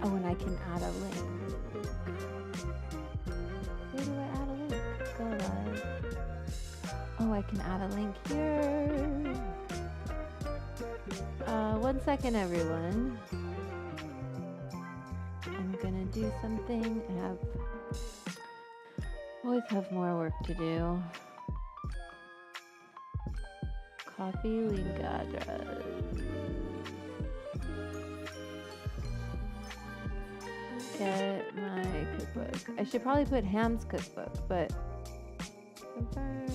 Oh, and I can add a link. Where do I add a link? Go live. Oh, I can add a link here. 1 second, everyone. I'm gonna do something. Always have more work to do. Copy link address. Get my cookbook. I should probably put Ham's cookbook, but confirm.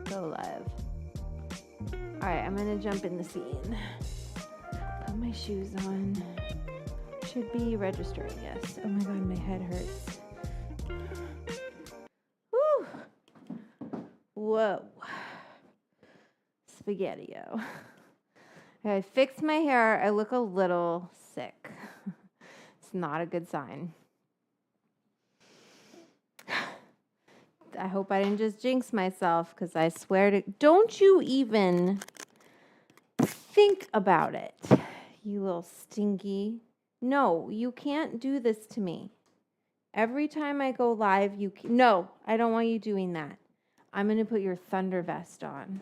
Go live. Alright, I'm gonna jump in the scene. Put my shoes on. Should be registering, yes. Oh my god, my head hurts. Woo! Whoa. Spaghetti-o. I fixed my hair. I look a little sick. It's not a good sign. I hope I didn't just jinx myself, because I swear to... Don't you even think about it, you little stinky. No, you can't do this to me. Every time I go live, No, I don't want you doing that. I'm going to put your thunder vest on.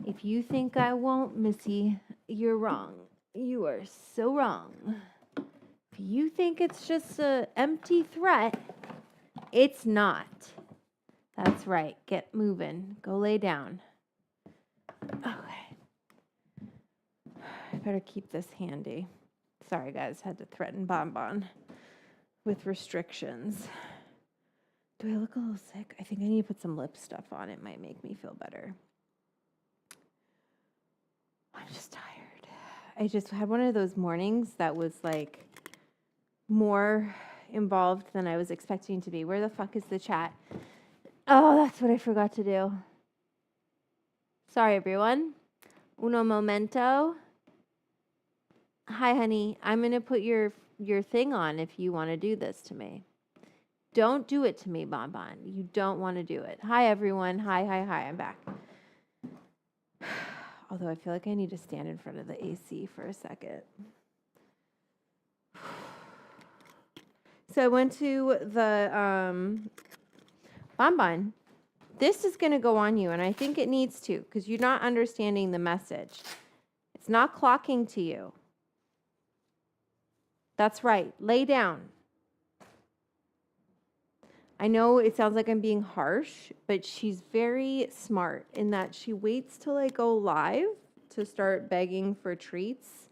If you think I won't, Missy, you're wrong. You are so wrong. If you think it's just an empty threat, it's not. That's right. Get moving. Go lay down. Okay. I better keep this handy. Sorry, guys. Had to threaten Bonbon with restrictions. Do I look a little sick? I think I need to put some lip stuff on. It might make me feel better. I'm just tired. I just had one of those mornings that was like more involved than I was expecting to be. Where the fuck is the chat? Oh, that's what I forgot to do. Sorry, everyone. Uno momento. Hi, honey. I'm going to put your thing on if you want to do this to me. Don't do it to me, Bonbon. You don't want to do it. Hi, everyone. Hi. I'm back. Although I feel like I need to stand in front of the AC for a second. So I went to the Bonbon. This is going to go on you, and I think it needs to, because you're not understanding the message. It's not clocking to you. That's right. Lay down. I know it sounds like I'm being harsh, but she's very smart in that she waits till I go live to start begging for treats,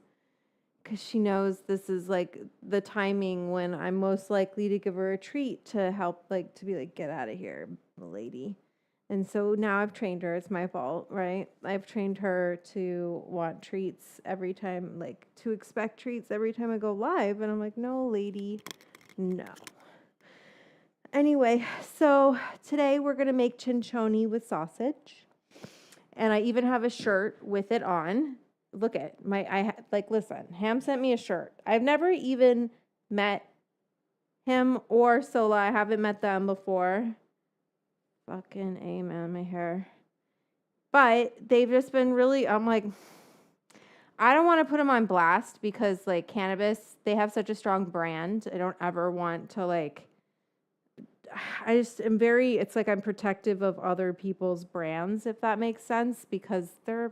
because she knows this is like the timing when I'm most likely to give her a treat to help, like, to be like, get out of here, lady. And so now I've trained her. It's my fault, right? I've trained her to want treats every time, like to expect treats every time I go live. And I'm like, no, lady, no. Anyway, so today we're going to make Cencioni with sausage. And I even have a shirt with it on. Look at listen, Ham sent me a shirt. I've never even met him or Sola. I haven't met them before. Fucking amen, my hair. But they've just been really, I'm like, I don't want to put them on blast because, like, cannabis, they have such a strong brand. I don't ever want to, like, I just am it's like I'm protective of other people's brands, if that makes sense, because they're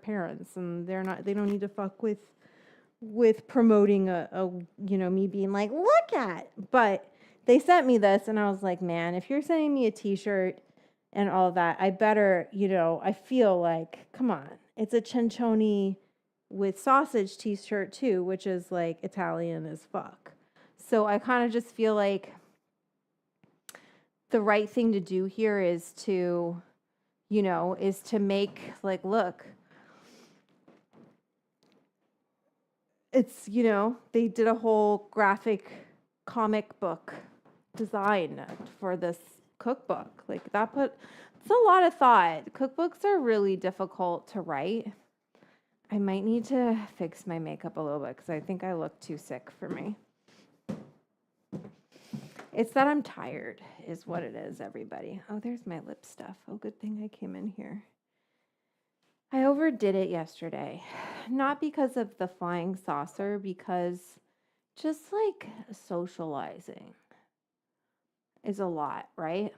parents, and they don't need to fuck with promoting a me being like, look at. But they sent me this, and I was like, man, if you're sending me a t-shirt and all that, I better, I feel like, come on, it's a Cencioni with sausage t-shirt too, which is like Italian as fuck. So I kind of just feel like the right thing to do here is to, make, like, look, it's, they did a whole graphic comic book design for this cookbook. Like, it's a lot of thought. Cookbooks are really difficult to write. I might need to fix my makeup a little bit because I think I look too sick for me. It's that I'm tired is what it is, everybody. Oh, there's my lip stuff. Oh, good thing I came in here. I overdid it yesterday. Not because of the flying saucer, because just like socializing is a lot, right?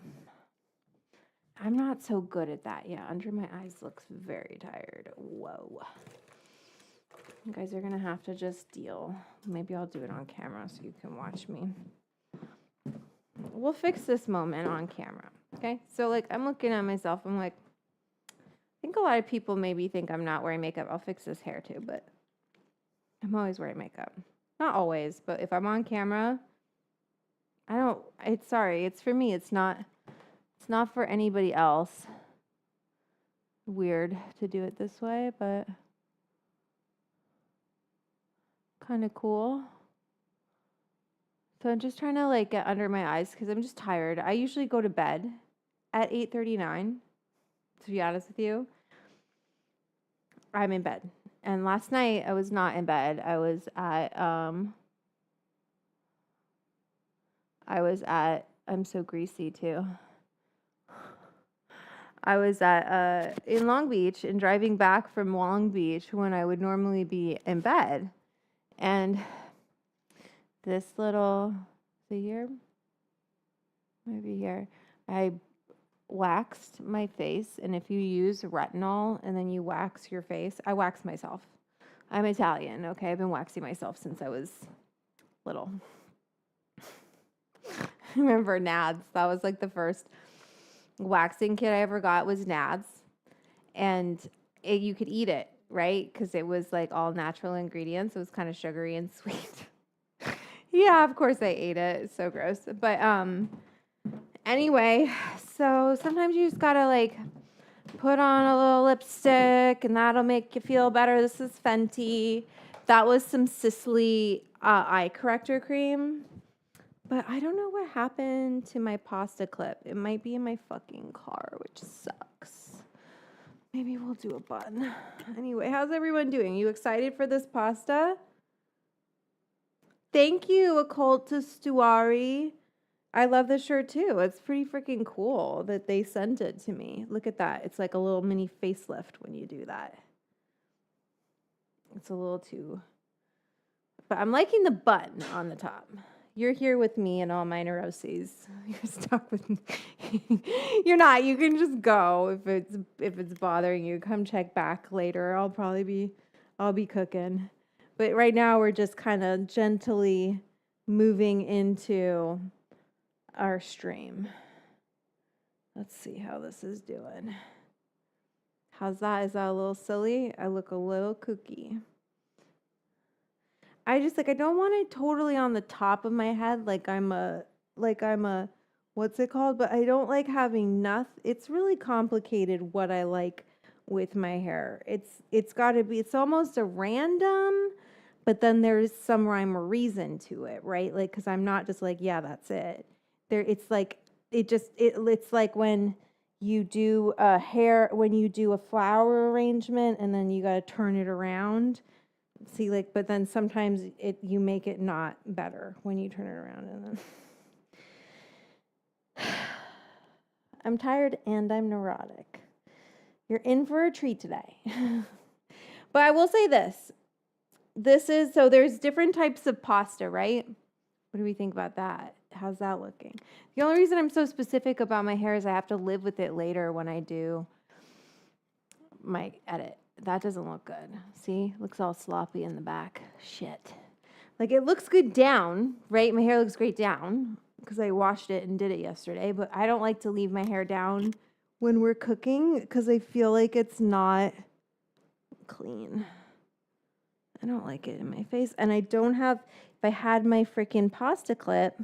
I'm not so good at that. Yeah, under my eyes looks very tired. Whoa. You guys are going to have to just deal. Maybe I'll do it on camera so you can watch me. We'll fix this moment on camera, okay? So, like, I'm looking at myself. I'm like, I think a lot of people maybe think I'm not wearing makeup. I'll fix this hair too, but I'm always wearing makeup. Not always, but if I'm on camera, it's for me. It's not for anybody else. Weird to do it this way, but kind of cool. So I'm just trying to like get under my eyes because I'm just tired. I usually go to bed at 8:39. To be honest with you, I'm in bed. And last night I was not in bed. I was at I'm so greasy too. I was at in Long Beach and driving back from Long Beach when I would normally be in bed. And this little, see here? Maybe here. I waxed my face, and if you use retinol and then you wax your face, I wax myself. I'm Italian, okay? I've been waxing myself since I was little. I remember Nads. That was like the first waxing kit I ever got was Nads. And you could eat it, right? Because it was like all natural ingredients. It was kind of sugary and sweet. Yeah, of course I ate it. It's so gross. But anyway, so sometimes you just gotta like put on a little lipstick and that'll make you feel better. This is Fenty. That was some Sicily eye corrector cream. But I don't know what happened to my pasta clip. It might be in my fucking car, which sucks. Maybe we'll do a bun. Anyway, how's everyone doing? You excited for this pasta? Thank you, Occulta Stuari. I love this shirt too. It's pretty freaking cool that they sent it to me. Look at that. It's like a little mini facelift when you do that. It's a little too... But I'm liking the button on the top. You're here with me and all my neuroses. You're stuck with me. You're not. You can just go if it's bothering you. Come check back later. I'll be cooking. But right now we're just kind of gently moving into our stream. Let's see how this is doing. How's that? Is that a little silly? I look a little kooky. I don't want it totally on the top of my head like I'm a what's it called? But I don't like having nothing. It's really complicated what I like with my hair. It's got to be, it's almost a random, but then there's some rhyme or reason to it, right? Like, because I'm not just like, yeah, that's it. It's like, it's like when you do when you do a flower arrangement and then you got to turn it around. See, like, but then sometimes you make it not better when you turn it around. And then I'm tired and I'm neurotic. You're in for a treat today. But I will say this. So there's different types of pasta, right? What do we think about that? How's that looking? The only reason I'm so specific about my hair is I have to live with it later when I do my edit. That doesn't look good. See? Looks all sloppy in the back. Shit. Like, it looks good down, right? My hair looks great down because I washed it and did it yesterday. But I don't like to leave my hair down when we're cooking because I feel like it's not clean. I don't like it in my face. And I don't have, if I had my freaking pasta clip,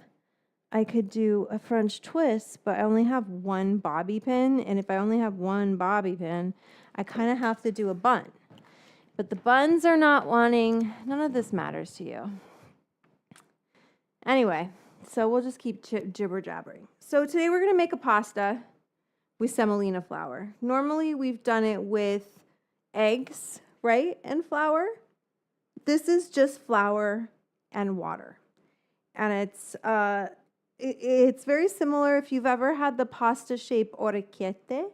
I could do a French twist, but I only have one bobby pin. And if I only have one bobby pin, I kind of have to do a bun. But the buns are not wanting, none of this matters to you. Anyway, so we'll just keep jibber jabbering. So today we're going to make a pasta with semolina flour. Normally we've done it with eggs, right? And flour. This is just flour and water. And it's very similar if you've ever had the pasta shape orecchiette.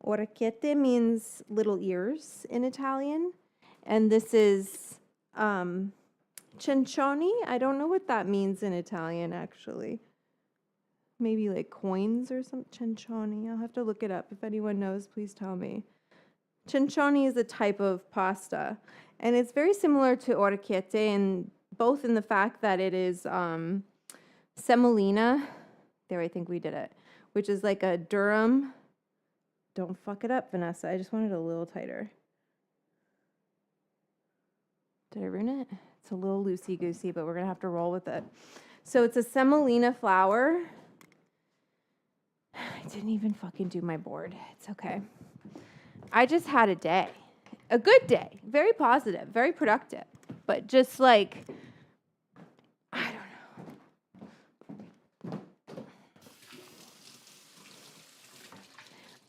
Orecchiette means little ears in Italian. And this is Cencioni? I don't know what that means in Italian, actually. Maybe like coins or something. Cencioni. I'll have to look it up. If anyone knows, please tell me. Cencioni is a type of pasta, and it's very similar to orecchiette, and both in the fact that it is semolina. There, I think we did it, which is like a durum. Don't fuck it up, Vanessa. I just wanted it a little tighter. Did I ruin it? It's a little loosey-goosey, but we're going to have to roll with it. So it's a semolina flour. I didn't even fucking do my board. It's okay. I just had a day. A good day. Very positive, very productive. But just like, I don't know.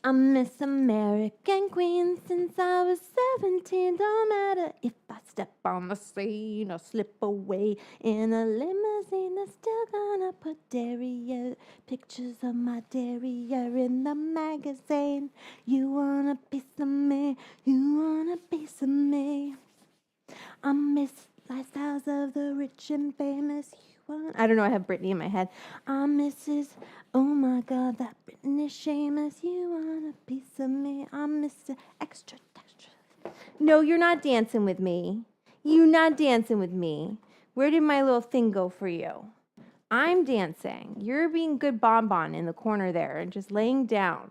I'm Miss American Queen since I was 17. Don't matter if I step on the scene or slip away in a limousine. They're still gonna put derriere pictures of my derriere in the magazine. You want a piece of me? You want a piece of me? I'm Miss Lifestyles of the Rich and Famous. I don't know, I have Britney in my head. I'm Mrs. Oh my God, that Britney Shamus. You want a piece of me? I'm Mr. Extra. No, you're not dancing with me. You not dancing with me. Where did my little thing go for you? I'm dancing. You're being good bonbon in the corner there and just laying down.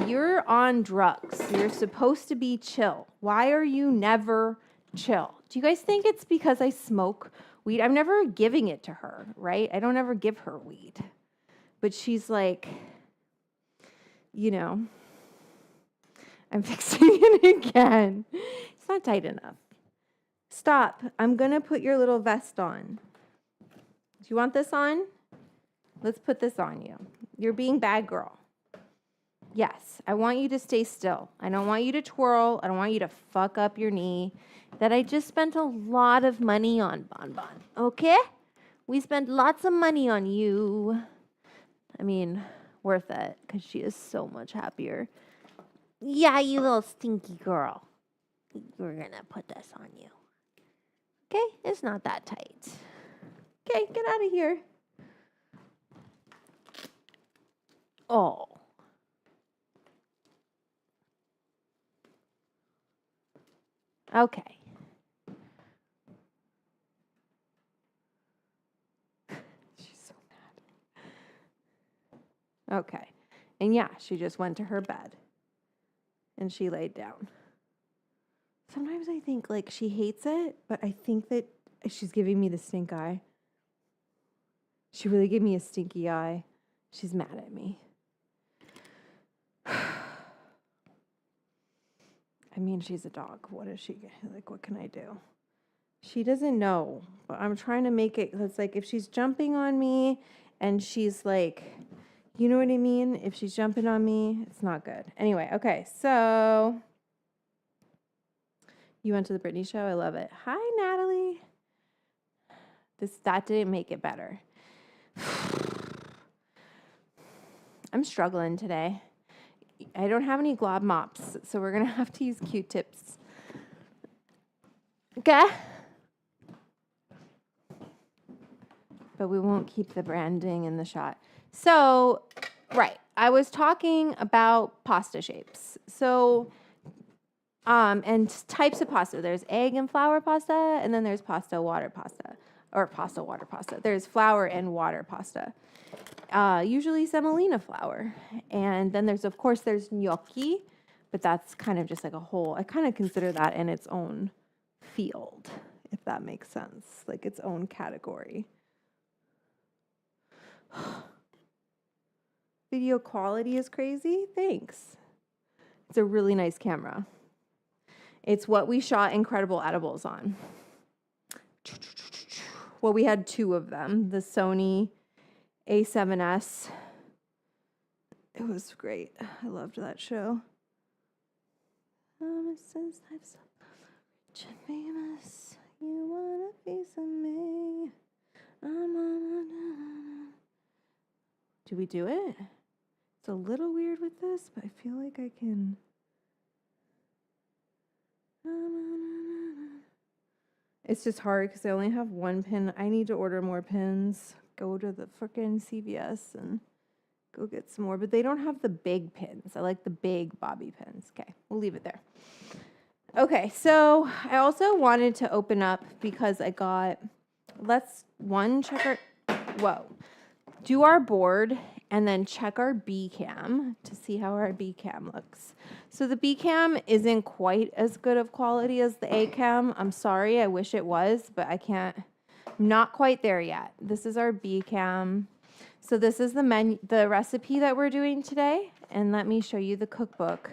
You're on drugs. You're supposed to be chill. Why are you never chill? Do you guys think it's because I smoke weed? I'm never giving it to her, right? I don't ever give her weed. But she's like, you know, I'm fixing it again. It's not tight enough. Stop. I'm going to put your little vest on. Do you want this on? Let's put this on you. You're being bad girl. Yes, I want you to stay still. I don't want you to twirl. I don't want you to fuck up your knee that I just spent a lot of money on, Bonbon. Okay? We spent lots of money on you. I mean, worth it, because she is so much happier. Yeah, you little stinky girl. We're going to put this on you. Okay? It's not that tight. Okay, get out of here. Oh. Okay. She's so mad. Okay. And yeah, she just went to her bed. And she laid down. Sometimes I think like she hates it, but I think that she's giving me the stink eye. She really gave me a stinky eye. She's mad at me. I mean, she's a dog. What is she, like, what can I do? She doesn't know, but I'm trying to make it, it's like if she's jumping on me and she's like, you know what I mean? If she's jumping on me, it's not good. Anyway, okay, so you went to the Britney show? I love it. Hi, Natalie. That didn't make it better. I'm struggling today. I don't have any glob mops, so we're going to have to use Q-tips. Okay? But we won't keep the branding in the shot. So, right, I was talking about pasta shapes. So, and types of pasta. There's egg and flour pasta, and then there's pasta water pasta, or pasta water pasta. There's flour and water pasta. Usually semolina flour. And then there's gnocchi, but that's kind of just like a whole, I kind of consider that in its own field, if that makes sense, like its own category. Video quality is crazy. Thanks. It's a really nice camera. It's what we shot Incredible Edibles on. Well, we had two of them, the Sony A7S. It was great. I loved that show. Since I'm so rich and famous, you want a piece of me. Do we do it? It's a little weird with this, but I feel like I can. It's just hard because I only have one pin. I need to order more pins. Go to the frickin' CVS and go get some more. But they don't have the big pins. I like the big bobby pins. Okay, we'll leave it there. Okay, so I also wanted to open up because I got, check our, do our board and then check our B cam to see how our B cam looks. So the B cam isn't quite as good of quality as the A cam. I'm sorry, I wish it was, but I can't, I'm not quite there yet. This is our B cam. So this is the recipe that we're doing today. And let me show you the cookbook.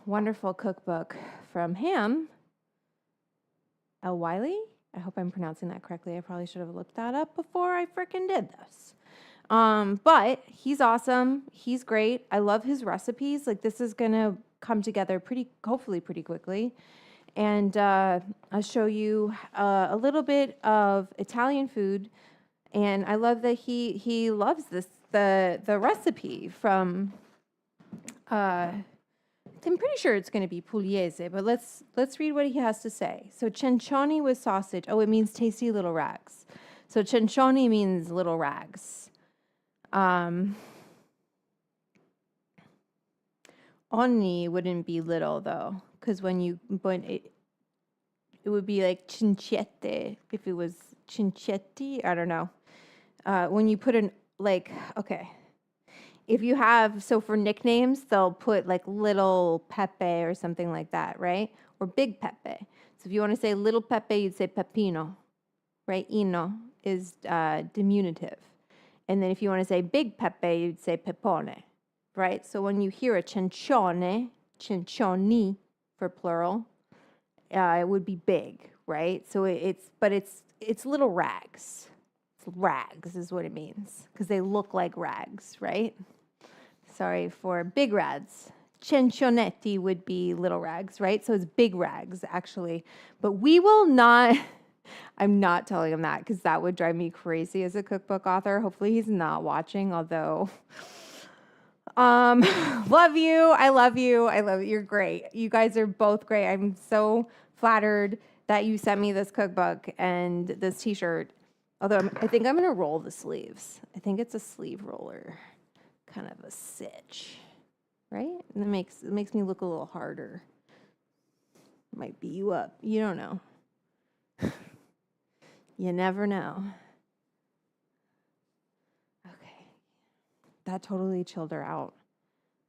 Wonderful cookbook from him, El-Waylly. I hope I'm pronouncing that correctly. I probably should have looked that up before I frickin' did this. But he's awesome. He's great. I love his recipes. Like, this is gonna come together hopefully pretty quickly. And I'll show you a little bit of Italian food. And I love that he loves the recipe from I'm pretty sure it's going to be pugliese, but let's read what he has to say. So cencioni with sausage. Oh, it means tasty little rags. So cencioni means little rags. Onni wouldn't be little though, because it would be like cincette if it was cincetti. I don't know. When you put okay. If you have, so for nicknames, they'll put like little Pepe or something like that, right? Or big Pepe. So if you want to say little Pepe, you'd say Pepino, right? Ino is diminutive. And then if you want to say big Pepe, you'd say Pepone, right? So when you hear a cencioni for plural, it would be big, right? So it's little rags. It's rags is what it means because they look like rags, right? Sorry for big rags. Cencionetti would be little rags, right? So it's big rags, actually. But we will not, I'm not telling him that because that would drive me crazy as a cookbook author. Hopefully he's not watching, although, love you. I love you. I love you. You're great. You guys are both great. I'm so flattered that you sent me this cookbook and this t-shirt. Although I think I'm going to roll the sleeves. I think it's a sleeve roller. Kind of a sitch, right? And it makes me look a little harder. Might beat you up. You don't know. You never know. Okay. That totally chilled her out.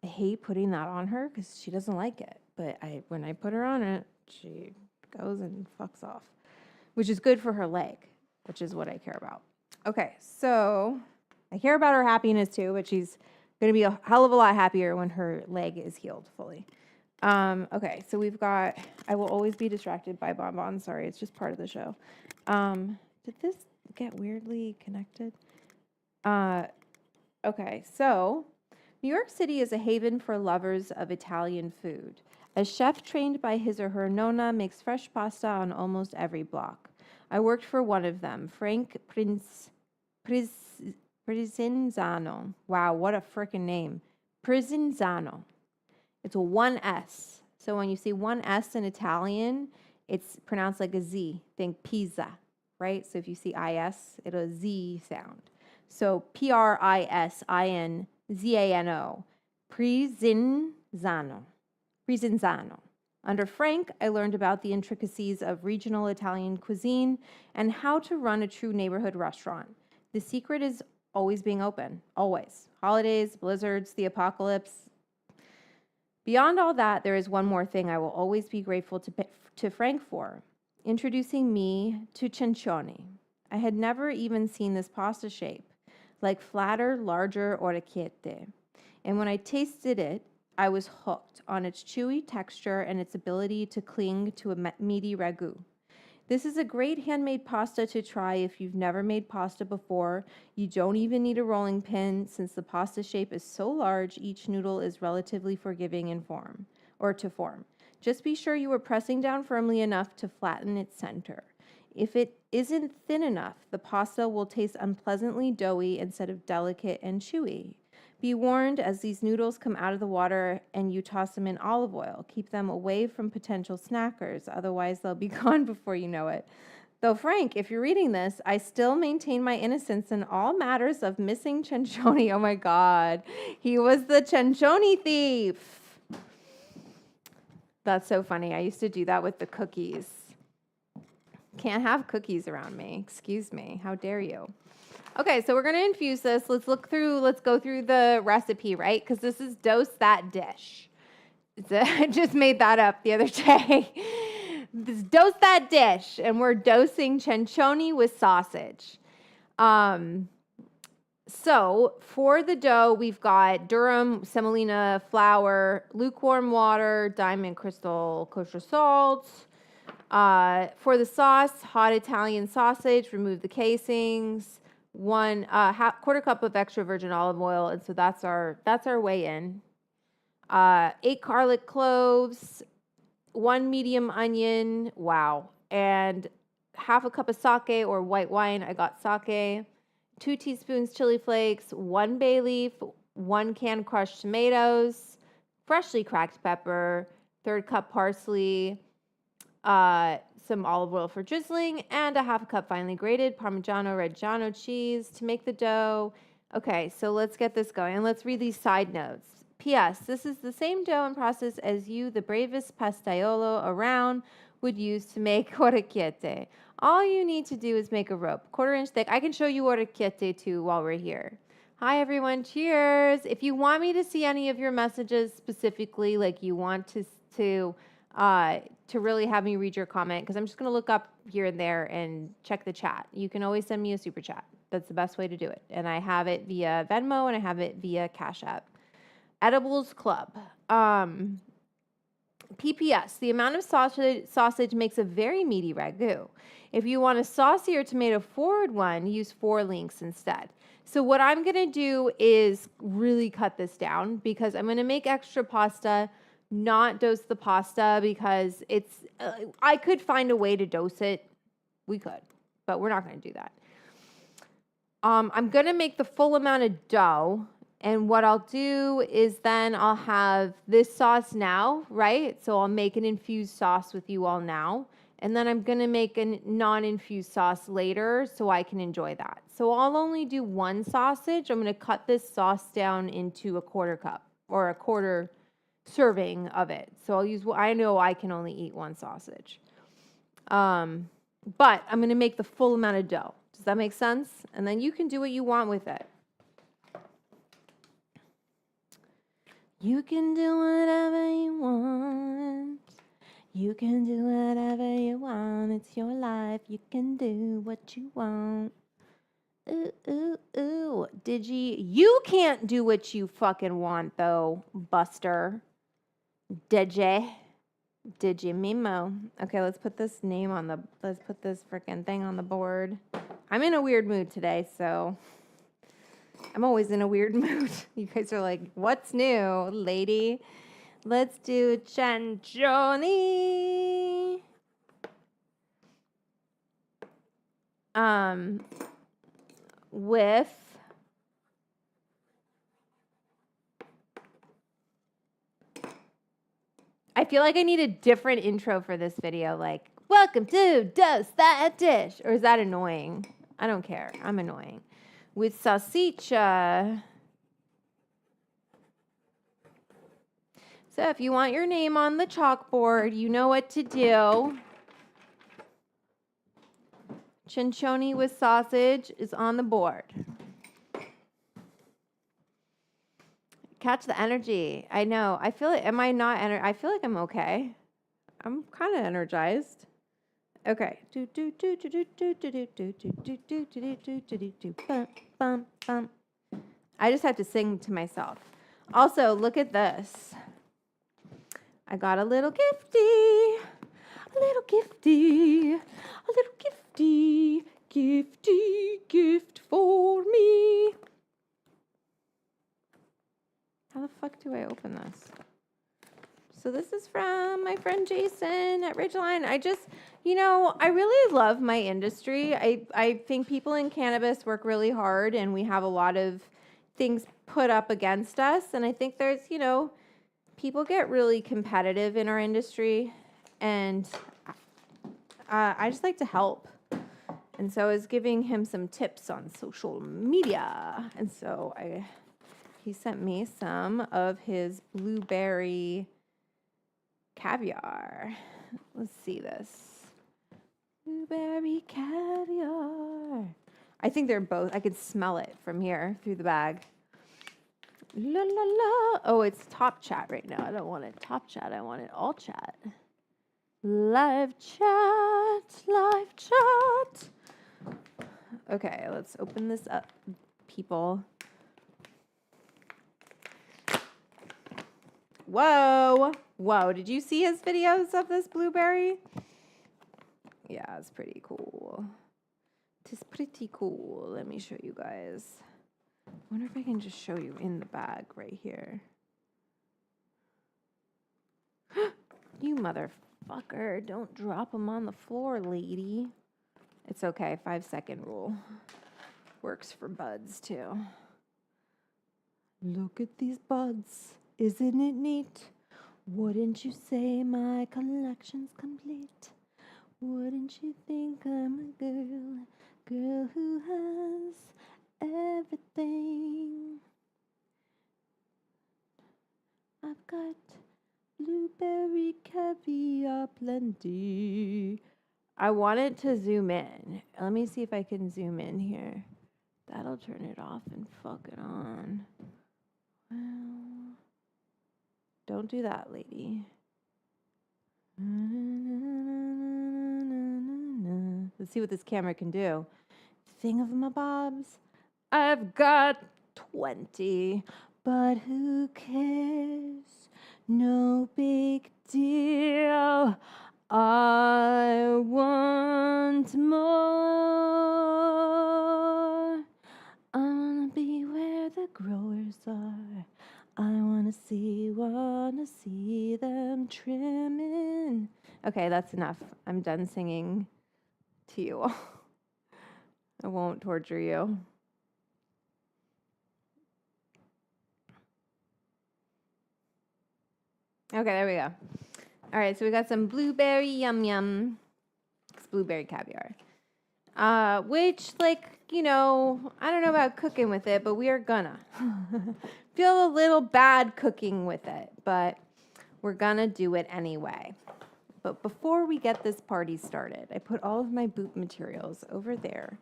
I hate putting that on her because she doesn't like it. But when I put her on it, she goes and fucks off. Which is good for her leg, which is what I care about. Okay, so I care about her happiness too, but she's going to be a hell of a lot happier when her leg is healed fully. Okay, so we've got, I will always be distracted by bonbons. Sorry, it's just part of the show. Did this get weirdly connected? Okay, so New York City is a haven for lovers of Italian food. A chef trained by his or her nonna makes fresh pasta on almost every block. I worked for one of them, Frank Prinzano. Wow, what a freaking name. Prinzano. It's a 1S. So when you see 1S in Italian, it's pronounced like a Z. Think pizza, right? So if you see IS, it'll a Z sound. So Prinzano. Prinzano. Under Frank, I learned about the intricacies of regional Italian cuisine and how to run a true neighborhood restaurant. The secret is always being open, always. Holidays, blizzards, the apocalypse. Beyond all that, there is one more thing I will always be grateful to Frank for, introducing me to cencioni. I had never even seen this pasta shape, like flatter, larger orecchiette. And when I tasted it, I was hooked on its chewy texture and its ability to cling to a meaty ragu. This is a great handmade pasta to try if you've never made pasta before. You don't even need a rolling pin since the pasta shape is so large, each noodle is relatively forgiving in form. Just be sure you are pressing down firmly enough to flatten its center. If it isn't thin enough, the pasta will taste unpleasantly doughy instead of delicate and chewy. Be warned, as these noodles come out of the water and you toss them in olive oil, keep them away from potential snackers, otherwise they'll be gone before you know it. Though, Frank, if you're reading this, I still maintain my innocence in all matters of missing Cencioni. Oh my God, he was the Cencioni thief. That's so funny. I used to do that with the cookies. Can't have cookies around me. Excuse me. How dare you? Okay, so we're going to infuse this. Let's go through the recipe, right? Because this is dose that dish. I just made that up the other day. This dose that dish, and we're dosing Cencioni with sausage. So for the dough, we've got durum, semolina flour, lukewarm water, diamond crystal kosher salt. For the sauce, hot Italian sausage, remove the casings, quarter cup of extra virgin olive oil, and so that's our weigh in. 8 garlic cloves, 1 medium onion, wow, and half a cup of sake or white wine. I got sake. 2 teaspoons chili flakes, 1 bay leaf, 1 can crushed tomatoes, freshly cracked pepper, 1/3 cup parsley, some olive oil for drizzling, and a half a cup finely grated Parmigiano Reggiano cheese to make the dough. Okay, so let's get this going, and let's read these side notes. P.S. This is the same dough and process as you, the bravest pastaiolo around, would use to make orecchiette. All you need to do is make a rope, 1/4 inch thick. I can show you orecchiette too while we're here. Hi everyone, cheers. If you want me to see any of your messages specifically, like you want to really have me read your comment, because I'm just going to look up here and there and check the chat. You can always send me a super chat. That's the best way to do it. And I have it via Venmo and I have it via Cash App. Edibles Club. PPS, the amount of sausage makes a very meaty ragu. If you want a saucier tomato forward one, use 4 links instead. So what I'm going to do is really cut this down, because I'm going to make extra pasta, not dose the pasta, because it's, I could find a way to dose it. We could, but we're not going to do that. I'm going to make the full amount of dough. And what I'll do is then I'll have this sauce now, right? So I'll make an infused sauce with you all now. And then I'm going to make a non-infused sauce later so I can enjoy that. So I'll only do 1 sausage. I'm going to cut this sauce down into a 1/4 cup or a 1/4 serving of it. So I'll use, I know I can only eat 1 sausage. But I'm going to make the full amount of dough. Does that make sense? And then you can do what you want with it. You can do whatever you want. You can do whatever you want. It's your life. You can do what you want. Ooh, ooh, ooh. You can't do what you fucking want, though, Buster. Digi Mimo. Okay, let's put this freaking thing on the board. I'm in a weird mood today, so I'm always in a weird mood. You guys are like, what's new, lady? Let's do Cencioni. With I feel like I need a different intro for this video, like, welcome to Dose That Dish. Or is that annoying? I don't care. I'm annoying. With salsicha. So if you want your name on the chalkboard, you know what to do. Cencioni with sausage is on the board. Catch the energy. I know. I feel like, I feel like I'm okay. I'm kind of energized. Okay. I just have to sing to myself. Also, look at this. I got a little gifty. A little gifty. A little gifty. Gifty gift for me. How the fuck do I open this? So this is from my friend Jason at Ridgeline. I really love my industry. I think people in cannabis work really hard, and we have a lot of things put up against us. And I think there's, people get really competitive in our industry, and I just like to help. And so I was giving him some tips on social media. And so he sent me some of his blueberry caviar. Let's see this. Blueberry caviar. I think they're both, I could smell it from here through the bag. La la la. Oh, it's top chat right now. I don't want it top chat. I want it all chat. Live chat. Live chat. Okay, let's open this up, people. Whoa. Whoa. Did you see his videos of this blueberry? Yeah, it's pretty cool. It's pretty cool. Let me show you guys. I wonder if I can just show you in the bag right here. You motherfucker. Don't drop them on the floor, lady. It's okay. 5-second rule. Works for buds, too. Look at these buds. Isn't it neat? Wouldn't you say my collection's complete? Wouldn't you think I'm a girl who has everything? I've got blueberry caviar plenty. I want it to zoom in. Let me see if I can zoom in here. That'll turn it off and fuck it on. Well, don't do that, lady. Let's see what this camera can do. Thingamabobs. I've got 20, but who cares? No big deal. I want more. I wanna be where the growers are. I wanna see them trimming. Okay, that's enough. I'm done singing to you all. I won't torture you. Okay, there we go. All right, so we got some blueberry yum yum. It's blueberry caviar. Which, like, I don't know about cooking with it, but we are gonna. Feel a little bad cooking with it, but we're gonna do it anyway. But before we get this party started, I put all of my boot materials over there.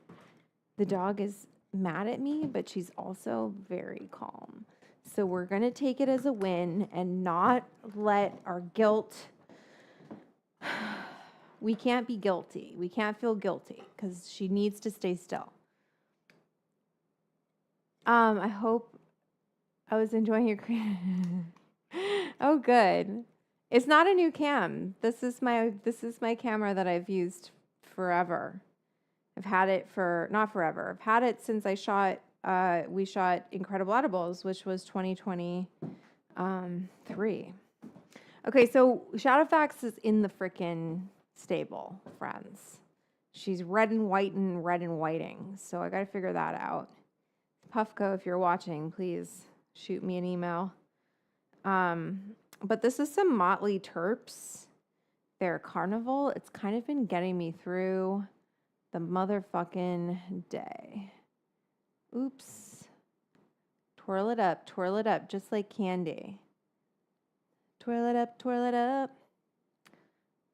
The dog is mad at me, but she's also very calm. So we're gonna take it as a win and not let our guilt. We can't be guilty. We can't feel guilty because she needs to stay still. I hope I was enjoying your Oh, good. It's not a new cam. This is my camera that I've used forever. I've had it for not forever. I've had it since I shot. We shot Incredible Edibles, which was 2023. Okay, so Shadowfax is in the frickin' stable, friends. She's red and whiting. So I got to figure that out. Puffco, if you're watching, please shoot me an email. But this is some Motley Terps. They're Carnival. It's kind of been getting me through the motherfucking day. Oops. Twirl it up, just like candy. Twirl it up.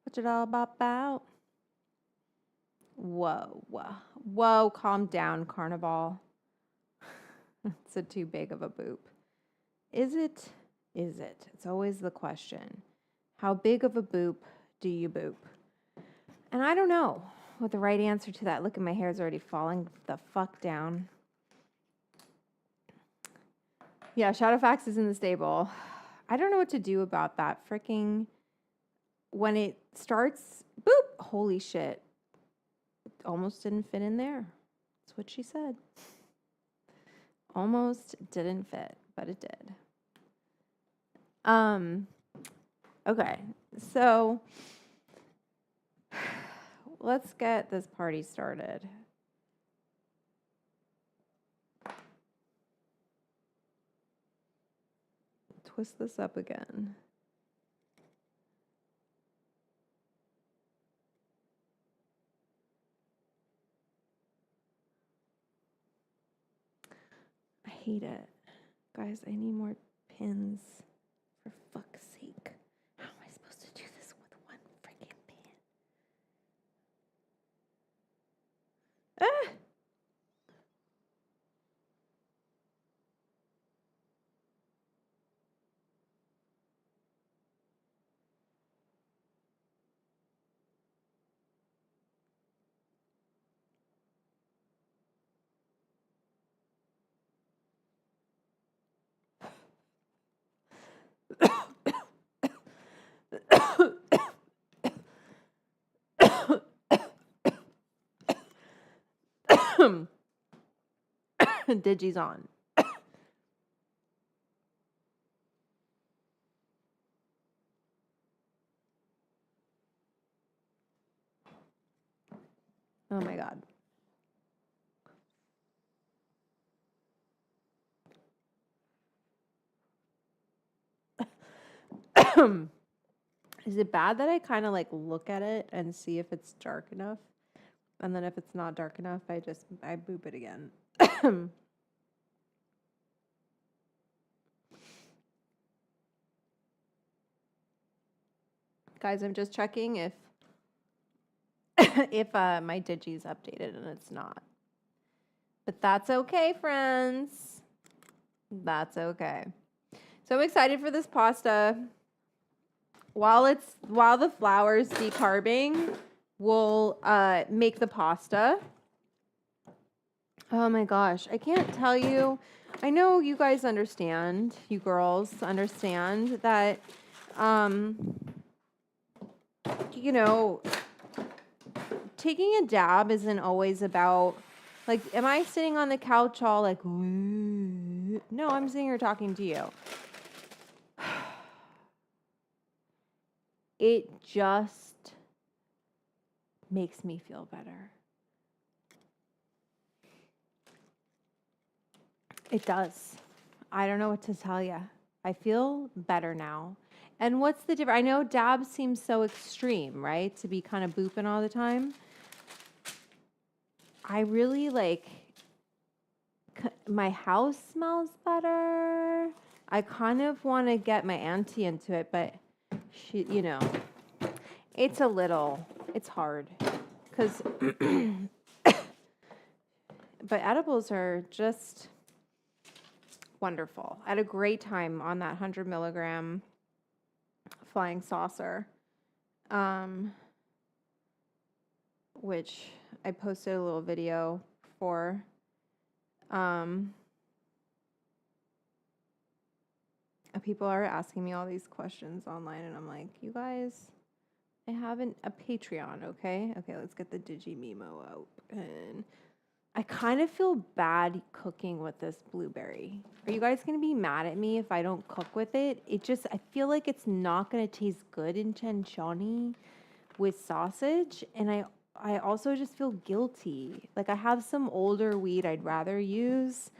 Watch it all bop out. Whoa, calm down, Carnival. It's a too big of a boop. Is it? It's always the question. How big of a boop do you boop? And I don't know what the right answer to that. Look at my hair's already falling the fuck down. Yeah, Shadowfax is in the stable. I don't know what to do about that freaking, when it starts, boop, holy shit. It almost didn't fit in there. That's what she said. Almost didn't fit, but it did. Okay, so let's get this party started. twist this up again. I hate it. Guys, I need more pins. For fuck's sake. How am I supposed to do this with one freaking pin? Ah! Digi's on. Oh my God. Is it bad that I kind of like look at it and see if it's dark enough? And then if it's not dark enough, I boop it again. Guys, I'm just checking if if my Digi's updated and it's not. But that's okay, friends. That's okay. So I'm excited for this pasta. While the flour's decarbing, we'll make the pasta. Oh my gosh, I can't tell you. I know you guys understand, you girls understand that you know, taking a dab isn't always about, like, am I sitting on the couch all like, no, I'm sitting here talking to you. It just makes me feel better. It does. I don't know what to tell you. I feel better now. And what's the difference? I know dabs seem so extreme, right? To be kind of booping all the time. I really like, my house smells better. I kind of want to get my auntie into it, but she, you know, it's hard because, but edibles are just wonderful. I had a great time on that 100 milligram flying saucer, which I posted a little video for. People are asking me all these questions online, and I'm like, you guys, I have a Patreon, okay? Okay, let's get the Digi Memo out. And I kind of feel bad cooking with this blueberry. Are you guys going to be mad at me if I don't cook with it? I feel like it's not going to taste good in cencioni with sausage. And I also just feel guilty. Like, I have some older weed I'd rather use.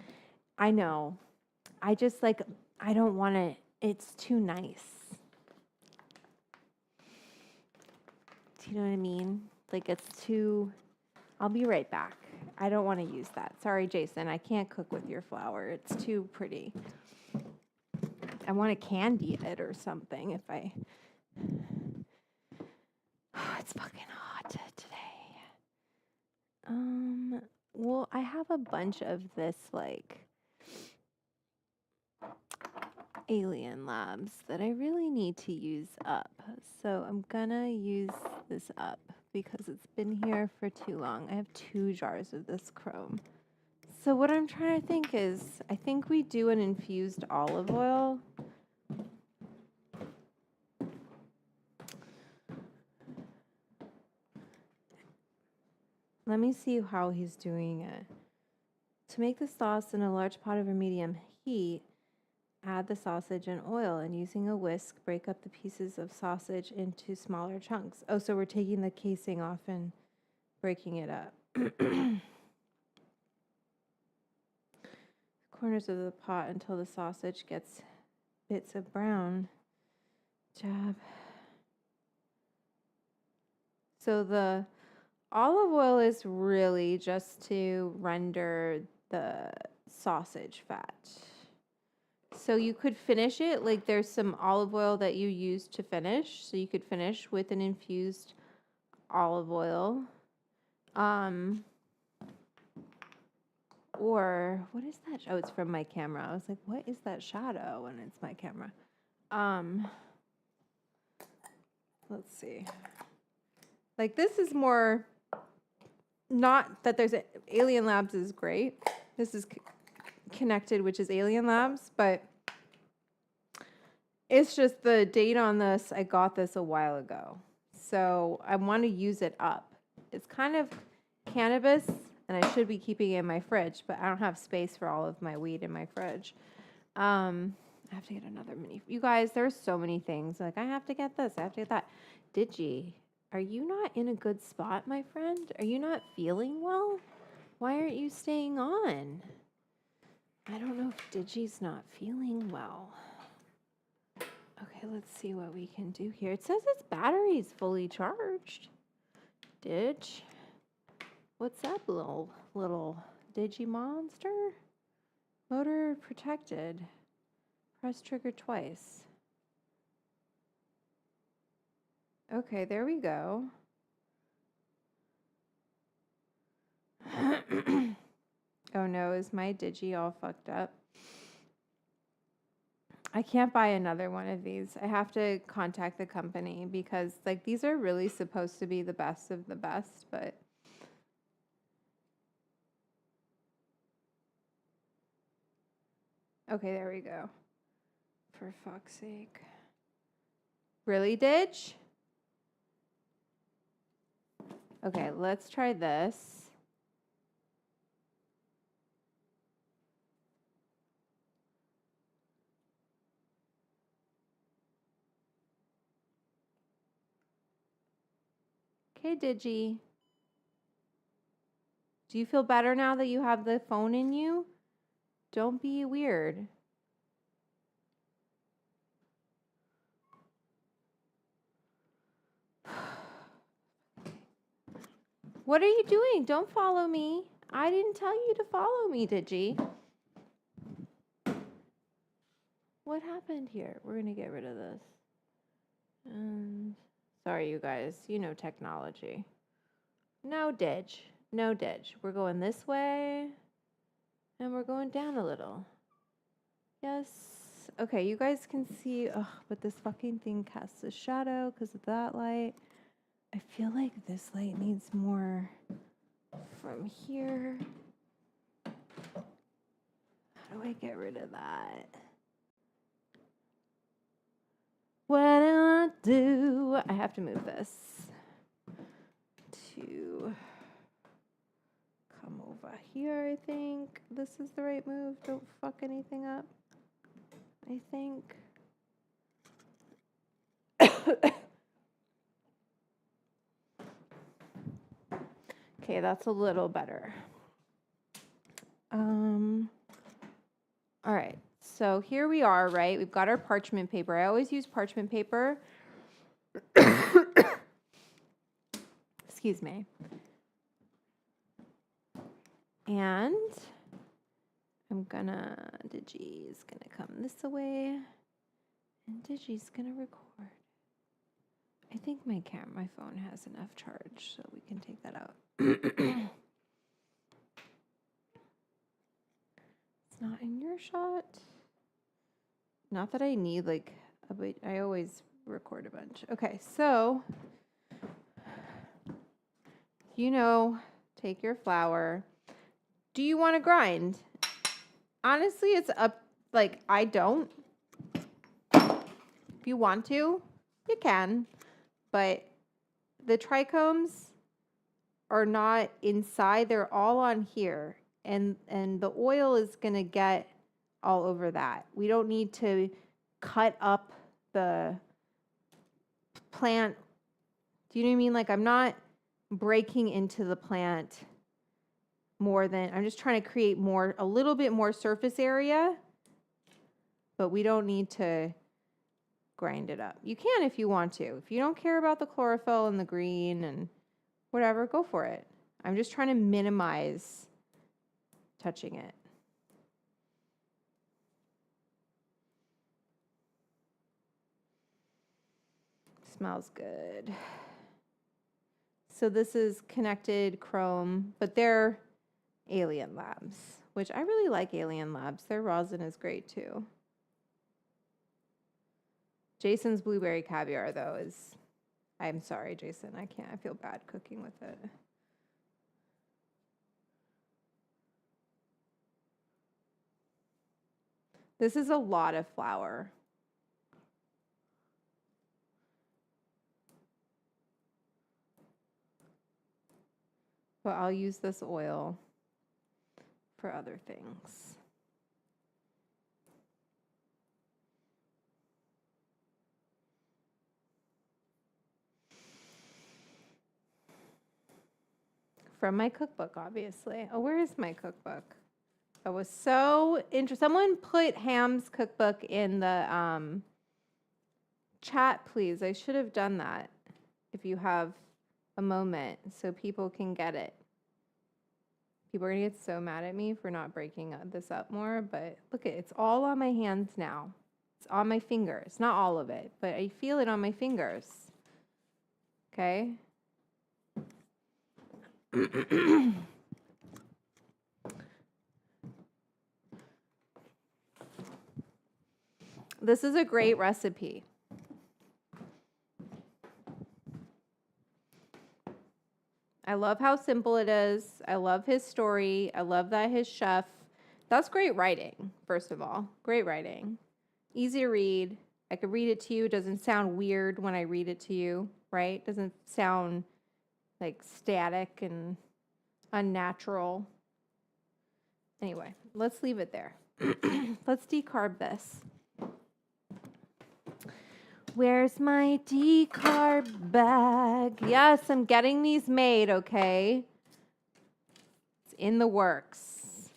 I know. I just, like, I don't want to, it's too nice. Do you know what I mean? Like, it's too, I'll be right back. I don't want to use that. Sorry, Jason, I can't cook with your flour. It's too pretty. I want to candy it or something if I, it's fucking hot today. Well, I have a bunch of this, like, Alien Labs that I really need to use up. So I'm gonna use this up because it's been here for too long. I have 2 jars of this chrome. So what I'm trying to think is, I think we do an infused olive oil. Let me see how he's doing it. To make the sauce in a large pot over medium heat, add the sausage and oil, and using a whisk, break up the pieces of sausage into smaller chunks. Oh, so we're taking the casing off and breaking it up. Corners of the pot until the sausage gets bits of brown. Jab. So the olive oil is really just to render the sausage fat. So you could finish it, like there's some olive oil that you use to finish. So you could finish with an infused olive oil. Or what is that? Oh, it's from my camera. I was like, what is that shadow? And it's my camera. Let's see. Like this is more, not that there's Alien Labs is great. This is connected, which is Alien Labs, but it's just the date on this. I got this a while ago, so I want to use it up. It's kind of cannabis, and I should be keeping it in my fridge, but I don't have space for all of my weed in my fridge. I have to get another mini. You guys, there's so many things. Like I have to get this. I have to get that. Digi, are you not in a good spot, my friend? Are you not feeling well? Why aren't you staying on? I don't know if Digi's not feeling well. Okay, let's see what we can do here. It says its battery is fully charged. Dig. What's up, little Digi monster? Motor protected. Press trigger twice. Okay, there we go. Oh no, is my Digi all fucked up? I can't buy another one of these. I have to contact the company because like these are really supposed to be the best of the best, but okay, there we go. For fuck's sake. Really, Dig? Okay, let's try this. Okay, Digi. Do you feel better now that you have the phone in you? Don't be weird. What are you doing? Don't follow me. I didn't tell you to follow me, Digi. What happened here? We're going to get rid of this. Sorry, you guys. You know technology. No Dig. No Dig. We're going this way. And we're going down a little. Yes. Okay, you guys can see. Ugh, but this fucking thing casts a shadow because of that light. I feel like this light needs more from here. How do I get rid of that? What do I do? I have to move this to come over here, I think. This is the right move. Don't fuck anything up, I think. Okay, that's a little better. All right, so here we are, right? We've got our parchment paper. I always use parchment paper. Excuse me. And Digi's gonna come this way, and Digi's gonna record. I think my phone has enough charge, so we can take that out. It's not in your shot. Not that I need like I always record a bunch. Okay, so take your flour. Do you want to grind? Honestly, it's up. Like I don't. If you want to, you can. But the trichomes are not inside. They're all on here. And the oil is going to get all over that. We don't need to cut up the plant. Do you know what I mean? Like I'm not breaking into the plant more than, I'm just trying to create a little bit more surface area but we don't need to grind it up. You can if you want to. If you don't care about the chlorophyll and the green and whatever, go for it. I'm just trying to minimize touching it. Smells good. So this is Connected Chrome, but they're Alien Labs, which I really like Alien Labs. Their rosin is great too. Jason's Blueberry Caviar, though, is... I'm sorry, Jason. I can't. I feel bad cooking with it. This is a lot of flour. But I'll use this oil for other things. From my cookbook, obviously. Oh, where is my cookbook? I was so interested. Someone put Ham's cookbook in the chat, please. I should have done that if you have a moment so people can get it. People are going to get so mad at me for not breaking this up more, but look, it's all on my hands now. It's on my fingers. Not all of it, but I feel it on my fingers. Okay? This is a great recipe. I love how simple it is. I love his story. I love that his chef. That's great writing, first of all. Great writing. Easy to read. I could read it to you. It doesn't sound weird when I read it to you, right? It doesn't sound like static and unnatural. Anyway, let's leave it there. Let's decarb this. Where's my decarb bag? Yes, I'm getting these made, okay? It's in the works.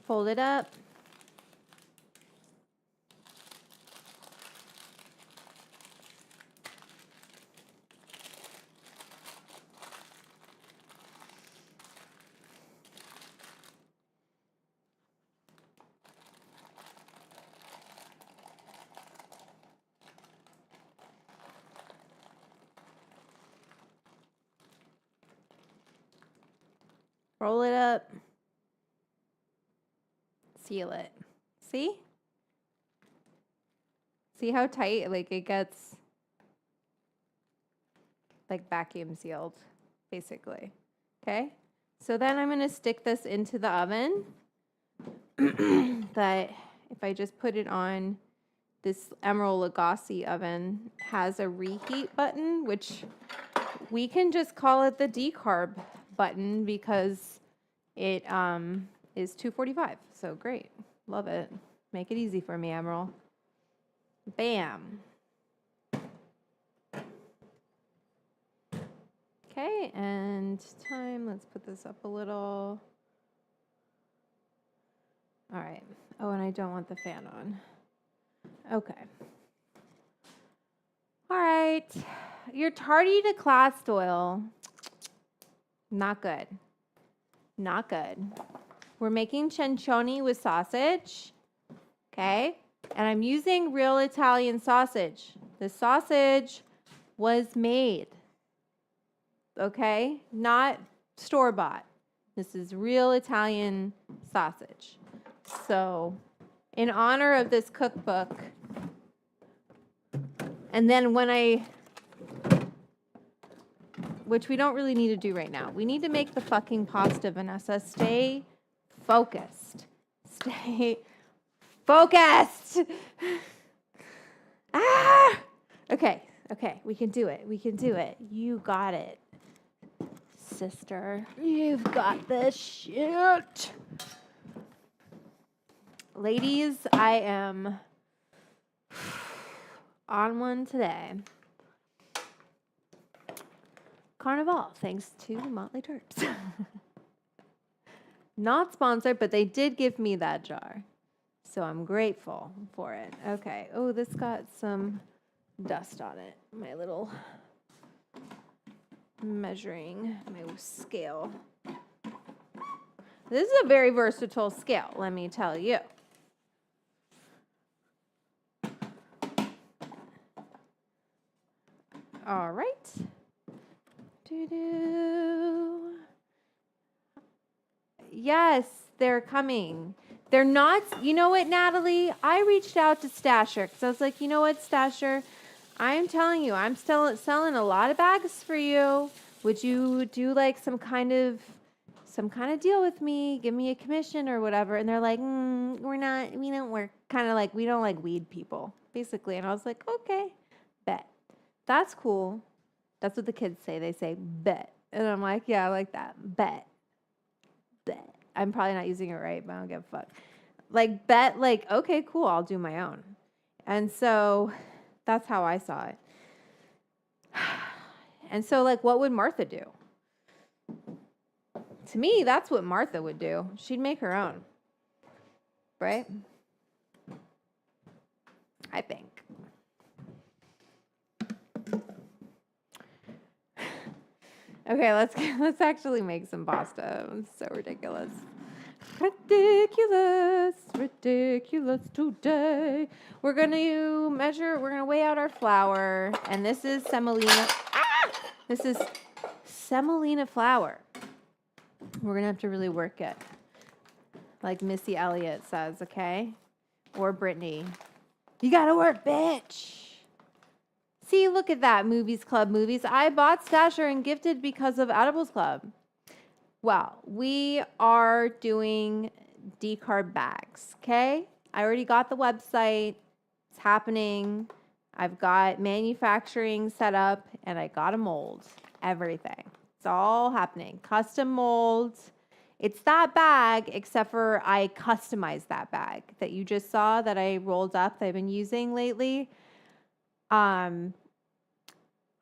Fold it up. Roll it up. Seal it. See? See how tight, like it gets like vacuum sealed, basically. Okay? So then I'm gonna stick this into the oven. That if I just put it on this Emerald Lagasse oven has a reheat button, which we can just call it the decarb button because it is 245. So great. Love it. Make it easy for me, Emerald. Bam. Okay, and time. Let's put this up a little. All right. Oh, and I don't want the fan on. Okay. All right. Your tardy to class oil. Not good. Not good. We're making cencioni with sausage. Okay. And I'm using real Italian sausage. The sausage was made. Okay. Not store-bought. This is real Italian sausage. So, in honor of this cookbook, and then when which we don't really need to do right now. We need to make the fucking pasta, Vanessa. Stay focused. Stay focused. Ah! Okay, we can do it. We can do it. You got it, sister. You've got this shit. Ladies, I am on one today. Carnival, thanks to Motley Terps. Not sponsored, but they did give me that jar. So I'm grateful for it. Okay. Oh, this got some dust on it. My little measuring, my scale. This is a very versatile scale, let me tell you. All right. Doo-doo. Yes, they're coming. They're not, you know what, Natalie? I reached out to Stasher because I was like, you know what, Stasher? I am telling you, I'm still selling a lot of bags for you. Would you do like some kind of deal with me? Give me a commission or whatever. And they're like, we don't work. Kind of like, we don't like weed people, basically. And I was like, okay, bet. That's cool. That's what the kids say. They say, bet. And I'm like, yeah, I like that. Bet. I'm probably not using it right, but I don't give a fuck. Like, bet, like, okay, cool, I'll do my own. And so that's how I saw it. And so, like, what would Martha do? To me, that's what Martha would do. She'd make her own. Right? I think. Okay, let's actually make some pasta. It's so ridiculous. Ridiculous today. We're going to weigh out our flour. And this is semolina. This is semolina flour. We're going to have to really work it. Like Missy Elliott says, okay? Or Brittany. You got to work, bitch. See, look at that, Movies Club movies. I bought Stasher and gifted because of Edibles Club. Well, we are doing decarb bags, okay? I already got the website. It's happening. I've got manufacturing set up, and I got a mold. Everything. It's all happening. Custom molds. It's that bag, except for I customized that bag that you just saw that I rolled up that I've been using lately.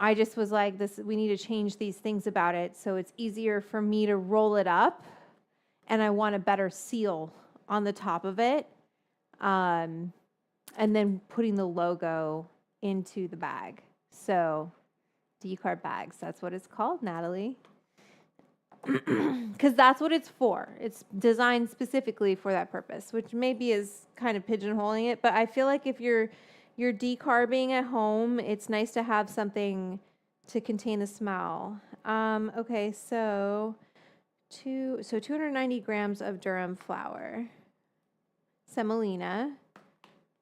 I just was like, we need to change these things about it so it's easier for me to roll it up, and I want a better seal on the top of it, and then putting the logo into the bag. So decarb bags, that's what it's called, Natalie. Because that's what it's for. It's designed specifically for that purpose, which maybe is kind of pigeonholing it, but I feel like if you're decarbing at home, it's nice to have something to contain the smell. Okay, so 290 grams of durum flour. Semolina.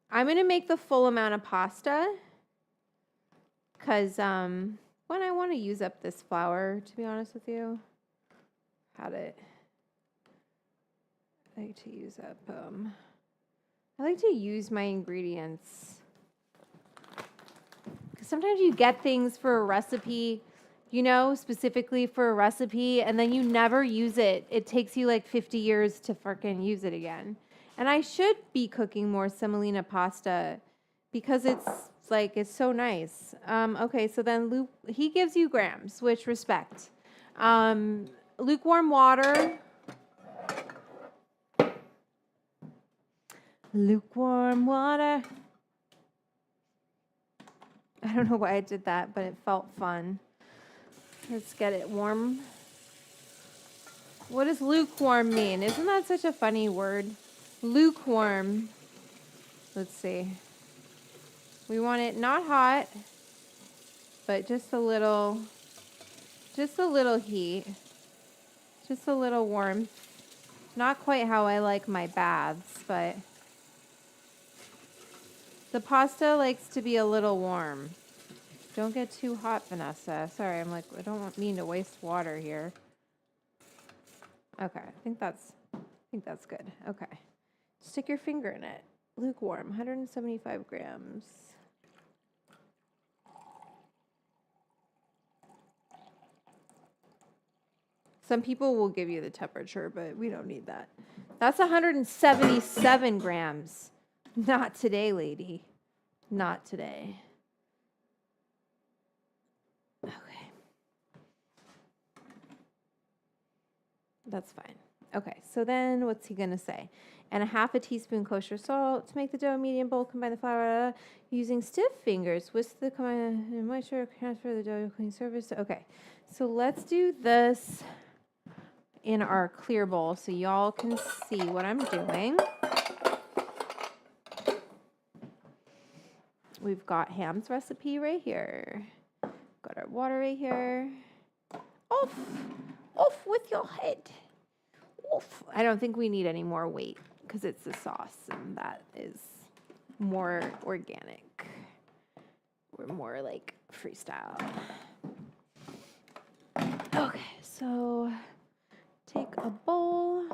I'm going to make the full amount of pasta because when I want to use up this flour, to be honest with you, I like to use up, I like to use my ingredients. Sometimes you get things for a recipe, specifically for a recipe, and then you never use it. It takes you like 50 years to freaking use it again. And I should be cooking more semolina pasta because it's so nice. Okay, so then he gives you grams, which respect. Lukewarm water. Lukewarm water. I don't know why I did that, but it felt fun. Let's get it warm. What does lukewarm mean? Isn't that such a funny word? Lukewarm. Let's see. We want it not hot, but just a little heat. Just a little warmth. Not quite how I like my baths, but the pasta likes to be a little warm. Don't get too hot, Vanessa. Sorry, I don't mean to waste water here. Okay, I think that's good. Okay. Stick your finger in it. Lukewarm, 175 grams. Some people will give you the temperature, but we don't need that. That's 177 grams. Not today, lady. Not today. Okay. That's fine. Okay, so then what's he going to say? And a half a teaspoon kosher salt to make the dough medium bowl. Combine the flour using stiff fingers. Whisk the moisture, transfer the dough to clean surface. Okay, so let's do this in our clear bowl so y'all can see what I'm doing. We've got Ham's recipe right here. Got our water right here. Off! Off with your head. Off. I don't think we need any more weight because it's the sauce and that is more organic. We're more like freestyle. Okay, so take a bowl.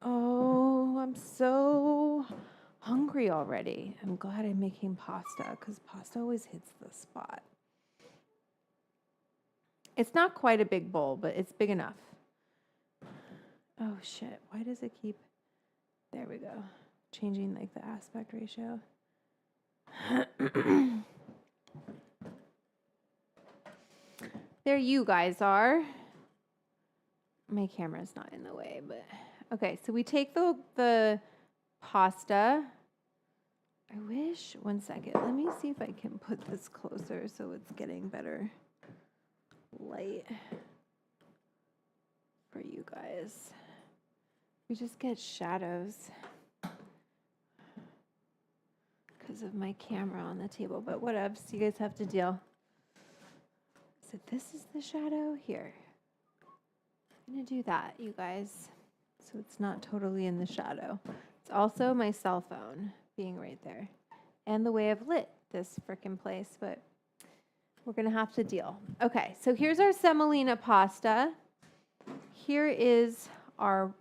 Oh, I'm so hungry already. I'm glad I'm making pasta because pasta always hits the spot. It's not quite a big bowl, but it's big enough. Oh shit, why does it keep... There we go. Changing like the aspect ratio. There you guys are. My camera's not in the way, but... Okay, so we take the pasta. I wish... One second. Let me see if I can put this closer so it's getting better light for you guys. We just get shadows because of my camera on the table, but whatever, so you guys have to deal. So this is the shadow here. I'm gonna do that, you guys, so it's not totally in the shadow. It's also my cell phone being right there and the way I've lit this frickin' place, but we're gonna have to deal. Okay, so here's our semolina pasta. Here is our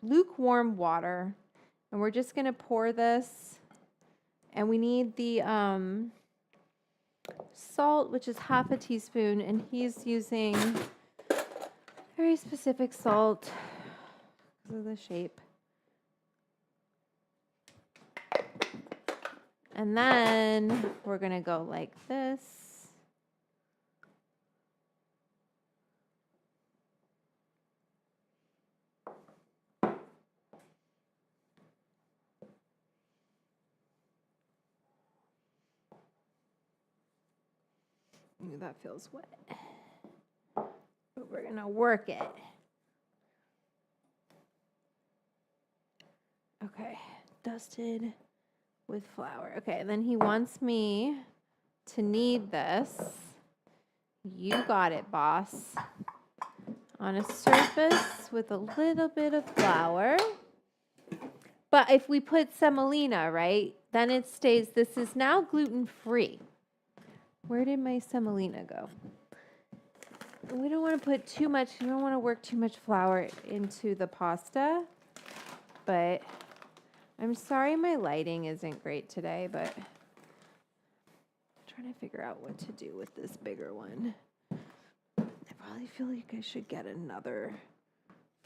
lukewarm water, and we're just gonna pour this, and we need the salt, which is half a teaspoon, and he's using very specific salt because of the shape. And then we're gonna go like this. Ooh, that feels wet. But we're gonna work it. Okay, dusted with flour. Okay, and then he wants me to knead this. You got it, boss. On a surface with a little bit of flour. But if we put semolina, right, then it stays, this is now gluten-free. Where did my semolina go? We don't want to put too much, we don't want to work too much flour into the pasta, but I'm sorry my lighting isn't great today, but I'm trying to figure out what to do with this bigger one. I probably feel like I should get another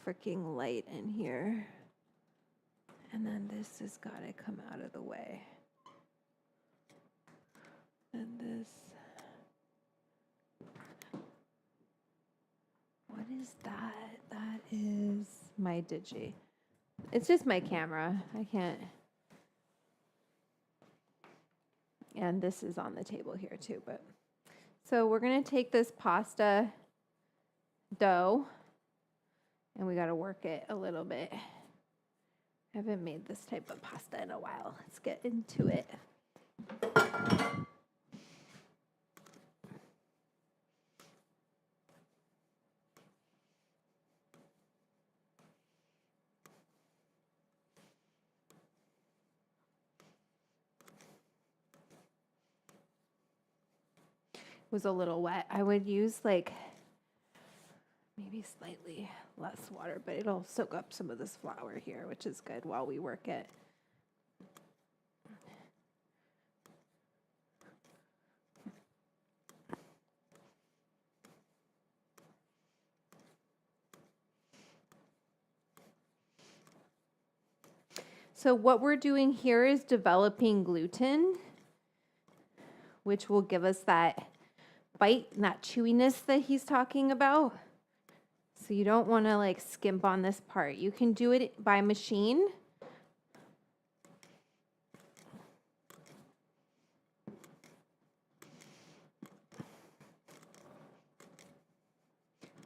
freaking light in here. And then this has got to come out of the way. And this. What is that? That is my Digi. It's just my camera. I can't. And this is on the table here too, but. So we're going to take this pasta dough and we got to work it a little bit. I haven't made this type of pasta in a while. Let's get into it. Was a little wet. I would use like maybe slightly less water, but it'll soak up some of this flour here, which is good while we work it. So what we're doing here is developing gluten, which will give us that bite and that chewiness that he's talking about. So you don't want to like skimp on this part. You can do it by machine.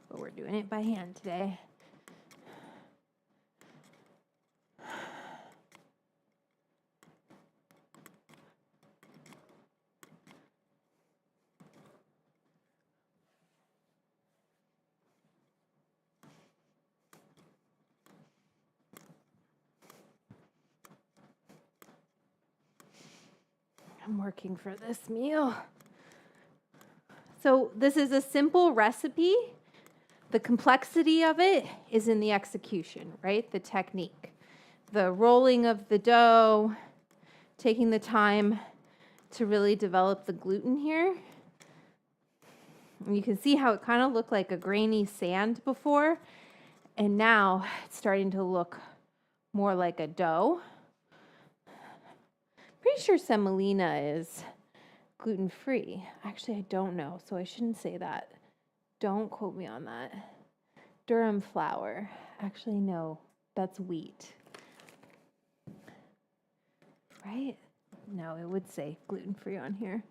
But we're doing it by hand today. I'm working for this meal. So this is a simple recipe. The complexity of it is in the execution, right? The technique. The rolling of the dough, taking the time to really develop the gluten here. And you can see how it kind of looked like a grainy sand before, and now it's starting to look more like a dough. Pretty sure semolina is gluten-free. Actually, I don't know, so I shouldn't say that. Don't quote me on that. Durum flour. Actually, no, that's wheat. Right? No, it would say gluten-free on here.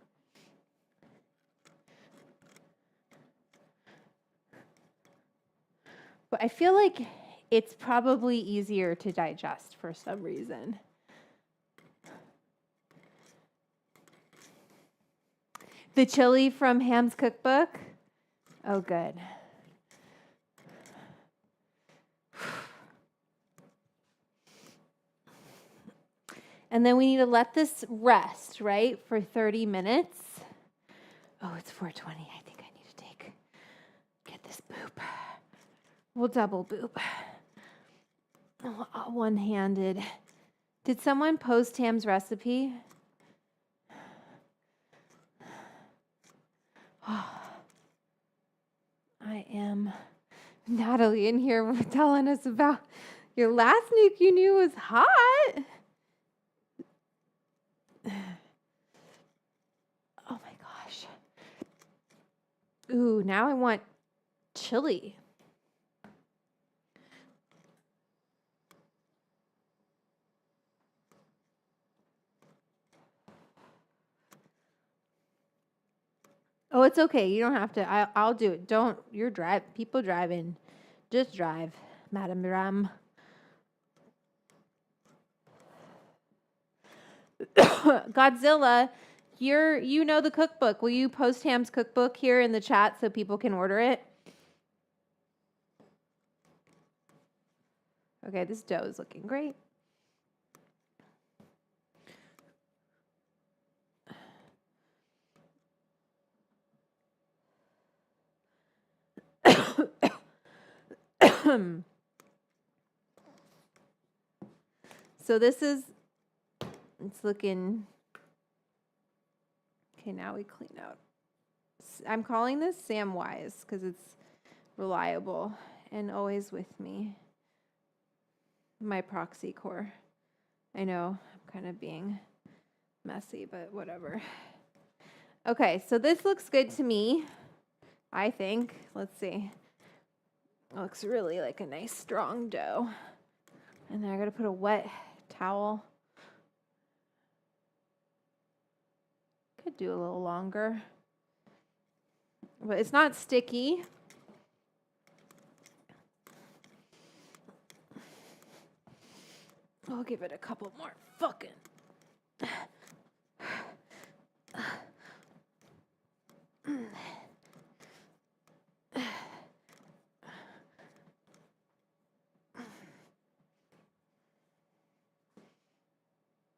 But I feel like it's probably easier to digest for some reason. The chili from Ham's cookbook. Oh, good. And then we need to let this rest, right, for 30 minutes. Oh, it's 4:20. I think I need to get this boop. We'll double boop. Oh, one-handed. Did someone post Ham's recipe? I am Natalie in here telling us about your last nuke you knew was hot. Oh my gosh. Ooh, now I want chili. Oh, it's okay. You don't have to. I'll do it. You're people driving. Just drive, Madam Ram. Godzilla, you know the cookbook. Will you post Ham's cookbook here in the chat so people can order it? Okay, this dough is looking great. So it's looking, okay, now we clean out. I'm calling this Samwise because it's reliable and always with me. My proxy core. I know I'm kind of being messy, but whatever. Okay, so this looks good to me, I think. Let's see. It looks really like a nice strong dough. And then I gotta put a wet towel. Could do a little longer. But it's not sticky. I'll give it a couple more fucking.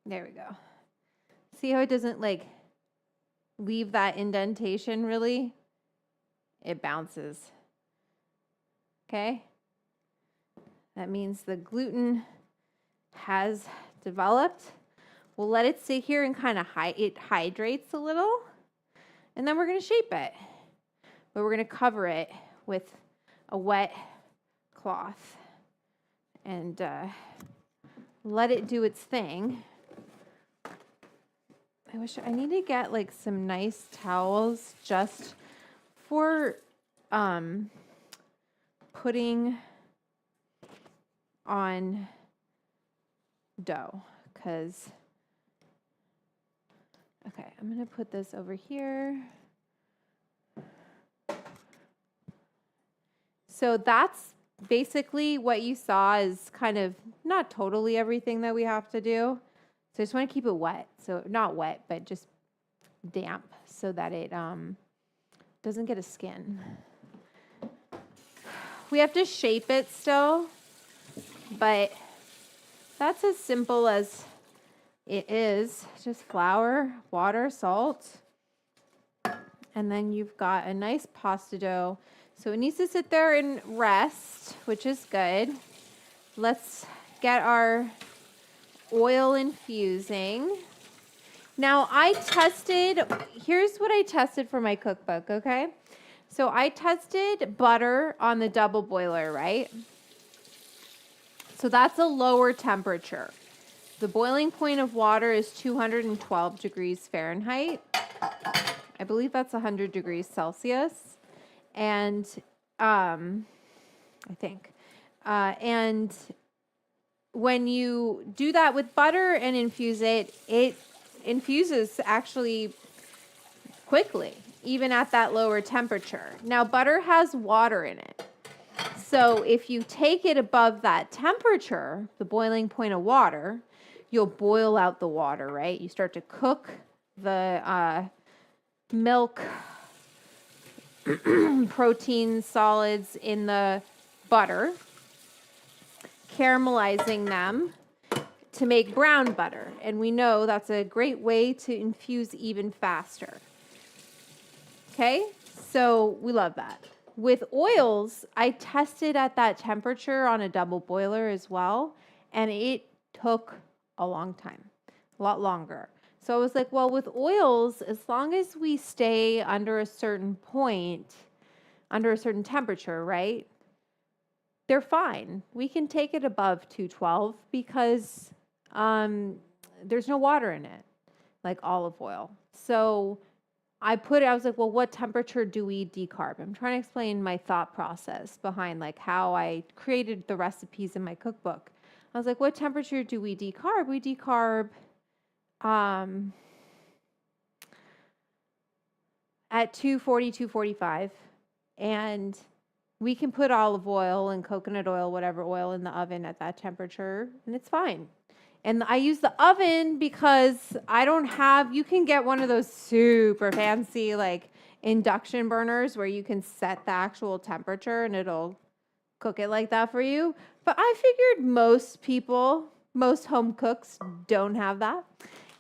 There we go. See how it doesn't like leave that indentation really? It bounces. Okay? That means the gluten has developed. We'll let it sit here and kind of it hydrates a little. And then we're going to shape it. But we're going to cover it with a wet cloth and let it do its thing. I need to get like some nice towels just before putting on dough, because, okay, I'm going to put this over here. So that's basically what you saw is kind of not totally everything that we have to do. So I just want to keep it wet. So not wet, but just damp so that it doesn't get a skin. We have to shape it still, but that's as simple as it is. Just flour, water, salt, and then you've got a nice pasta dough. So it needs to sit there and rest, which is good. Let's get our oil infusing. Now here's what I tested for my cookbook, okay? So I tested butter on the double boiler, right? So that's a lower temperature. The boiling point of water is 212 degrees Fahrenheit. I believe that's 100 degrees Celsius. And I think. And when you do that with butter and infuse it, it infuses actually quickly, even at that lower temperature. Now, butter has water in it. So if you take it above that temperature, the boiling point of water, you'll boil out the water, right? You start to cook the milk, protein solids in the butter, caramelizing them to make brown butter. And we know that's a great way to infuse even faster. Okay, so we love that. With oils, I tested at that temperature on a double boiler as well, and it took a long time, a lot longer. So I was like, well, with oils, as long as we stay under a certain point, under a certain temperature, right? They're fine. We can take it above 212 because there's no water in it, like olive oil. So I was like, well, what temperature do we decarb? I'm trying to explain my thought process behind like how I created the recipes in my cookbook. I was like, what temperature do we decarb? We decarb at 240, 245. And we can put olive oil and coconut oil, whatever oil in the oven at that temperature, and it's fine. And I use the oven because you can get one of those super fancy like induction burners where you can set the actual temperature and it'll cook it like that for you. But I figured most home cooks don't have that.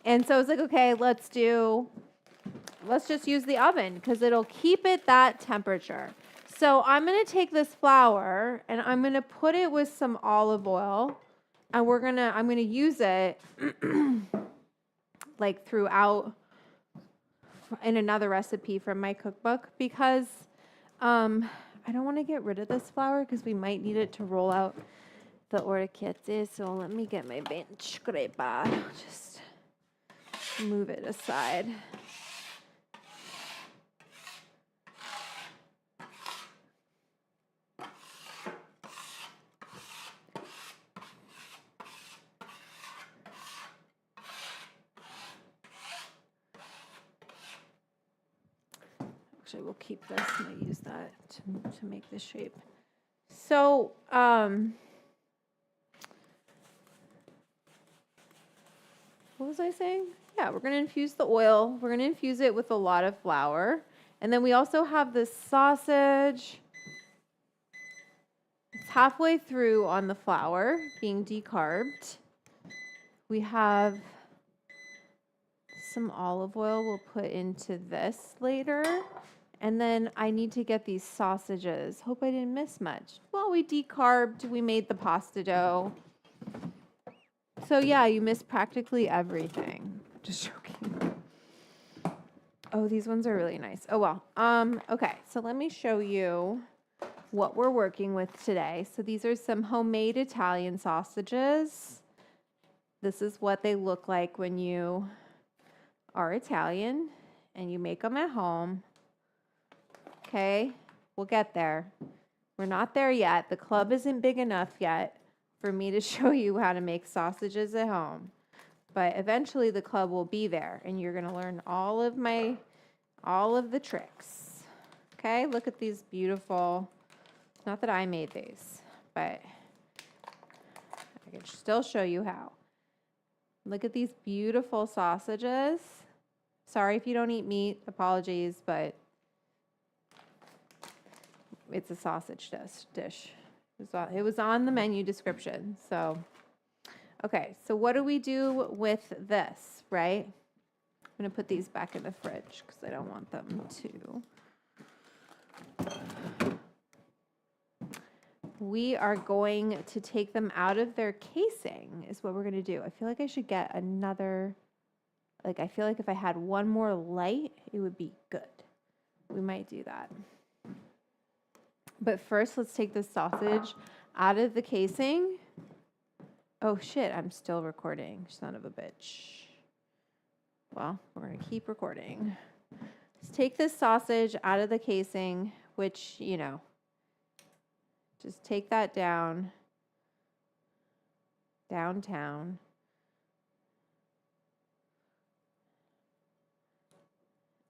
And so I was like, okay, let's just use the oven because it'll keep it that temperature. So I'm going to take this flour and I'm going to put it with some olive oil. And I'm going to use it like throughout in another recipe from my cookbook because I don't want to get rid of this flour because we might need it to roll out the orecchiette. So let me get my bench scraper. Just move it aside. Actually, we'll keep this and I use that to make this shape. So, what was I saying? Yeah, we're going to infuse the oil. We're going to infuse it with a lot of flour. And then we also have this sausage. It's halfway through on the flour being decarbed. We have some olive oil we'll put into this later. And then I need to get these sausages. Hope I didn't miss much. Well, we decarbed. We made the pasta dough. So yeah, you missed practically everything. Just joking. Oh, these ones are really nice. Oh, well. Okay, so let me show you what we're working with today. So these are some homemade Italian sausages. This is what they look like when you are Italian and you make them at home. Okay, we'll get there. We're not there yet. The club isn't big enough yet for me to show you how to make sausages at home. But eventually the club will be there and you're going to learn all of the tricks. Okay, look at these beautiful, not that I made these, but I can still show you how. Look at these beautiful sausages. Sorry if you don't eat meat, apologies, but it's a sausage dish. It was on the menu description. So, okay, so what do we do with this, right? I'm going to put these back in the fridge because I don't want them to. We are going to take them out of their casing is what we're going to do. I feel like I should get another, I feel like if I had one more light, it would be good. We might do that. But first, let's take the sausage out of the casing. Oh shit, I'm still recording, son of a bitch. Well, we're going to keep recording. Let's take this sausage out of the casing, which, you know, just take that downtown.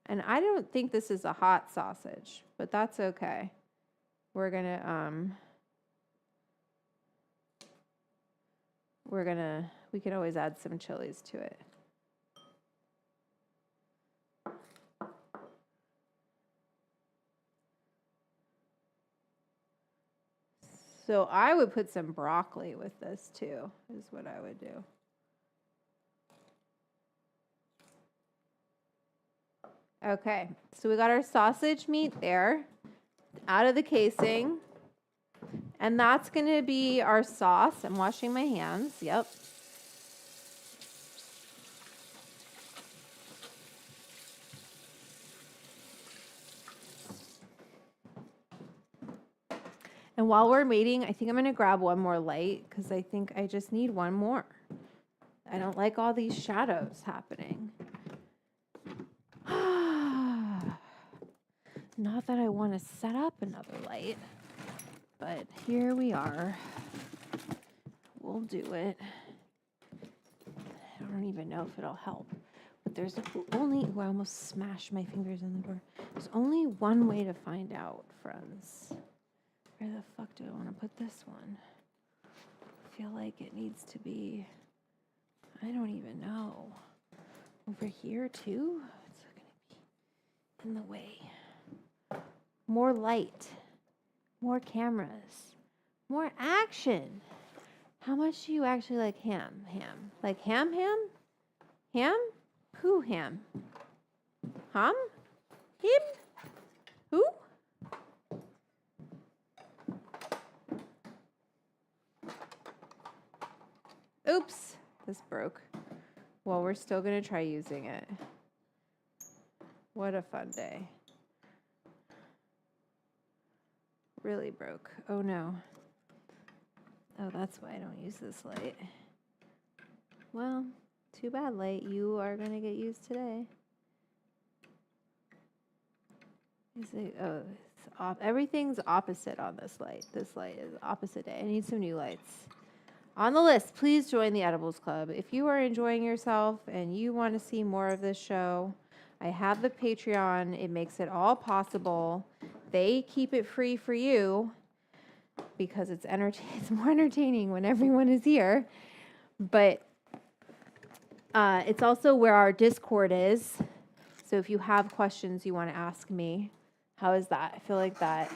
And I don't think this is a hot sausage, but that's okay. We can always add some chilies to it. So I would put some broccoli with this too, is what I would do. Okay, so we got our sausage meat there, out of the casing. And that's going to be our sauce. I'm washing my hands, yep. And while we're waiting, I think I'm going to grab one more light because I think I just need one more. I don't like all these shadows happening. Not that I want to set up another light, but here we are. We'll do it. I don't even know if it'll help. But there's only, I almost smashed my fingers in the door. There's only one way to find out, friends. Where the fuck do I want to put this one? I feel like it needs to be, I don't even know. Over here too? It's going to be in the way. More light. More cameras. More action. How much do you actually like ham? Like ham? Ham? Who ham? Hum? Him? Who? Oops, this broke. Well, we're still going to try using it. What a fun day. Really broke. Oh no. Oh, that's why I don't use this light. Well, too bad, light. You are going to get used today. Everything's opposite on this light. This light is opposite day. I need some new lights. On the list, please join the Edibles Club. If you are enjoying yourself and you want to see more of this show, I have the Patreon. It makes it all possible. They keep it free for you because it's more entertaining when everyone is here. But it's also where our Discord is. So if you have questions you want to ask me, how is that? I feel like that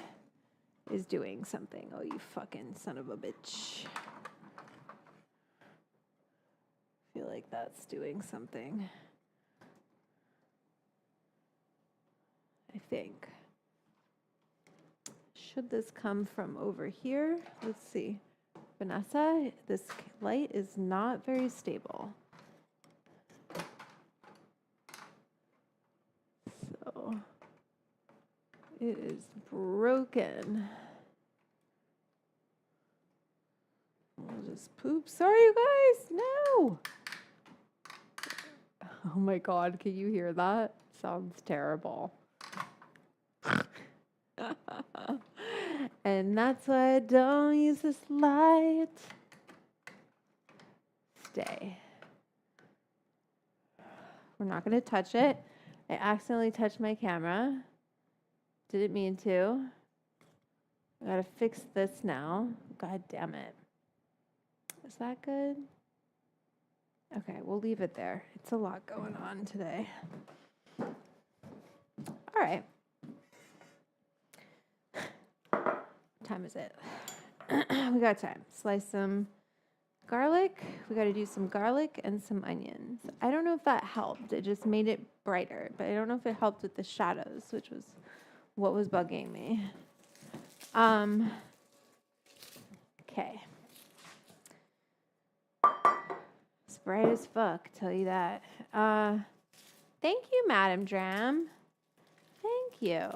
is doing something. Oh, you fucking son of a bitch. I feel like that's doing something. I think. Should this come from over here? Let's see. Vanessa, this light is not very stable. So it is broken. We'll just poop. Sorry, you guys. No. Oh my God. Can you hear that? Sounds terrible. And that's why I don't use this light. Stay. We're not going to touch it. I accidentally touched my camera. Didn't mean to. I gotta fix this now. God damn it. Is that good? Okay, we'll leave it there. It's a lot going on today. All right. What time is it? We got time. Slice some garlic. We got to do some garlic and some onions. I don't know if that helped. It just made it brighter, but I don't know if it helped with the shadows, which was what was bugging me. Okay. It's bright as fuck, tell you that. Thank you, Madam Dram. Thank you.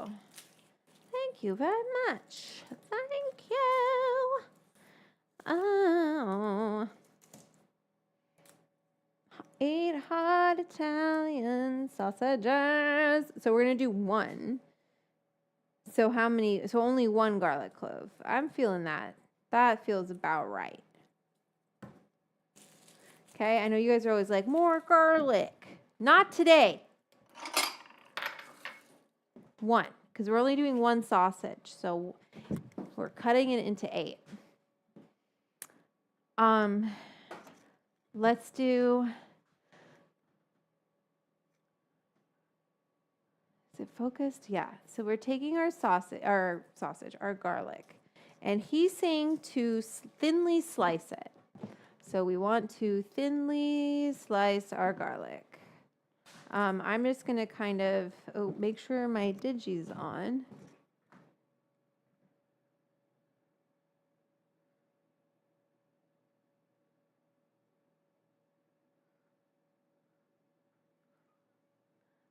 Thank you very much. Thank you. Oh. 8 hot Italian sausages. So we're going to do one. So how many? So only one garlic clove. I'm feeling that. That feels about right. Okay, I know you guys are always like, more garlic. Not today. One, because we're only doing one sausage. So we're cutting it into 8. Let's do... Is it focused? Yeah. So we're taking our garlic, and he's saying to thinly slice it. So we want to thinly slice our garlic. I'm just going to kind of make sure my digi's on.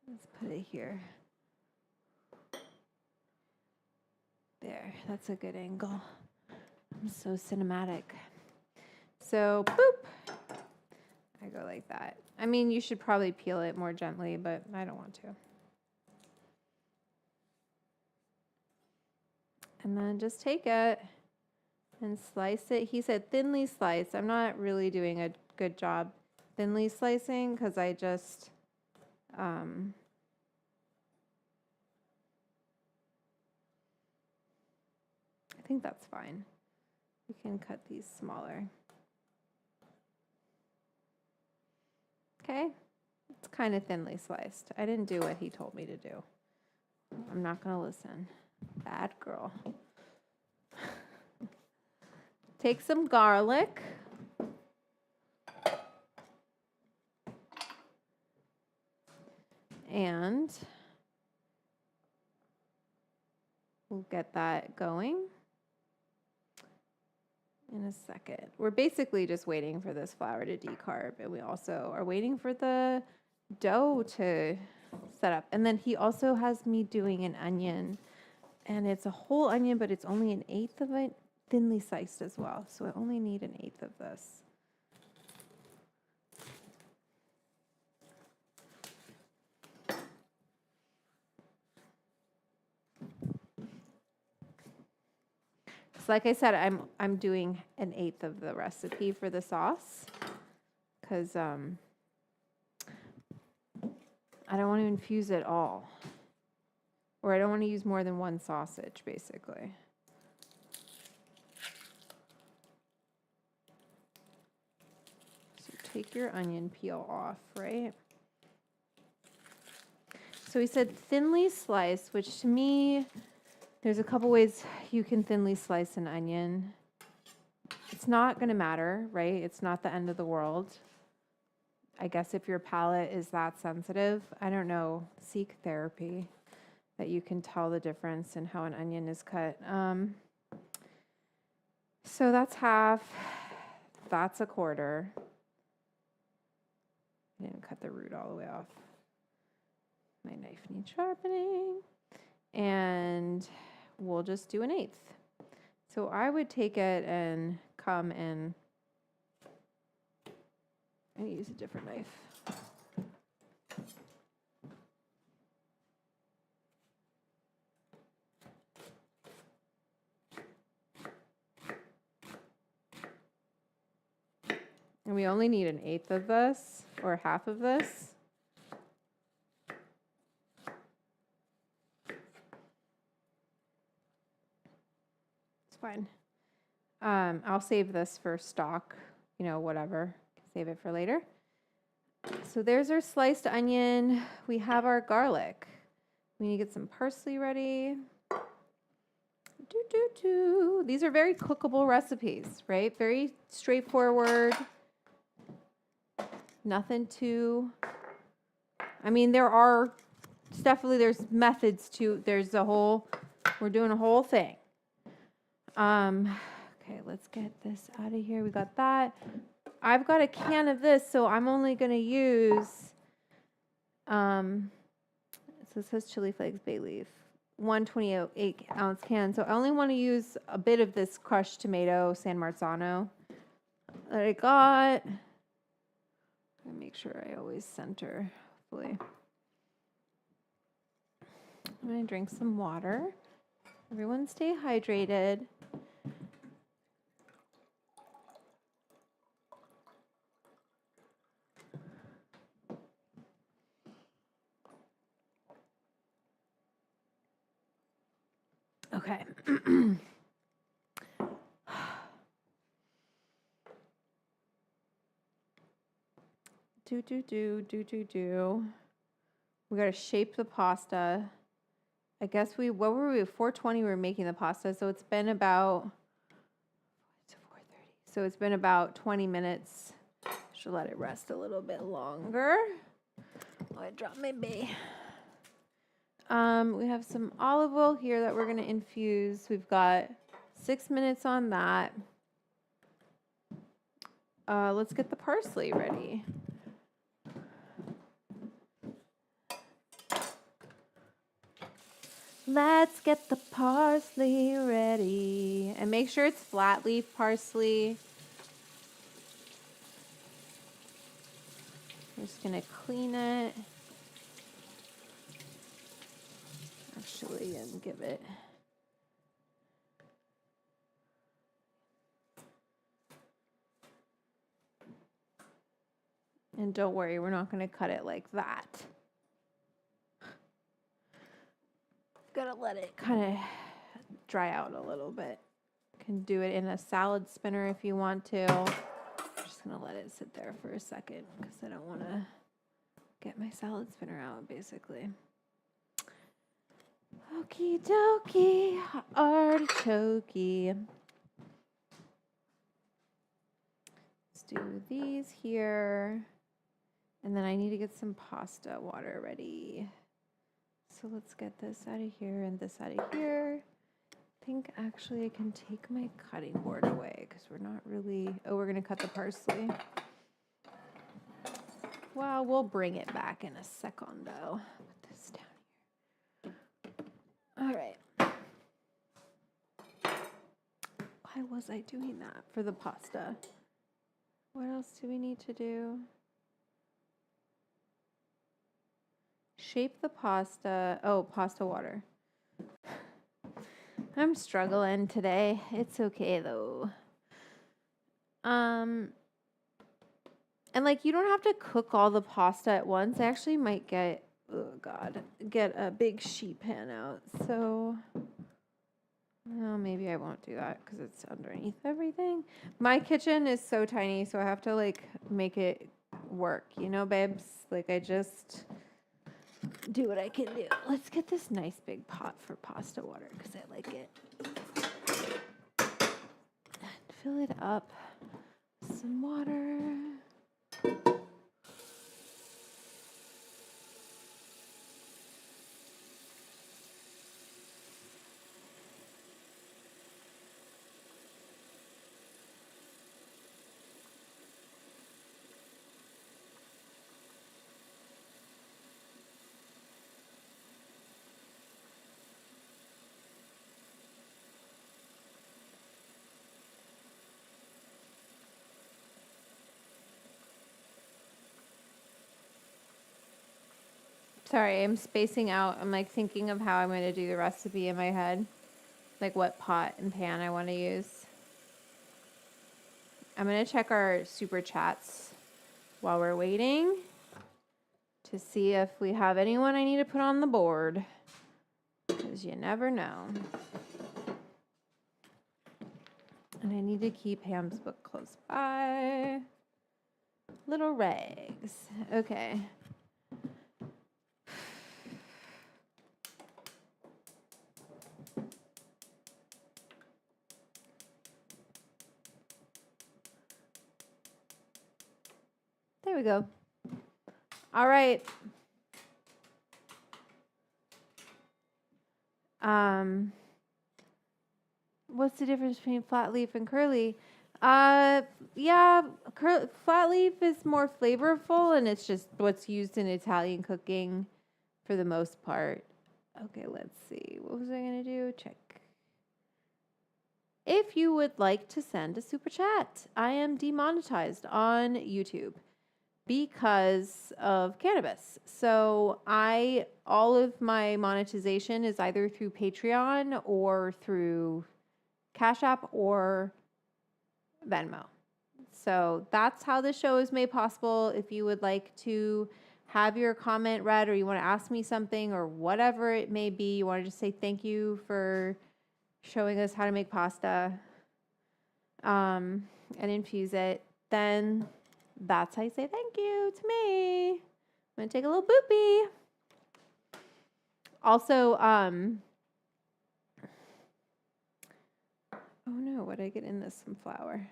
Let's put it here. There, that's a good angle. I'm so cinematic. So, boop. I go like that. I mean, you should probably peel it more gently, but I don't want to. And then just take it and slice it. He said thinly slice. I'm not really doing a good job thinly slicing because I just, I think that's fine. We can cut these smaller. Okay, it's kind of thinly sliced. I didn't do what he told me to do. I'm not going to listen. Bad girl. Take some garlic. And we'll get that going in a second. We're basically just waiting for this flour to decarb, and we also are waiting for the dough to set up. And then he also has me doing an onion, and it's a whole onion, but it's only 1/8 of it, thinly sliced as well. So I only need 1/8 of this. Like I said, I'm doing 1/8 of the recipe for the sauce because I don't want to infuse it all, or I don't want to use more than one sausage, basically. So take your onion peel off, right? So he said thinly slice, which to me, there's a couple ways you can thinly slice an onion. It's not going to matter, right? It's not the end of the world. I guess if your palate is that sensitive, I don't know, seek therapy that you can tell the difference in how an onion is cut. So that's half. That's 1/4. I didn't cut the root all the way off. My knife needs sharpening. And we'll just do 1/8. So I would take it and come and use a different knife. And we only need 1/8 of this or half of this. It's fine. I'll save this for stock, you know, whatever. Save it for later. So there's our sliced onion. We have our garlic. We need to get some parsley ready. These are very cookable recipes, right? Very straightforward. Nothing too, I mean, there's methods to, we're doing a whole thing. Okay, let's get this out of here. We got that. I've got a can of this, so I'm only going to use, so it says chili flakes, bay leaf, 128-ounce can. So I only want to use a bit of this crushed tomato San Marzano that I got. Make sure I always center, hopefully. I'm going to drink some water. Everyone stay hydrated. Okay. We got to shape the pasta. I guess what were we, 420 we were making the pasta, so it's been about, it's 4:30. So it's been about 20 minutes. Should let it rest a little bit longer. Oh, I dropped my bay. We have some olive oil here that we're going to infuse. We've got 6 minutes on that. Let's get the parsley ready. Let's get the parsley ready. And make sure it's flat leaf parsley. I'm just going to clean it. Actually, and give it. And don't worry, we're not going to cut it like that. Gotta let it kind of dry out a little bit. You can do it in a salad spinner if you want to. I'm just gonna let it sit there for a second because I don't want to get my salad spinner out, basically. Okie dokie, artichoke. Let's do these here. And then I need to get some pasta water ready. So let's get this out of here and this out of here. I think actually I can take my cutting board away because we're not really, oh, we're going to cut the parsley. Well, we'll bring it back in a secondo. Put this down here. All right. Why was I doing that for the pasta? What else do we need to do? Shape the pasta. Oh, pasta water. I'm struggling today. It's okay though. And like you don't have to cook all the pasta at once. I actually might get, oh God, get a big sheet pan out. So, well, maybe I won't do that because it's underneath everything. My kitchen is so tiny, so I have to like make it work, you know, babes? Like I just do what I can do. Let's get this nice big pot for pasta water because I like it. And fill it up with some water. Sorry, I'm spacing out. I'm like thinking of how I'm going to do the recipe in my head. Like what pot and pan I want to use. I'm going to check our super chats while we're waiting to see if we have anyone I need to put on the board, because you never know. And I need to keep Ham's book close by. Little rags. Okay. There we go. All right. What's the difference between flat leaf and curly? Yeah, flat leaf is more flavorful, and it's just what's used in Italian cooking for the most part. Okay, let's see. What was I going to do? Check. If you would like to send a super chat, I am demonetized on YouTube because of cannabis. So all of my monetization is either through Patreon or through Cash App or Venmo. So that's how the show is made possible. If you would like to have your comment read, or you want to ask me something, or whatever it may be, you want to just say thank you for showing us how to make pasta and infuse it, then that's how you say thank you to me. I'm going to take a little boopy. Also, oh no, what did I get in this? Some flour.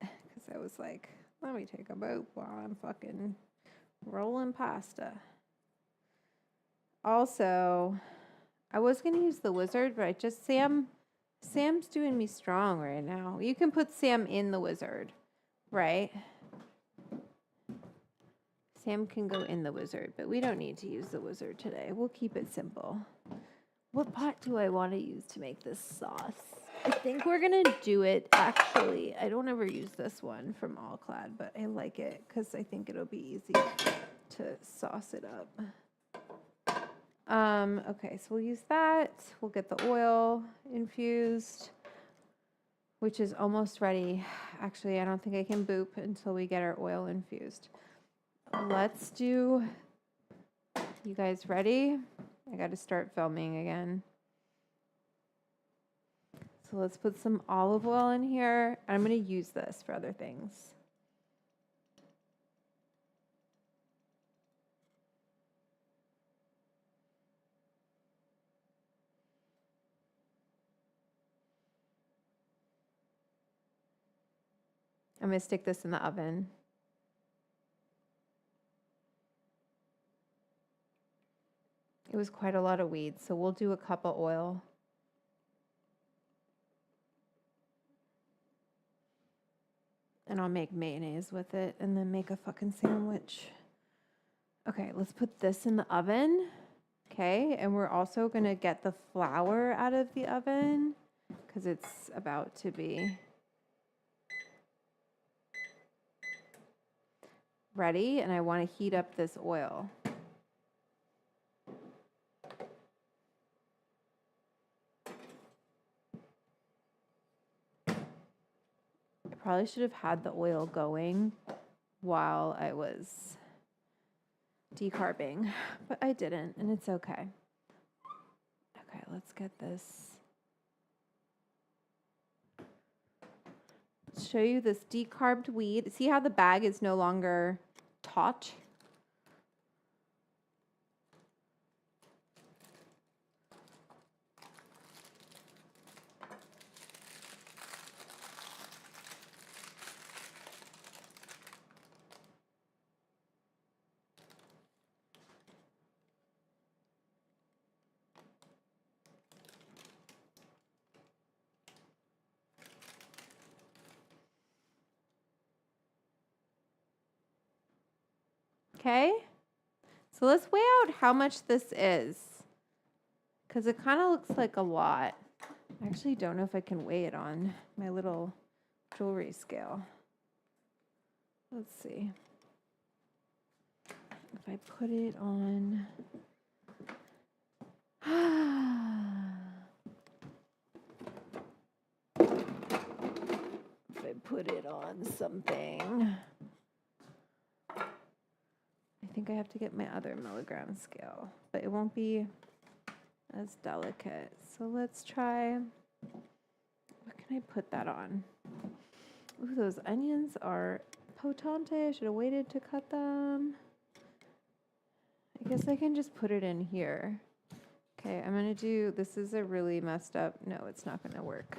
Because I was like, let me take a boop while I'm fucking rolling pasta. Also, I was going to use the wizard, but Sam's doing me strong right now. You can put Sam in the wizard, right? Sam can go in the wizard, but we don't need to use the wizard today. We'll keep it simple. What pot do I want to use to make this sauce? I think we're going to do it, actually. I don't ever use this one from All Clad, but I like it because I think it'll be easy to sauce it up. Okay, so we'll use that. We'll get the oil infused, which is almost ready. Actually, I don't think I can boop until we get our oil infused. Let's do, you guys ready? I got to start filming again. So let's put some olive oil in here. I'm going to use this for other things. I'm going to stick this in the oven. It was quite a lot of weeds, so we'll do a cup of oil. And I'll make mayonnaise with it and then make a fucking sandwich. Okay, let's put this in the oven. Okay, and we're also going to get the flour out of the oven because it's about to be ready, and I want to heat up this oil. I probably should have had the oil going while I was decarbing, but I didn't, and it's okay. Okay, let's get this. Let's show you this decarbed weed. See how the bag is no longer taut? Okay, so let's weigh out how much this is, because it kind of looks like a lot. I actually don't know if I can weigh it on my little jewelry scale. Let's see. If I put it on... If I put it on something. I think I have to get my other milligram scale, but it won't be as delicate. So let's try, what can I put that on? Ooh, those onions are potente. I should have waited to cut them. I guess I can just put it in here. Okay, I'm gonna do, this is a really messed up, no, it's not gonna work.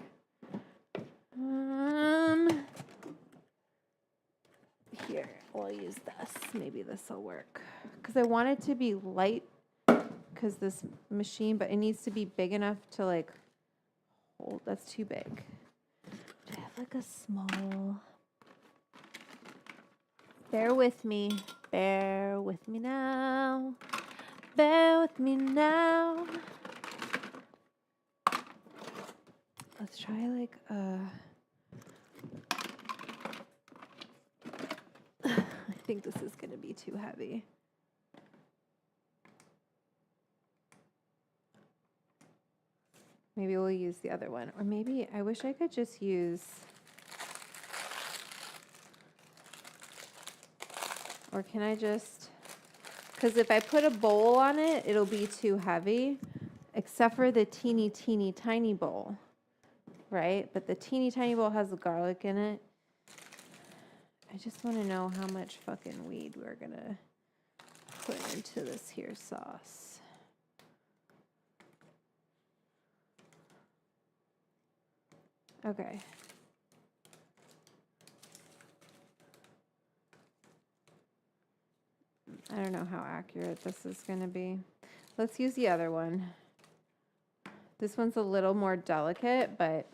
Here, we'll use this. Maybe this will work. Because I want it to be light, because this machine, but it needs to be big enough to like hold. That's too big. Do I have like a small? Bear with me. Bear with me now. Bear with me now. Let's try like a... I think this is going to be too heavy. Maybe we'll use the other one. Or maybe, I wish I could just use... Or can I just... Because if I put a bowl on it, it'll be too heavy. Except for the teeny, teeny, tiny bowl. Right? But the teeny, tiny bowl has the garlic in it. I just want to know how much fucking weed we're going to put into this here sauce. Okay. I don't know how accurate this is going to be. Let's use the other one. This one's a little more delicate, but...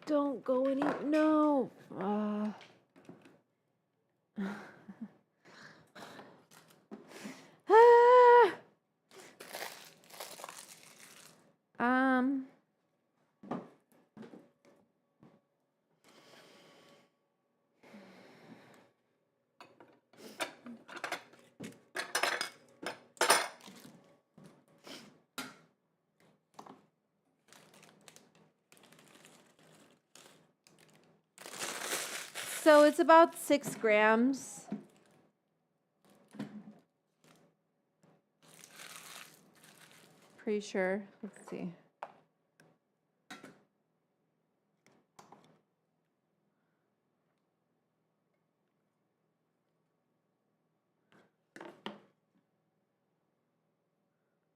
Don't go any... No! So it's about 6 grams. Pretty sure. Let's see.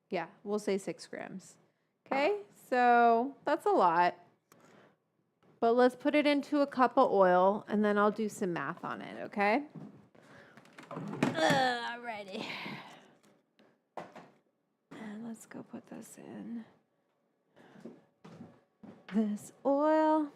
Yeah, we'll say 6 grams. Okay, so that's a lot. But let's put it into a cup of oil, and then I'll do some math on it, okay? Alrighty. And let's go put this in. This oil.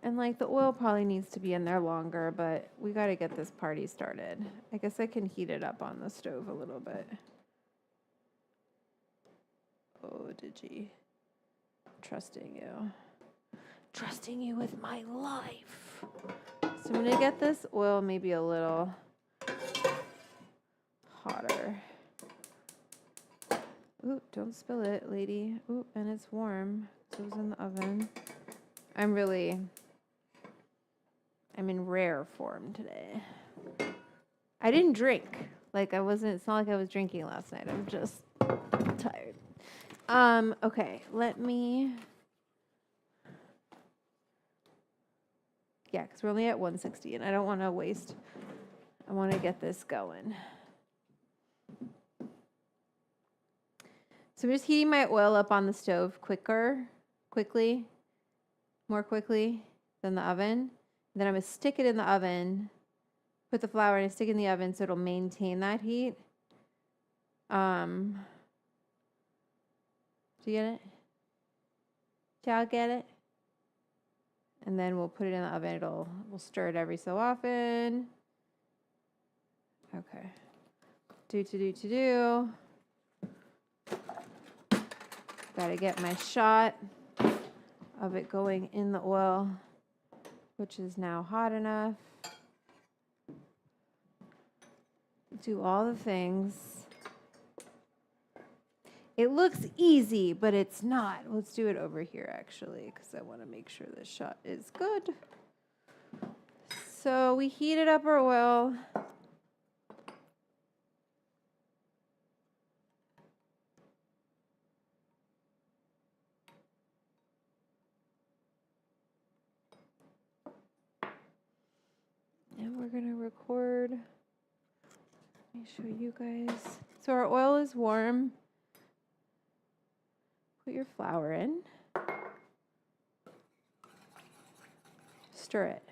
And like the oil probably needs to be in there longer, but we got to get this party started. I guess I can heat it up on the stove a little bit. Oh, did you? Trusting you. Trusting you with my life. So I'm going to get this oil maybe a little hotter. Ooh, don't spill it, lady. Ooh, and it's warm. So it's in the oven. I'm in rare form today. I didn't drink. Like it's not like I was drinking last night. I'm just tired. Okay, let me, yeah, because we're only at 160 and I don't want to waste, I want to get this going. So I'm just heating my oil up on the stove more quickly than the oven. And then I'm going to stick it in the oven, put the flour in and stick it in the oven so it'll maintain that heat. Do you get it? Do y'all get it? And then we'll put it in the oven. We'll stir it every so often. Okay. Do. Gotta get my shot of it going in the oil which is now hot enough. Do all the things. It looks easy, but it's not. Let's do it over here, actually, because I want to make sure this shot is good. So we heated up our oil. And we're going to record. Let me show you guys. So our oil is warm. Put your flour in. Stir it.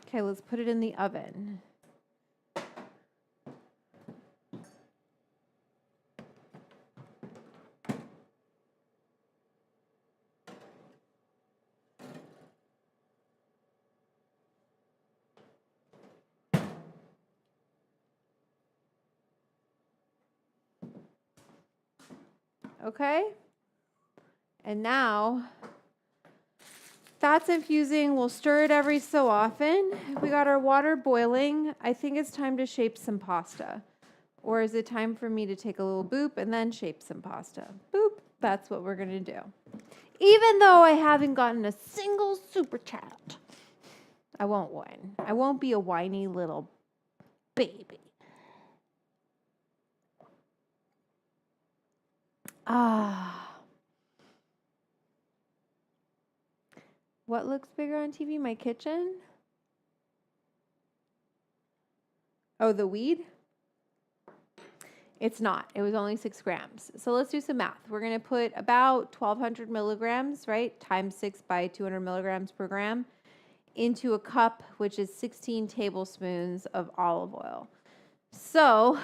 Okay, let's put it in the oven. Okay? And now that's infusing. We'll stir it every so often. We got our water boiling. I think it's time to shape some pasta. Or is it time for me to take a little boop and then shape some pasta? Boop. That's what we're going to do. Even though I haven't gotten a single super chat. I won't whine. I won't be a whiny little baby. What looks bigger on TV? My kitchen? Oh, the weed? It's not. It was only 6 grams. So let's do some math. We're going to put about 1,200 milligrams, right? Times 6 by 200 milligrams per gram into a cup, which is 16 tablespoons of olive oil. So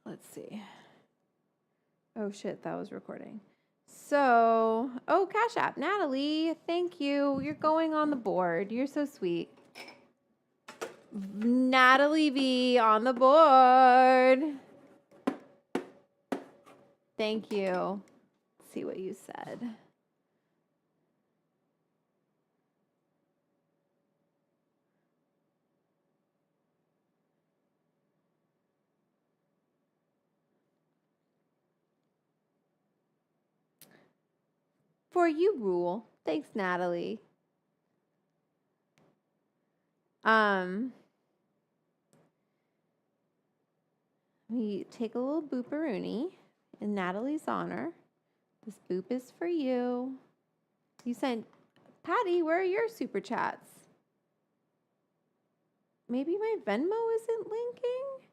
let's see. Oh, shit. That was recording. So, oh, Cash App. Natalie, thank you. You're going on the board. You're so sweet. Natalie V on the board. Thank you. Let's see what you said. For you rule. Thanks, Natalie. We take a little booparoonie in Natalie's honor. This boop is for you. You sent, Patty, where are your super chats? Maybe my Venmo isn't linking?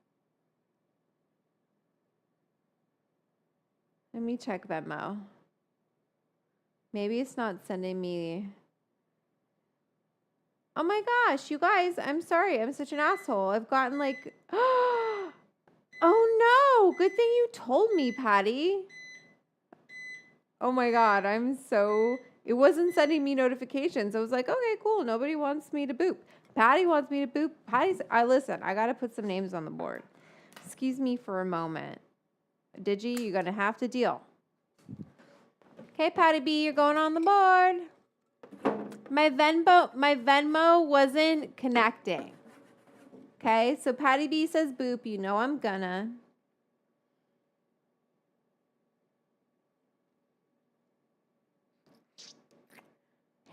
Let me check Venmo. Maybe it's not sending me. Oh my gosh, you guys, I'm sorry. I'm such an asshole. I've gotten like, oh no, good thing you told me, Patty. Oh my God, it wasn't sending me notifications. I was like, okay, cool. Nobody wants me to boop. Patty wants me to boop. Listen, I got to put some names on the board. Excuse me for a moment. Digi, you're going to have to deal. Okay, Patty B, you're going on the board. My Venmo wasn't connecting. Okay, so Patty B says boop. You know I'm gonna.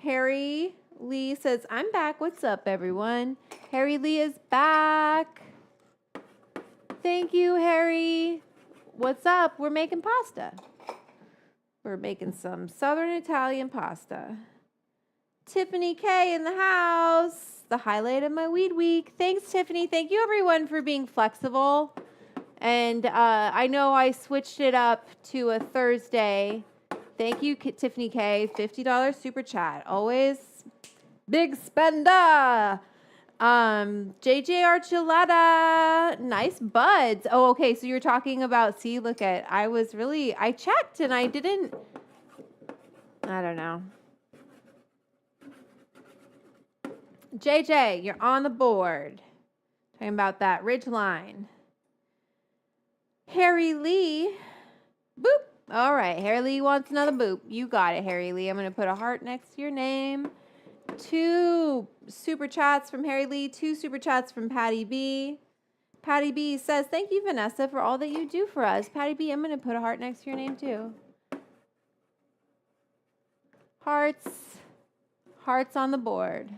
Harry Lee says, I'm back. What's up, everyone? Harry Lee is back. Thank you, Harry. What's up? We're making pasta. We're making some Southern Italian pasta. Tiffany K in the house. The highlight of my weed week. Thanks, Tiffany. Thank you, everyone, for being flexible. And I know I switched it up to a Thursday. Thank you, Tiffany K. $50 super chat. Always big spender. JJ Archuleta. Nice buds. Oh, okay. So you're talking about, see, look at, I checked and I don't know. JJ, you're on the board. Talking about that ridge line. Harry Lee. Boop. All right. Harry Lee wants another boop. You got it, Harry Lee. I'm going to put a heart next to your name. 2 super chats from Harry Lee. 2 super chats from Patty B. Patty B says, thank you, Vanessa, for all that you do for us. Patty B, I'm going to put a heart next to your name, too. Hearts. Hearts on the board.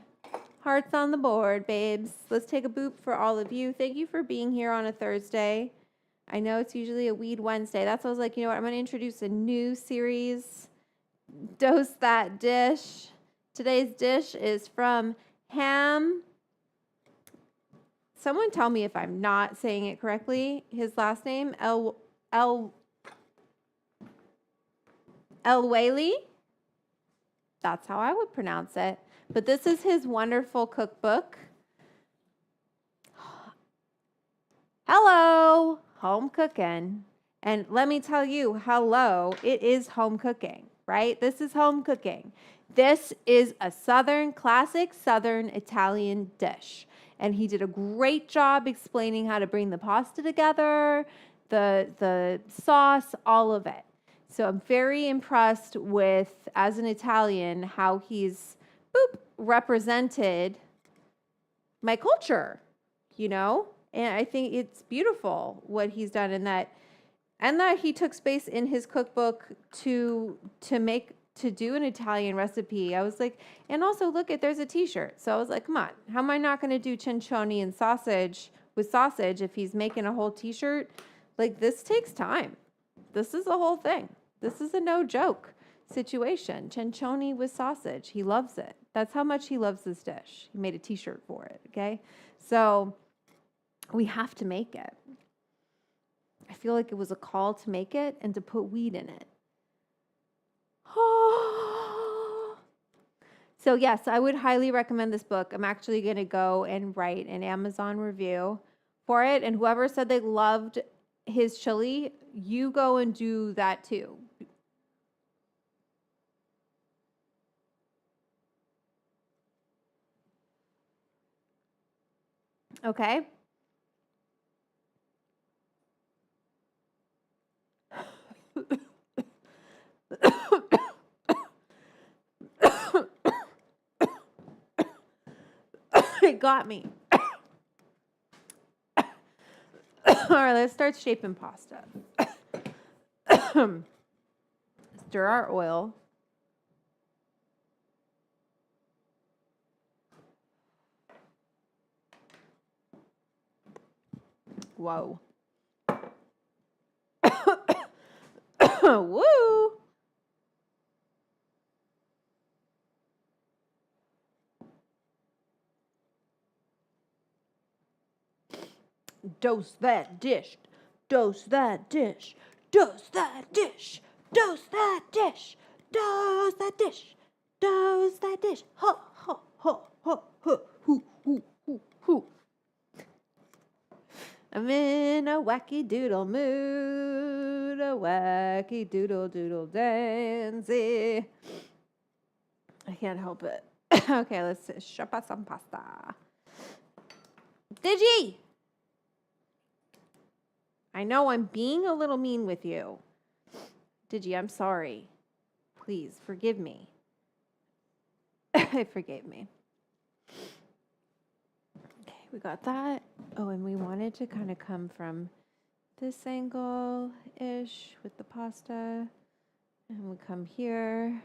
Hearts on the board, babes. Let's take a boop for all of you. Thank you for being here on a Thursday. I know it's usually a Weed Wednesday. That's why I was like, you know what? I'm going to introduce a new series. Dose That Dish. Today's dish is from Ham. Someone tell me if I'm not saying it correctly. His last name, El-Waylly. That's how I would pronounce it. But this is his wonderful cookbook. Hello, home cooking. And let me tell you, hello, it is home cooking, right? This is home cooking. This is a classic Southern Italian dish. And he did a great job explaining how to bring the pasta together, the sauce, all of it. So I'm very impressed with, as an Italian, how he's represented my culture, you know? And I think it's beautiful what he's done in that. And that he took space in his cookbook to do an Italian recipe. I was like, and also look at, there's a t-shirt. So I was like, come on, how am I not going to do cincioni and sausage if he's making a whole t-shirt? Like, this takes time. This is the whole thing. This is a no joke situation. Cincioni with sausage. He loves it. That's how much he loves this dish. He made a t-shirt for it. Okay. So we have to make it. I feel like it was a call to make it and to put weed in it. So yes, I would highly recommend this book. I'm actually going to go and write an Amazon review for it. And whoever said they loved his chili, you go and do that too. Okay. It got me. All right, let's start shaping pasta. Stir our oil. Whoa. Woo. Dose that dish. Dose that dish. Dose that dish. Dose that dish. Dose that dish. Dose that dish. Ho, ho, ho, ho, ho, hoo, hoo, hoo, hoo. I'm in a wacky doodle mood, a wacky doodle doodle dancy. I can't help it. Okay, let's shop out some pasta. Digi! I know I'm being a little mean with you. Digi, I'm sorry. Please, forgive me. Forgive me. Okay, we got that. Oh, and we wanted to kind of come from this angle-ish with the pasta. And we come here.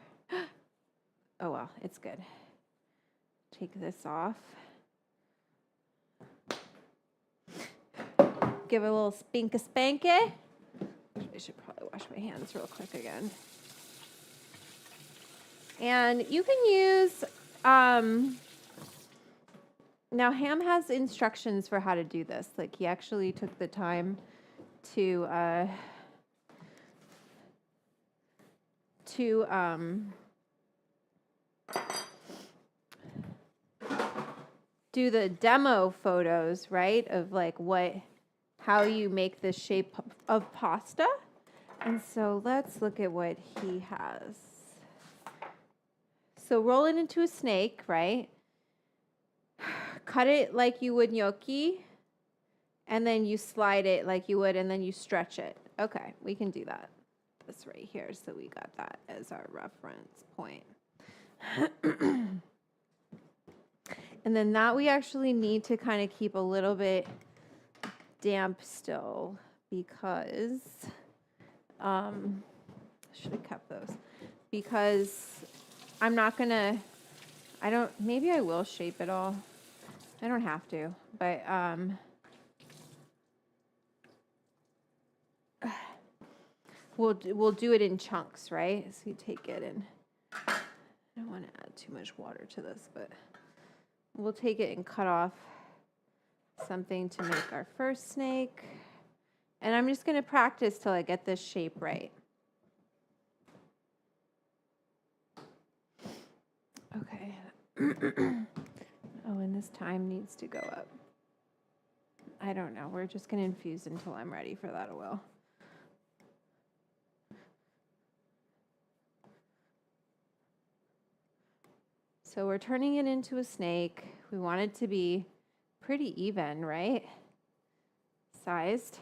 Oh, well, it's good. Take this off. Give it a little spanky. I should probably wash my hands real quick again. And you can use, now Ham has instructions for how to do this. Like, he actually took the time to do the demo photos, right? Of like how you make the shape of pasta. And so let's look at what he has. So roll it into a snake, right? cut it like you would gnocchi, and then you slide it like you would, and then you stretch it. Okay, we can do that. This right here, so we got that as our reference point. And then that we actually need to kind of keep a little bit damp still because, should have kept those, because I'm not gonna, maybe I will shape it all. I don't have to, but we'll do it in chunks, right? So you take it and I don't want to add too much water to this, but we'll take it and cut off something to make our first snake. And I'm just going to practice till I get this shape right. Okay. Oh, and this time needs to go up. I don't know. We're just going to infuse until I'm ready for that oil. So we're turning it into a snake. We want it to be pretty even, right? Sized.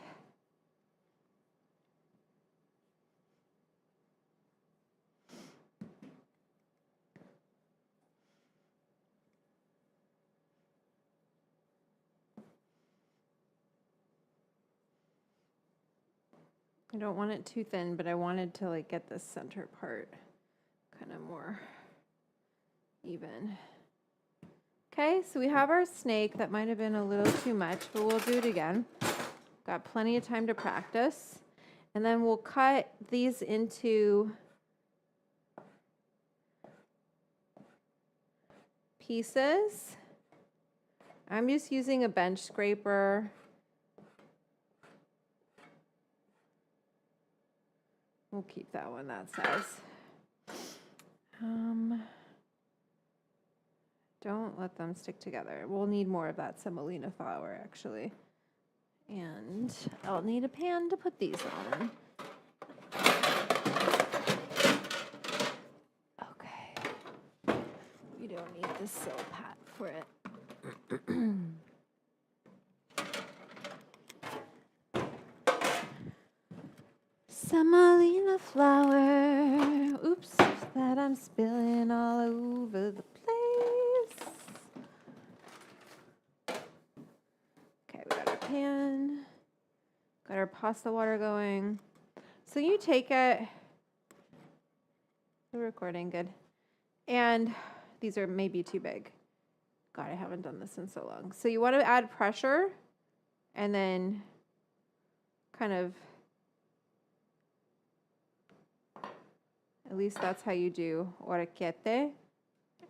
I don't want it too thin, but I wanted to like get this center part kind of more even. Okay, so we have our snake. That might have been a little too much, but we'll do it again. Got plenty of time to practice. And then we'll cut these into pieces. I'm just using a bench scraper. We'll keep that one that size. Don't let them stick together. We'll need more of that semolina flour, actually. And I'll need a pan to put these on. Okay. We don't need the sill pat for it. Semolina flour. Oops, that I'm spilling all over the place. Okay, we got our pan. Got our pasta water going. So you take it. We're recording, good. And these are maybe too big. God, I haven't done this in so long. So you want to add pressure and then kind of, at least that's how you do orecchiette.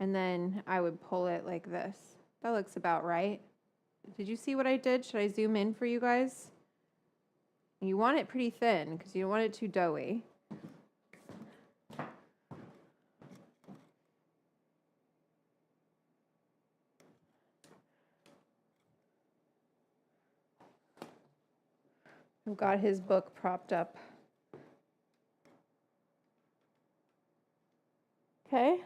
And then I would pull it like this. That looks about right. Did you see what I did? Should I zoom in for you guys? You want it pretty thin because you don't want it too doughy. I've got his book propped up. Okay.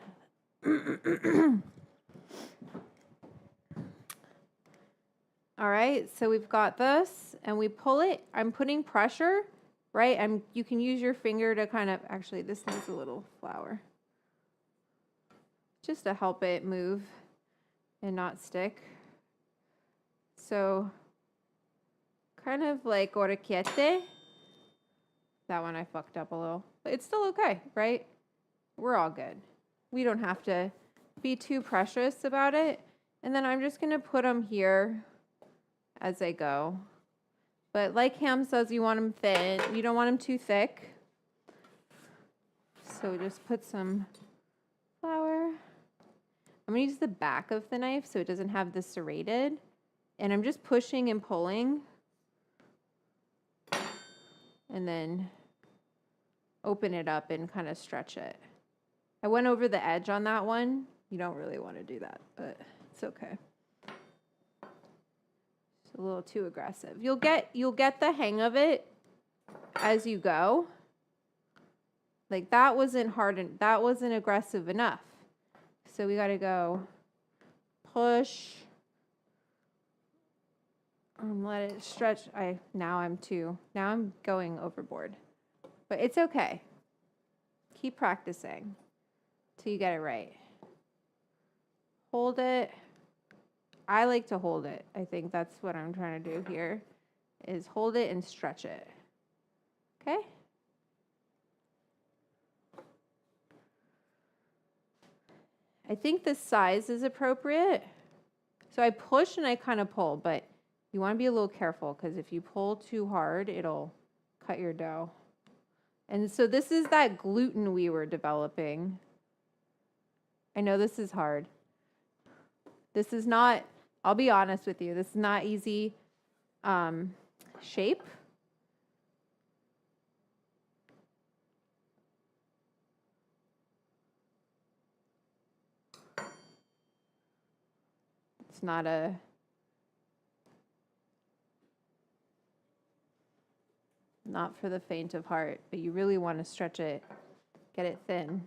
All right, so we've got this and we pull it. I'm putting pressure, right? You can use your finger to kind of, actually this needs a little flour. Just to help it move and not stick. So kind of like orecchiette. That one I fucked up a little, but it's still okay, right? We're all good. We don't have to be too precious about it. And then I'm just gonna put them here as I go. But like Ham says, you want them thin. You don't want them too thick. So just put some flour. I'm gonna use the back of the knife so it doesn't have this serrated. And I'm just pushing and pulling. And then open it up and kind of stretch it. I went over the edge on that one. You don't really want to do that, but it's okay. It's a little too aggressive. You'll get the hang of it as you go. Like that wasn't hard and that wasn't aggressive enough. So we got to go push, Let it stretch. Now I'm going overboard. But it's okay. Keep practicing till you get it right. Hold it. I like to hold it. I think that's what I'm trying to do here, is hold it and stretch it. Okay? I think the size is appropriate. So I push and I kind of pull, but you want to be a little careful because if you pull too hard, it'll cut your dough. And so this is that gluten we were developing. I know this is hard. This is not, I'll be honest with you, this is not easy shape. It's not for the faint of heart, but you really want to stretch it, get it thin.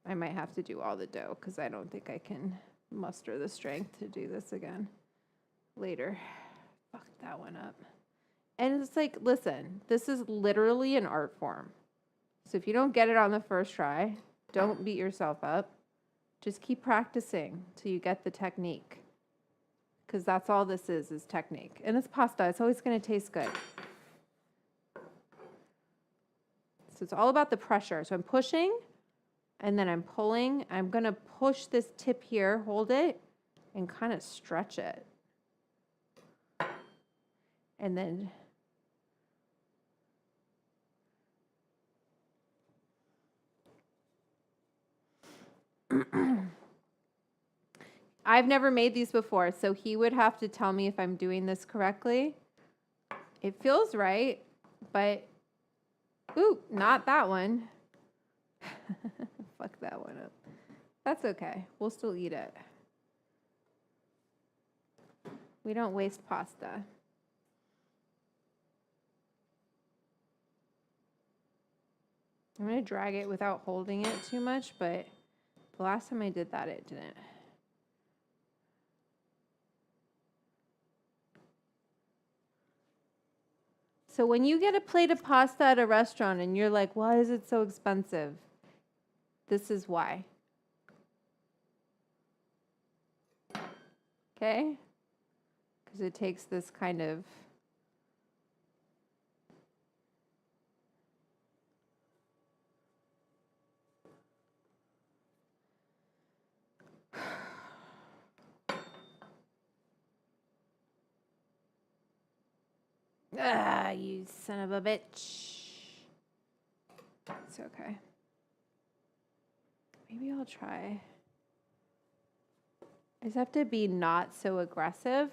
I might have to do all the dough because I don't think I can muster the strength to do this again later. Fucked that one up. And it's like, listen, this is literally an art form. So if you don't get it on the first try, don't beat yourself up. Just keep practicing till you get the technique. Because that's all this is technique. And it's pasta. It's always going to taste good. So it's all about the pressure. So I'm pushing, and then I'm pulling. I'm going to push this tip here, hold it, and kind of stretch it. And then I've never made these before, so he would have to tell me if I'm doing this correctly. It feels right, but ooh, not that one. Fuck that one up. That's okay. We'll still eat it. We don't waste pasta. I'm going to drag it without holding it too much, but the last time I did that, it didn't. So when you get a plate of pasta at a restaurant and you're like, why is it so expensive? This is why. Okay? Because it takes this kind of you son of a bitch. It's okay. Maybe I'll try. I just have to be not so aggressive,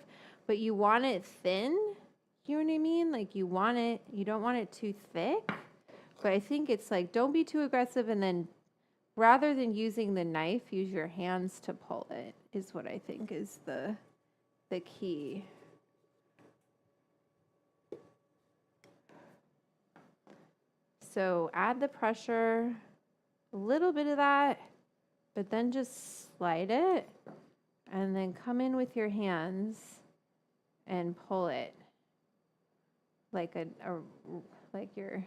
but you want it thin. You know what I mean? Like you don't want it too thick. But I think it's like, don't be too aggressive, and then rather than using the knife, use your hands to pull it, is what I think is the key. So add the pressure, a little bit of that, but then just slide it and then come in with your hands and pull it like like you're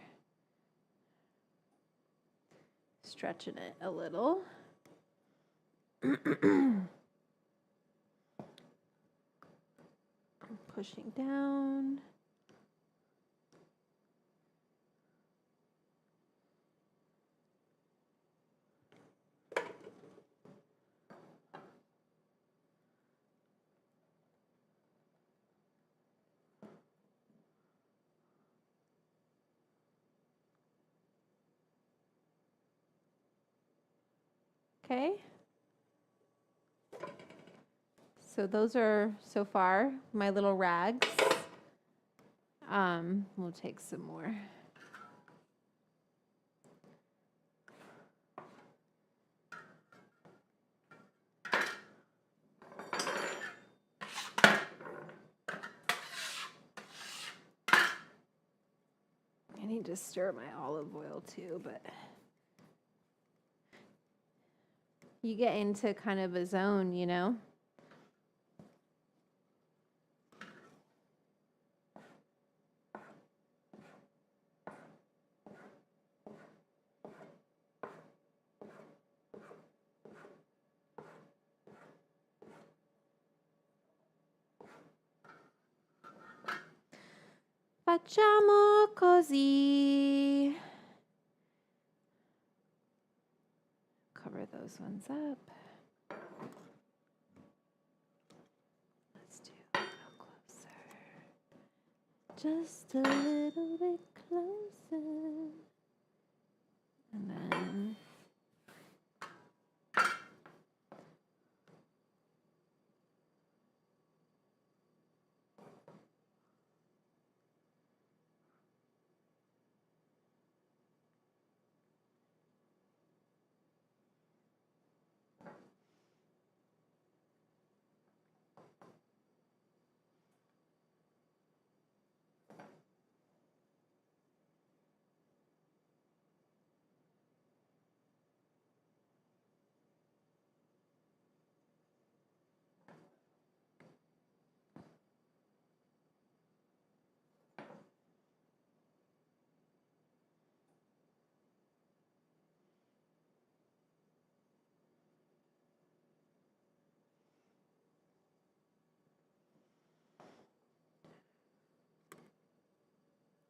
stretching it a little. Pushing down. Okay. So those are, so far, my little rags. We'll take some more. I need to stir my olive oil too, but you get into kind of a zone, you know? Facciamo così. Cover those ones up. Let's do a little closer. Just a little bit closer. And then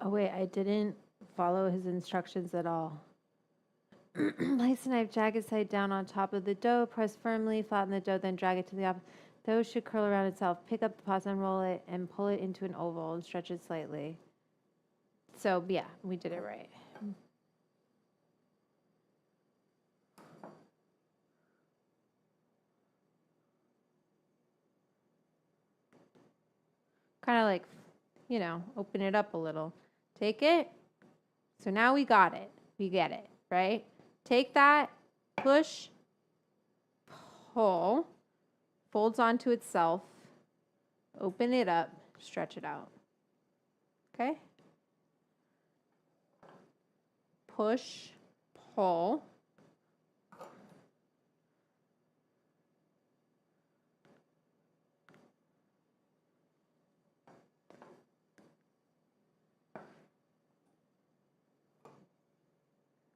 oh wait, I didn't follow his instructions at all. Place the knife jagged side down on top of the dough. Press firmly, flatten the dough, then drag it to the opposite. Dough should curl around itself. Pick up the pasta, unroll it, and pull it into an oval and stretch it slightly. So yeah, we did it right. Kind of like, you know, open it up a little. Take it. So now we got it. We get it, right? Take that, push, pull, folds onto itself, open it up, stretch it out. Okay? Push, pull.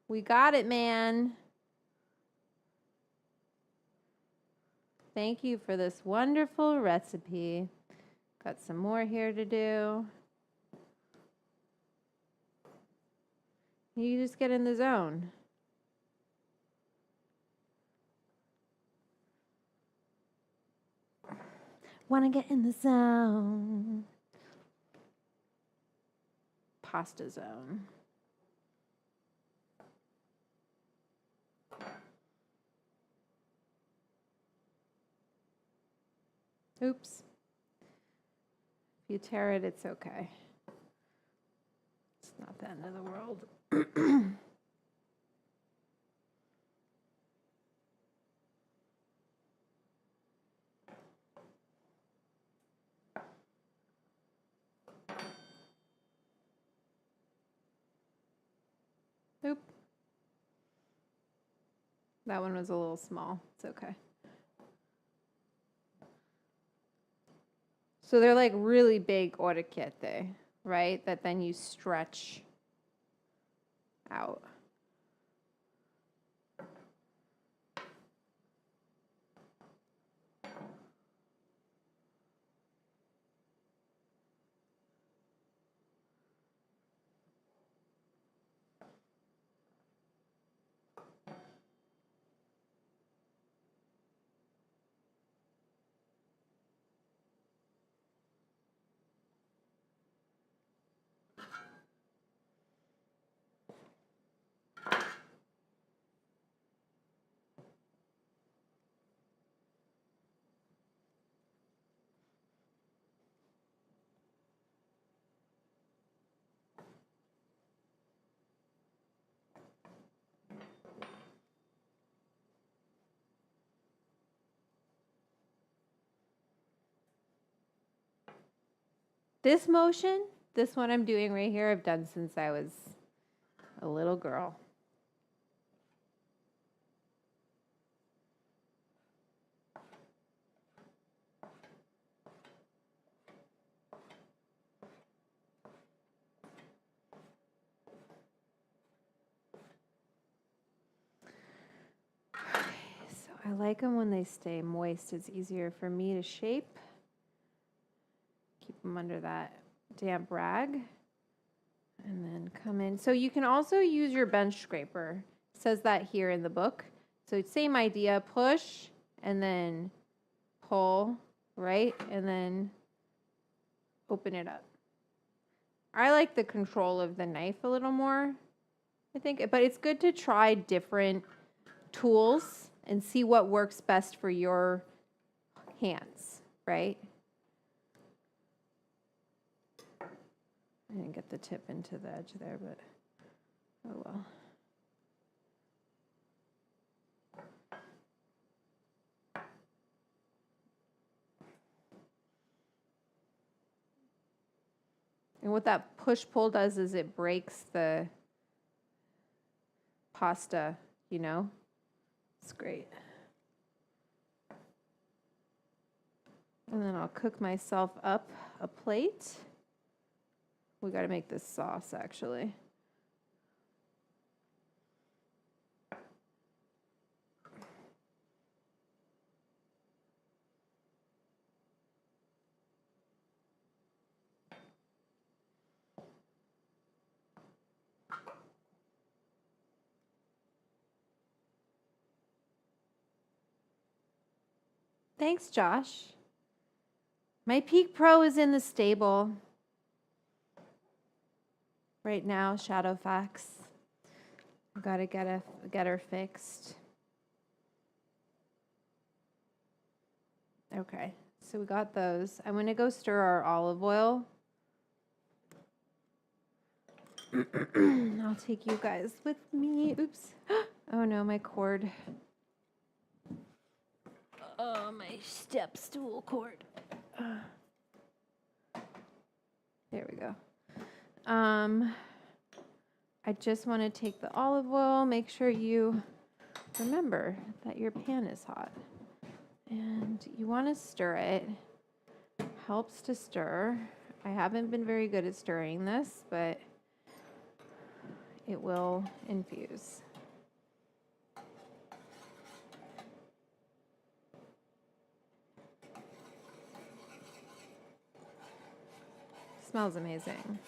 We got it, man. Thank you for this wonderful recipe. Got some more here to do. You just get in the zone. Wanna get in the zone. Pasta zone. Oops. If you tear it, it's okay. It's not the end of the world. Oop. That one was a little small. It's okay. So they're like really big orecchiette, right? That then you stretch out. This motion, this one I'm doing right here, I've done since I was a little girl. So I like them when they stay moist. It's easier for me to shape. Keep them under that damp rag. And then come in. So you can also use your bench scraper. It says that here in the book. So same idea, push and then pull, right? And then open it up. I like the control of the knife a little more, I think, but it's good to try different tools and see what works best for your hands, right? I didn't get the tip into the edge there, but oh well. And what that push-pull does is it breaks the pasta, you know? It's great. And then I'll cook myself up a plate. We got to make this sauce, actually. Thanks, Josh. My Peak Pro is in the stable right now, Shadowfax. I've got to get her fixed. Okay, so we got those. I'm going to go stir our olive oil. I'll take you guys with me. Oops. Oh no, my cord. Oh, my step stool cord. There we go. I just want to take the olive oil, make sure you remember that your pan is hot. And you want to stir it. Helps to stir. I haven't been very good at stirring this, but it will infuse. Smells amazing.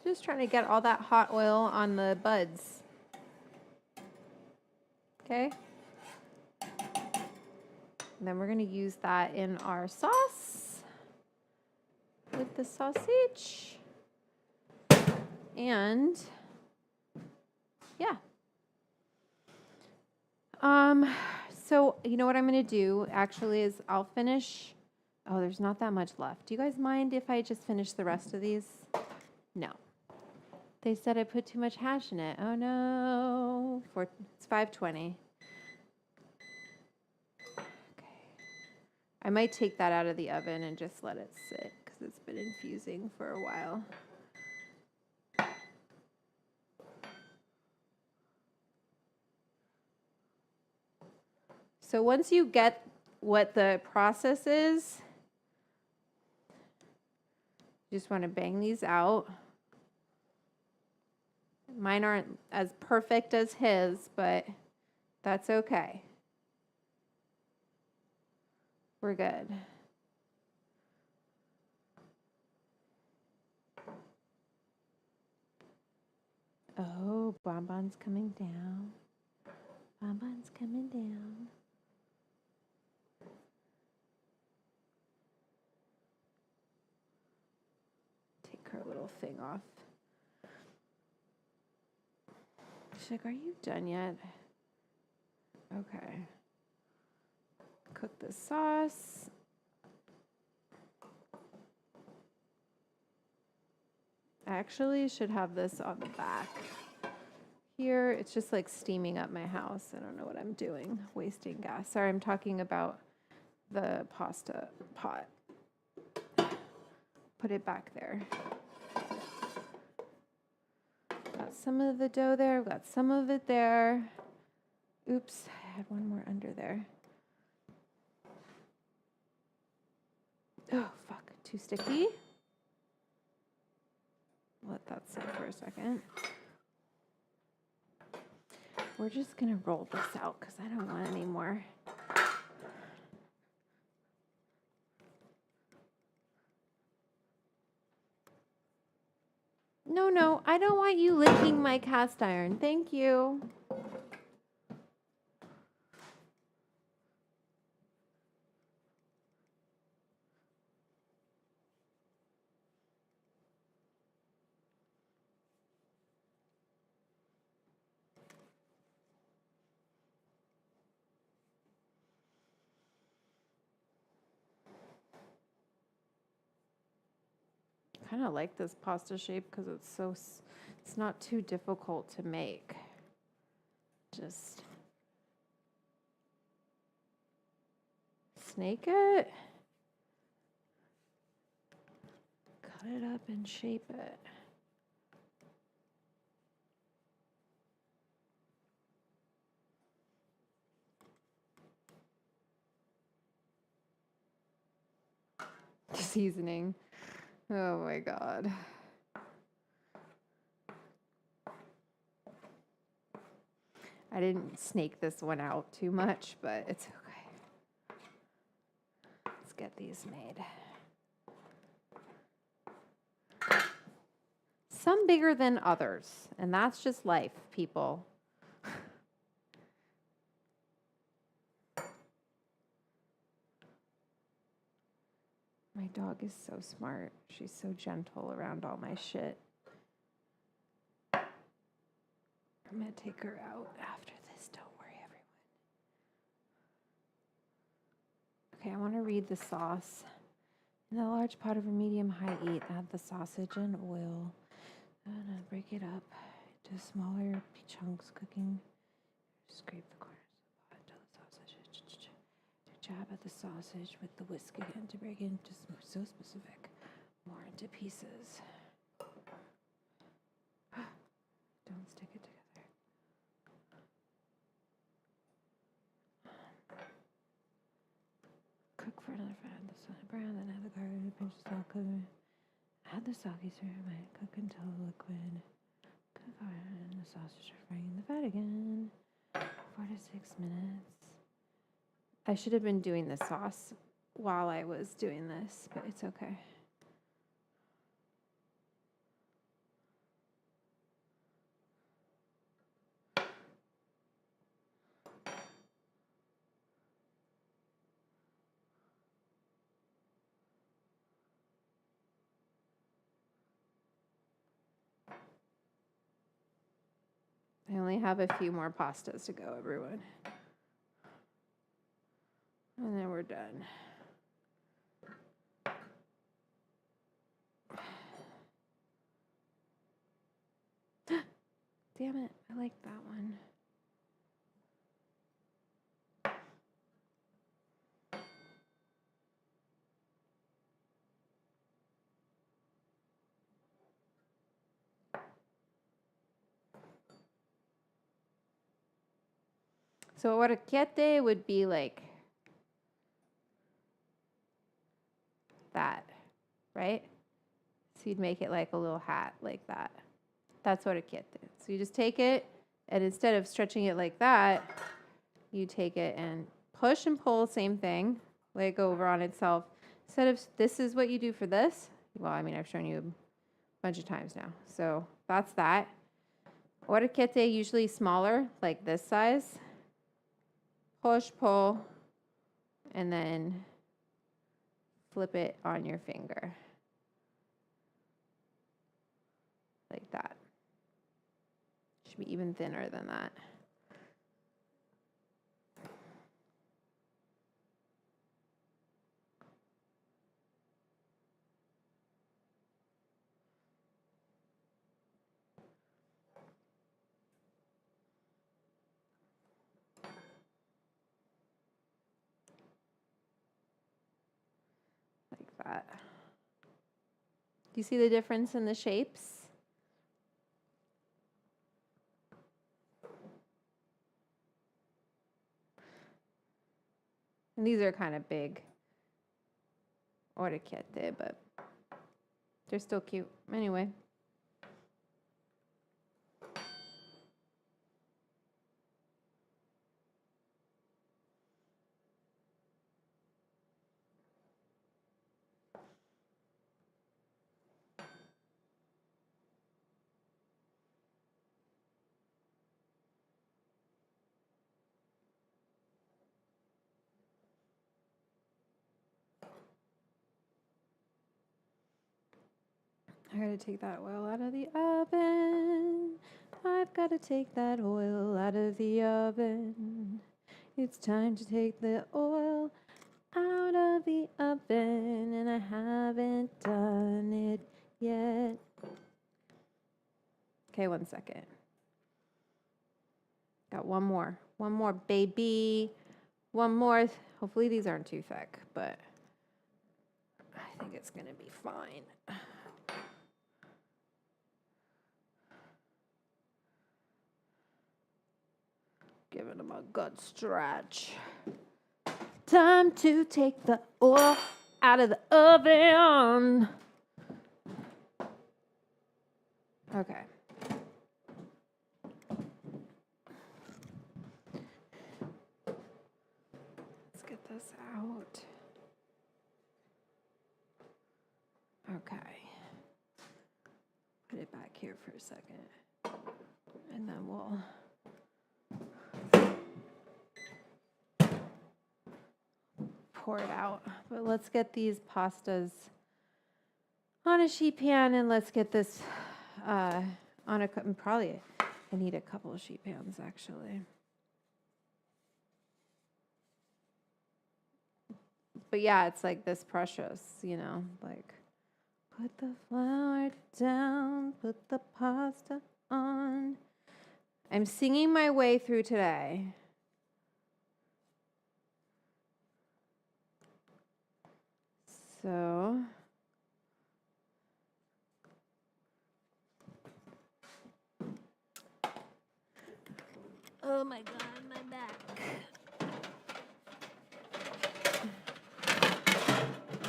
Just trying to get all that hot oil on the buds. Okay. And then we're going to use that in our sauce with the sausage. And yeah. So you know what I'm going to do actually is I'll finish. Oh, there's not that much left. Do you guys mind if I just finish the rest of these? No. They said I put too much hash in it. Oh no. It's 5:20. Okay. I might take that out of the oven and just let it sit because it's been infusing for a while. So once you get what the process is, you just want to bang these out. Mine aren't as perfect as his, but that's okay. We're good. Oh, Bonbon's coming down. Bonbon's coming down. Take her little thing off. She's like, are you done yet? Okay. Cook the sauce. I actually should have this on the back. Here, it's just like steaming up my house. I don't know what I'm doing. Wasting gas. Sorry, I'm talking about the pasta pot. Put it back there. Got some of the dough there. Got some of it there. Oops, I had one more under there. Oh, fuck. Too sticky. Let that sit for a second. We're just going to roll this out because I don't want any more. No, no, I don't want you licking my cast iron. Thank you. I kind of like this pasta shape because it's not too difficult to make. Just snake it, cut it up and shape it. Seasoning. Oh my God. I didn't snake this one out too much, but it's okay. Let's get these made. Some bigger than others, and that's just life, people. My dog is so smart. She's so gentle around all my shit. I'm gonna take her out after this. Don't worry, everyone. Okay, I want to read the sauce. In a large pot over medium-high heat, add the sausage and oil. And break it up into smaller chunks. Cooking. Scrape the corners of the pot until the sausage. Jab at the sausage with the whisk again to break it into so specific. More into pieces. Don't stick it together. Cook for another 5 minutes. Brown, then add the garlic, a pinch of salt, cover. Add the sake syrup. Cook until liquid. Cook and the sausage are frying in the fat again. 4 to 6 minutes. I should have been doing the sauce while I was doing this, but it's okay. I only have a few more pastas to go, everyone. And then we're done. Damn it, I like that one. So orecchiette would be like that, right? So you'd make it like a little hat like that. That's orecchiette. So you just take it, and instead of stretching it like that, you take it and push and pull, same thing, let it go over on itself. Instead of, this is what you do for this. Well, I mean, I've shown you a bunch of times now. So that's that. Orecchiette usually smaller, like this size. Push, pull, and then flip it on your finger. Like that. Should be even thinner than that. Like that. Do you see the difference in the shapes? And these are kind of big orecchiette, but they're still cute. Anyway. I gotta take that oil out of the oven. I've gotta take that oil out of the oven. It's time to take the oil out of the oven, and I haven't done it yet. Okay, 1 second. Got one more, baby. One more. Hopefully these aren't too thick, but I think it's gonna be fine. Giving them a good stretch. Time to take the oil out of the oven. Okay. Let's get this out. Okay. Put it back here for a second. And then we'll pour it out. But let's get these pastas on a sheet pan, and let's get this on a, probably I need a couple of sheet pans actually. But yeah, it's like this precious, you know, like put the flour down, put the pasta on. I'm singing my way through today. So oh my God, my back.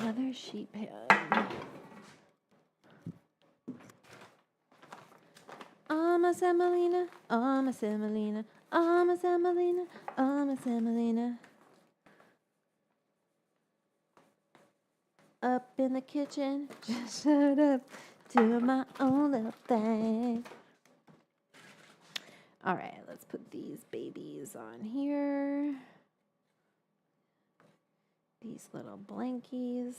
Another sheet pan. Semolina, semolina, semolina, semolina. Up in the kitchen, just shut up, doing my own little thing. All right, let's put these babies on here. These little blankies.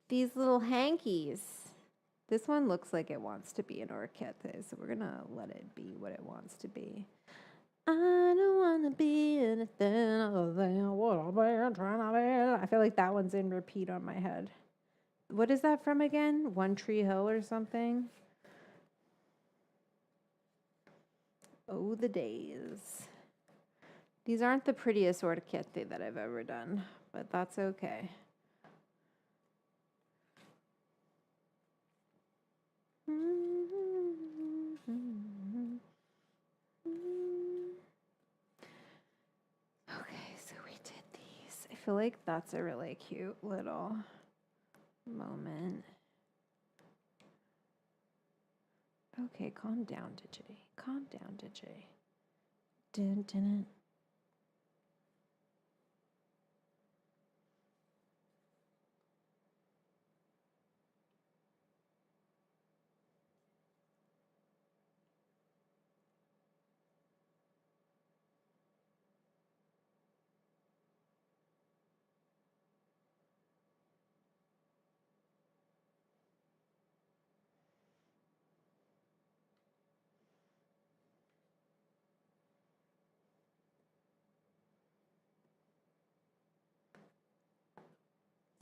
These little hankies. This one looks like it wants to be an orchid, so we're going to let it be what it wants to be. I don't want to be anything other than what I've been trying to be. I feel like that one's in repeat on my head. What is that from again? One Tree Hill or something? Oh, the days. These aren't the prettiest orchid that I've ever done, but that's okay. Okay, so we did these. I feel like that's a really cute little moment. Okay, calm down, DJ. Calm down, DJ. Dun, dun, dun.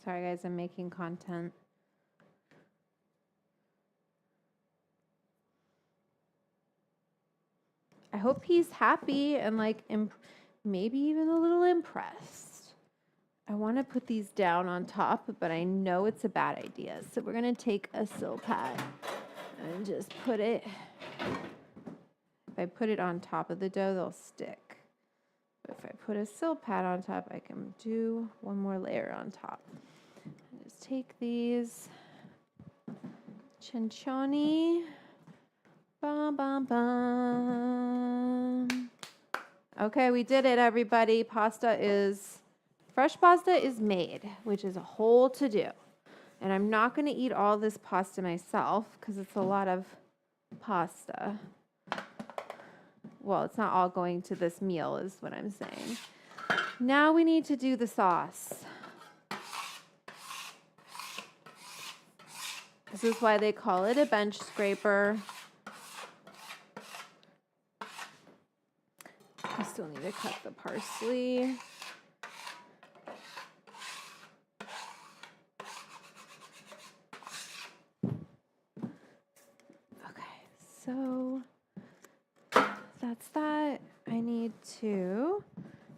Sorry, guys, I'm making content. I hope he's happy and like maybe even a little impressed. I want to put these down on top, but I know it's a bad idea. So we're going to take a sill pad and just put it. If I put it on top of the dough, they'll stick. But if I put a sill pad on top, I can do one more layer on top. Just take these Cencioni. Bum, bum, bum. Okay, we did it, everybody. Fresh pasta is made, which is a whole to-do. And I'm not going to eat all this pasta myself because it's a lot of pasta. Well, it's not all going to this meal is what I'm saying. Now we need to do the sauce. This is why they call it a bench scraper. I still need to cut the parsley. Okay, so that's that. I need to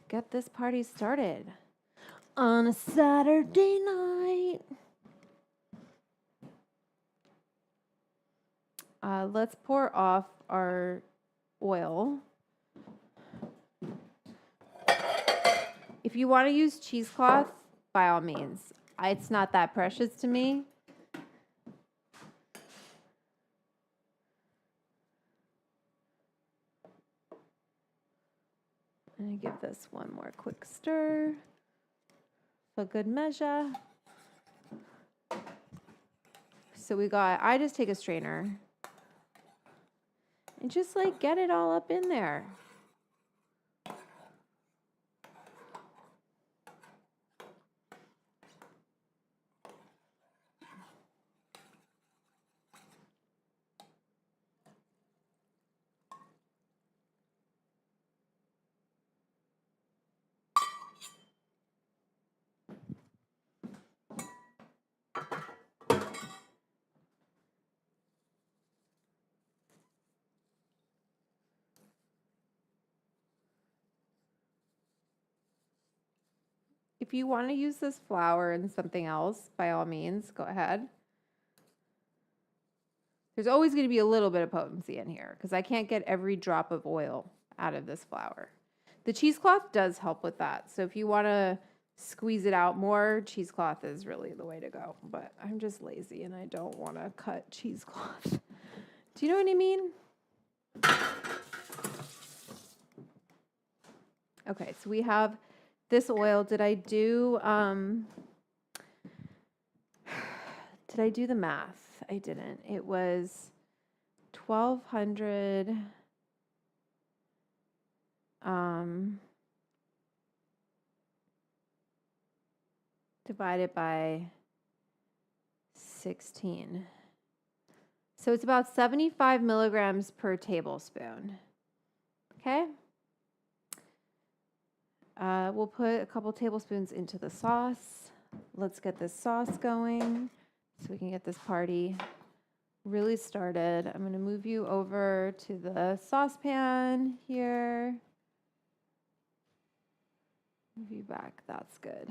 get this party started on a Saturday night. Let's pour off our oil. If you want to use cheesecloth, by all means. It's not that precious to me. And I give this one more quick stir for good measure. So I just take a strainer and just like get it all up in there. If you want to use this flour in something else, by all means, go ahead. There's always going to be a little bit of potency in here because I can't get every drop of oil out of this flour. The cheesecloth does help with that. So if you want to squeeze it out more, cheesecloth is really the way to go. But I'm just lazy and I don't want to cut cheesecloth. Do you know what I mean? Okay, so we have this oil. Did I do the math? I didn't. It was 1,200 divided by 16. So it's about 75 milligrams per tablespoon. Okay. We'll put a couple tablespoons into the sauce. Let's get this sauce going so we can get this party really started. I'm going to move you over to the saucepan here. Move you back. That's good.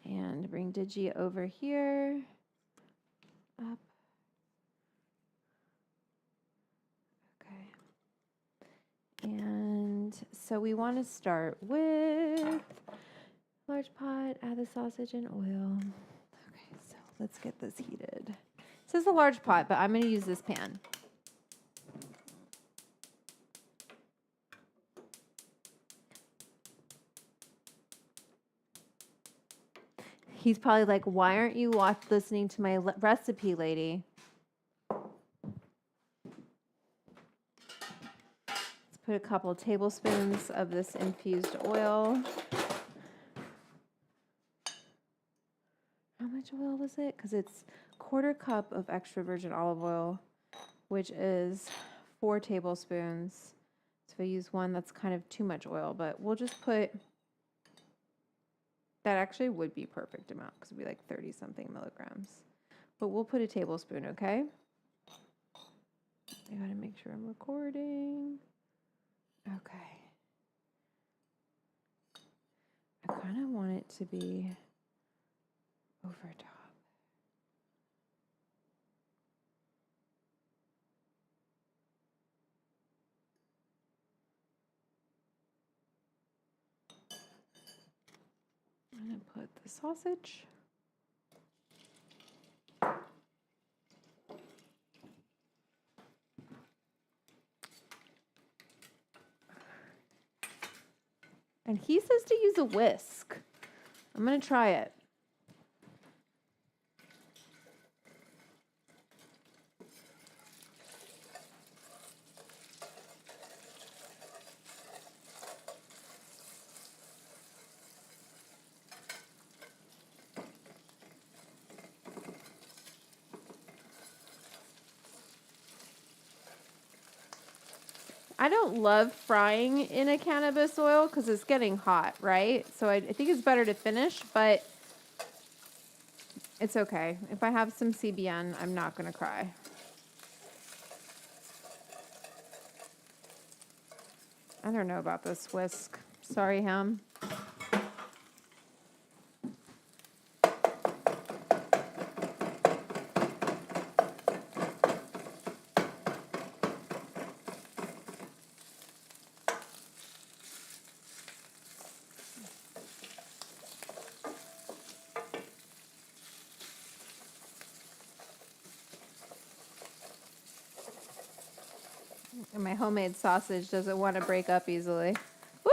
And bring Digi over here. Up. Okay. And so we want to start with large pot, add the sausage and oil. Okay, so let's get this heated. It says a large pot, but I'm going to use this pan. He's probably like, why aren't you listening to my recipe, lady? Let's put a couple tablespoons of this infused oil. How much oil was it? Because it's 1/4 cup of extra virgin olive oil, which is 4 tablespoons. So if I use one, that's kind of too much oil, but we'll just put, that actually would be perfect amount because it'd be like 30 something milligrams. But we'll put a tablespoon, okay? I gotta make sure I'm recording. Okay. I kind of want it to be over top. I'm going to put the sausage. And he says to use a whisk. I'm going to try it. I don't love frying in a cannabis oil because it's getting hot, right? So I think it's better to finish, but it's okay. If I have some CBN, I'm not going to cry. I don't know about this whisk. Sorry, Ham. And my homemade sausage doesn't want to break up easily. Woo!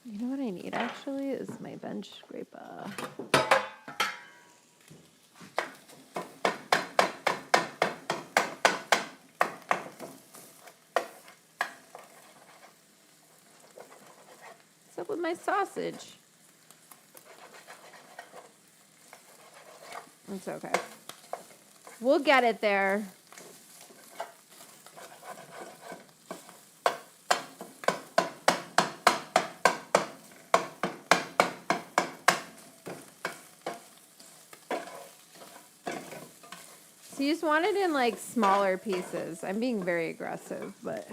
You know what I need actually is my bench scraper. What's up with my sausage? It's okay. We'll get it there. So you just want it in like smaller pieces. I'm being very aggressive, but.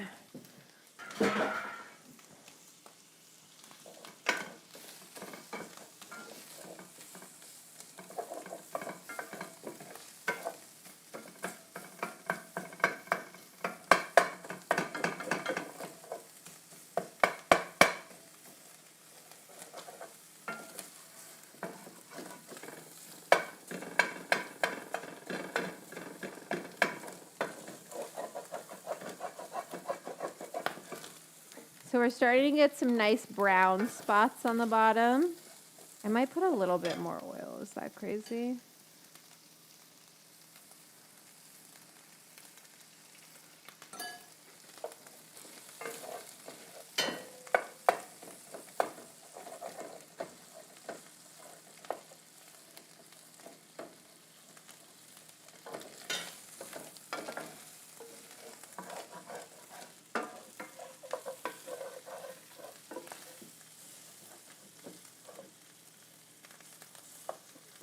So we're starting to get some nice brown spots on the bottom. I might put a little bit more oil. Is that crazy?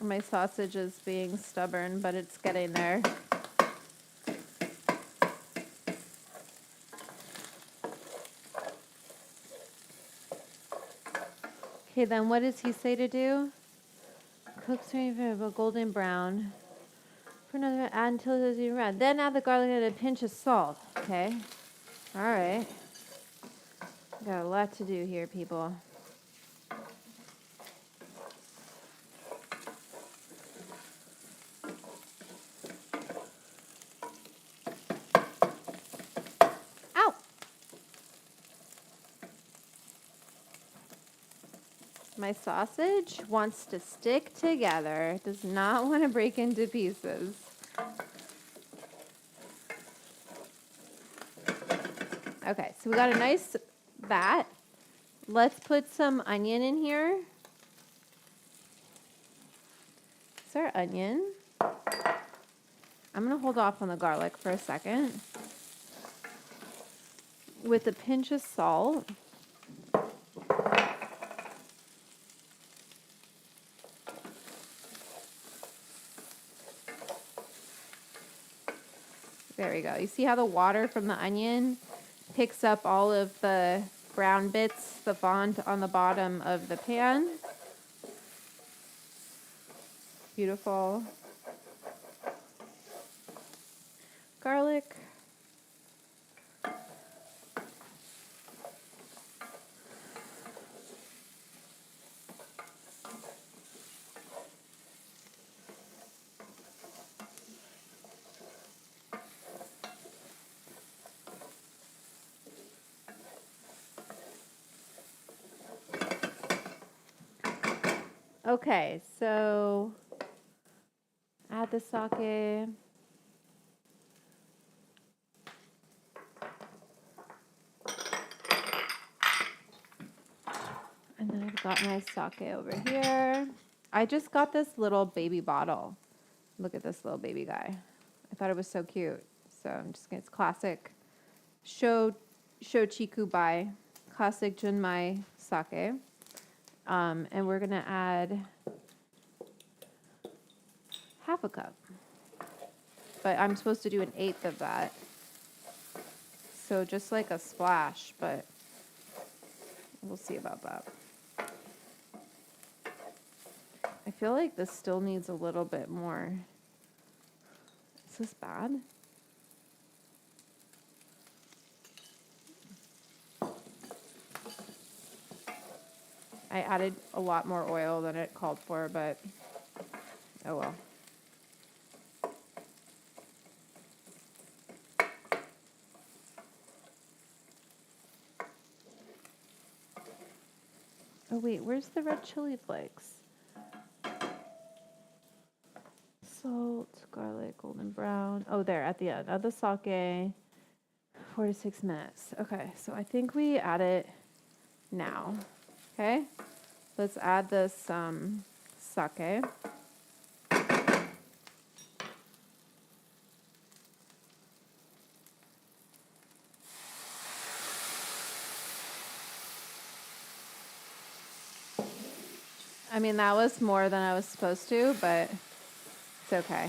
My sausage is being stubborn, but it's getting there. Okay, then what does he say to do? Cook a golden brown. For another, add until it's red. Then add the garlic and a pinch of salt. Okay. All right. Got a lot to do here, people. Ow! My sausage wants to stick together. Does not want to break into pieces. Okay, so we got a nice bat. Let's put some onion in here. It's our onion. I'm going to hold off on the garlic for a second. With a pinch of salt. There we go. You see how the water from the onion picks up all of the brown bits, the fond on the bottom of the pan? Beautiful. Garlic. Okay, so add the sake. And then I've got my sake over here. I just got this little baby bottle. Look at this little baby guy. I thought it was so cute. So I'm just gonna, it's classic Shochiku Bai, classic Junmai sake. And we're gonna add half a cup. But I'm supposed to do 1/8 of that. So just like a splash, but we'll see about that. I feel like this still needs a little bit more. Is this bad? I added a lot more oil than it called for, but oh well. Oh wait, where's the red chili flakes? Salt, garlic, golden brown. Oh, there at the end of the sake. 4 to 6 minutes. Okay, so I think we add it now. Okay, let's add this sake. I mean, that was more than I was supposed to, but it's okay.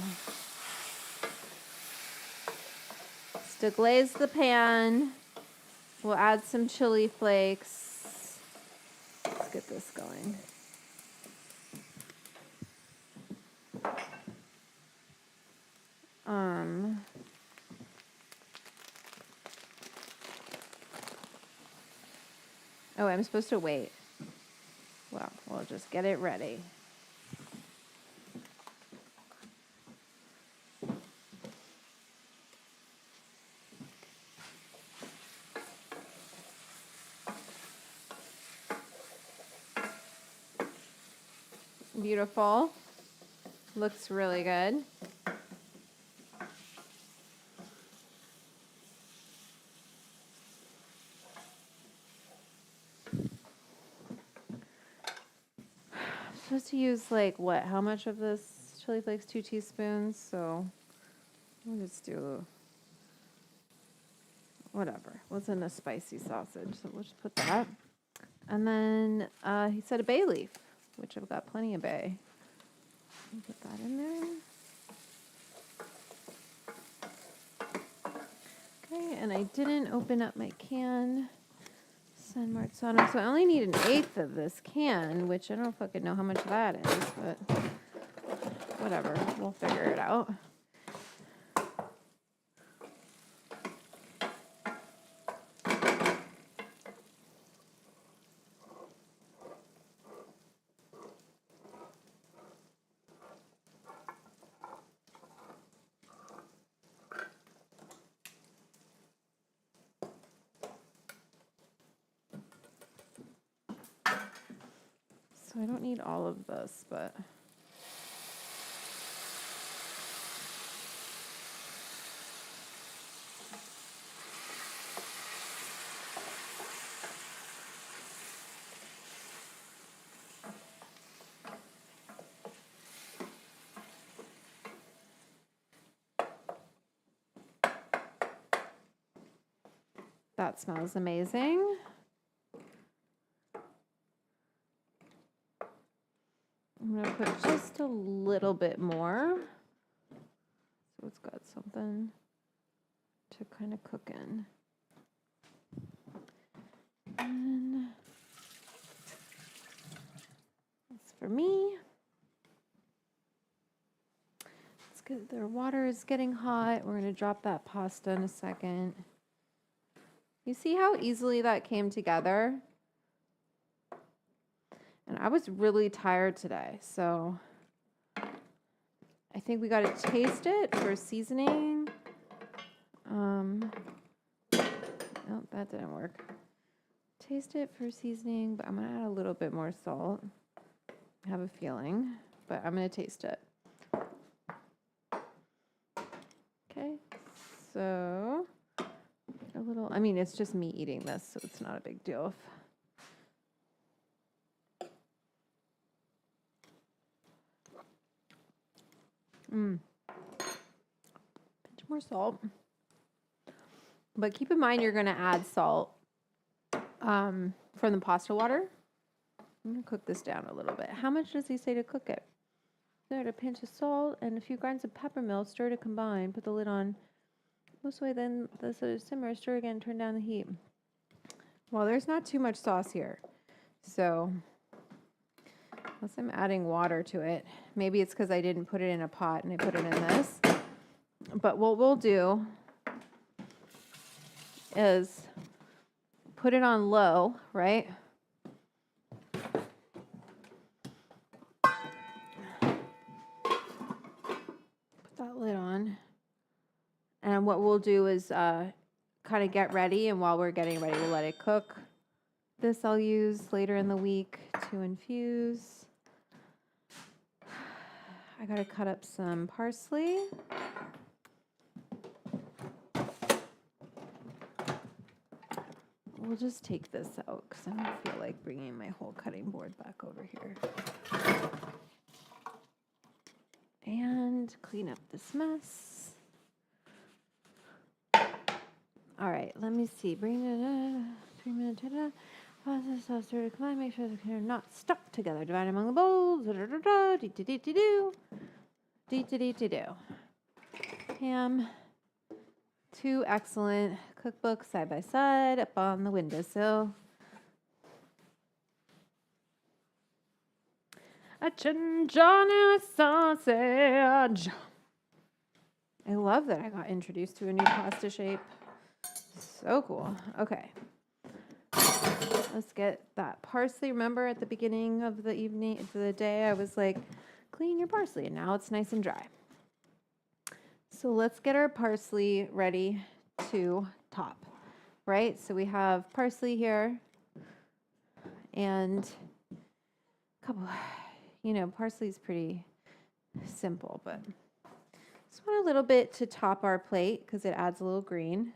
Just to glaze the pan, we'll add some chili flakes. Let's get this going. Oh, I'm supposed to wait. Well, we'll just get it ready. Beautiful. Looks really good. I'm supposed to use like what? How much of this chili flakes? 2 teaspoons. So we'll just do whatever. What's in a spicy sausage? So we'll just put that. And then he said a bay leaf, which I've got plenty of bay. I'll put that in there. Okay, and I didn't open up my can. San Marzano. So I only need 1/8 of this can, which I don't fucking know how much that is, but whatever. We'll figure it out. So I don't need all of this, but that smells amazing. I'm going to put just a little bit more, so it's got something to kind of cook in. And that's for me. It's good. Their water is getting hot. We're going to drop that pasta in a second. You see how easily that came together? And I was really tired today, so I think we got to taste it for seasoning. No, that didn't work. Taste it for seasoning, but I'm going to add a little bit more salt. I have a feeling, but I'm going to taste it. Okay, so a little, I mean, it's just me eating this, so it's not a big deal. Pinch more salt. But keep in mind you're going to add salt from the pasta water. I'm going to cook this down a little bit. How much does he say to cook it? Add a pinch of salt and a few grains of peppermint. Stir to combine. Put the lid on. Most way, then let it simmer. Stir again. Turn down the heat. Well, there's not too much sauce here. So, unless I'm adding water to it. Maybe it's because I didn't put it in a pot and I put it in this. But what we'll do is put it on low, right? Put that lid on. And what we'll do is kind of get ready. And while we're getting ready, we'll let it cook. This I'll use later in the week to infuse. I got to cut up some parsley. We'll just take this out because I don't feel like bringing my whole cutting board back over here. And clean up this mess. All right, let me see. Bring it 3 minutes. Process sauce to combine. Make sure they're not stuck together. Divide among the bowls. Do. Ham. 2 excellent cookbooks side by side up on the windowsill. A Cencioni sausage. I love that I got introduced to a new pasta shape. So cool. Okay. Let's get that parsley. Remember at the beginning of the evening, of the day, I was like, clean your parsley, and now it's nice and dry. So let's get our parsley ready to top, right? So we have parsley here and a couple, parsley is pretty simple, but just want a little bit to top our plate because it adds a little green.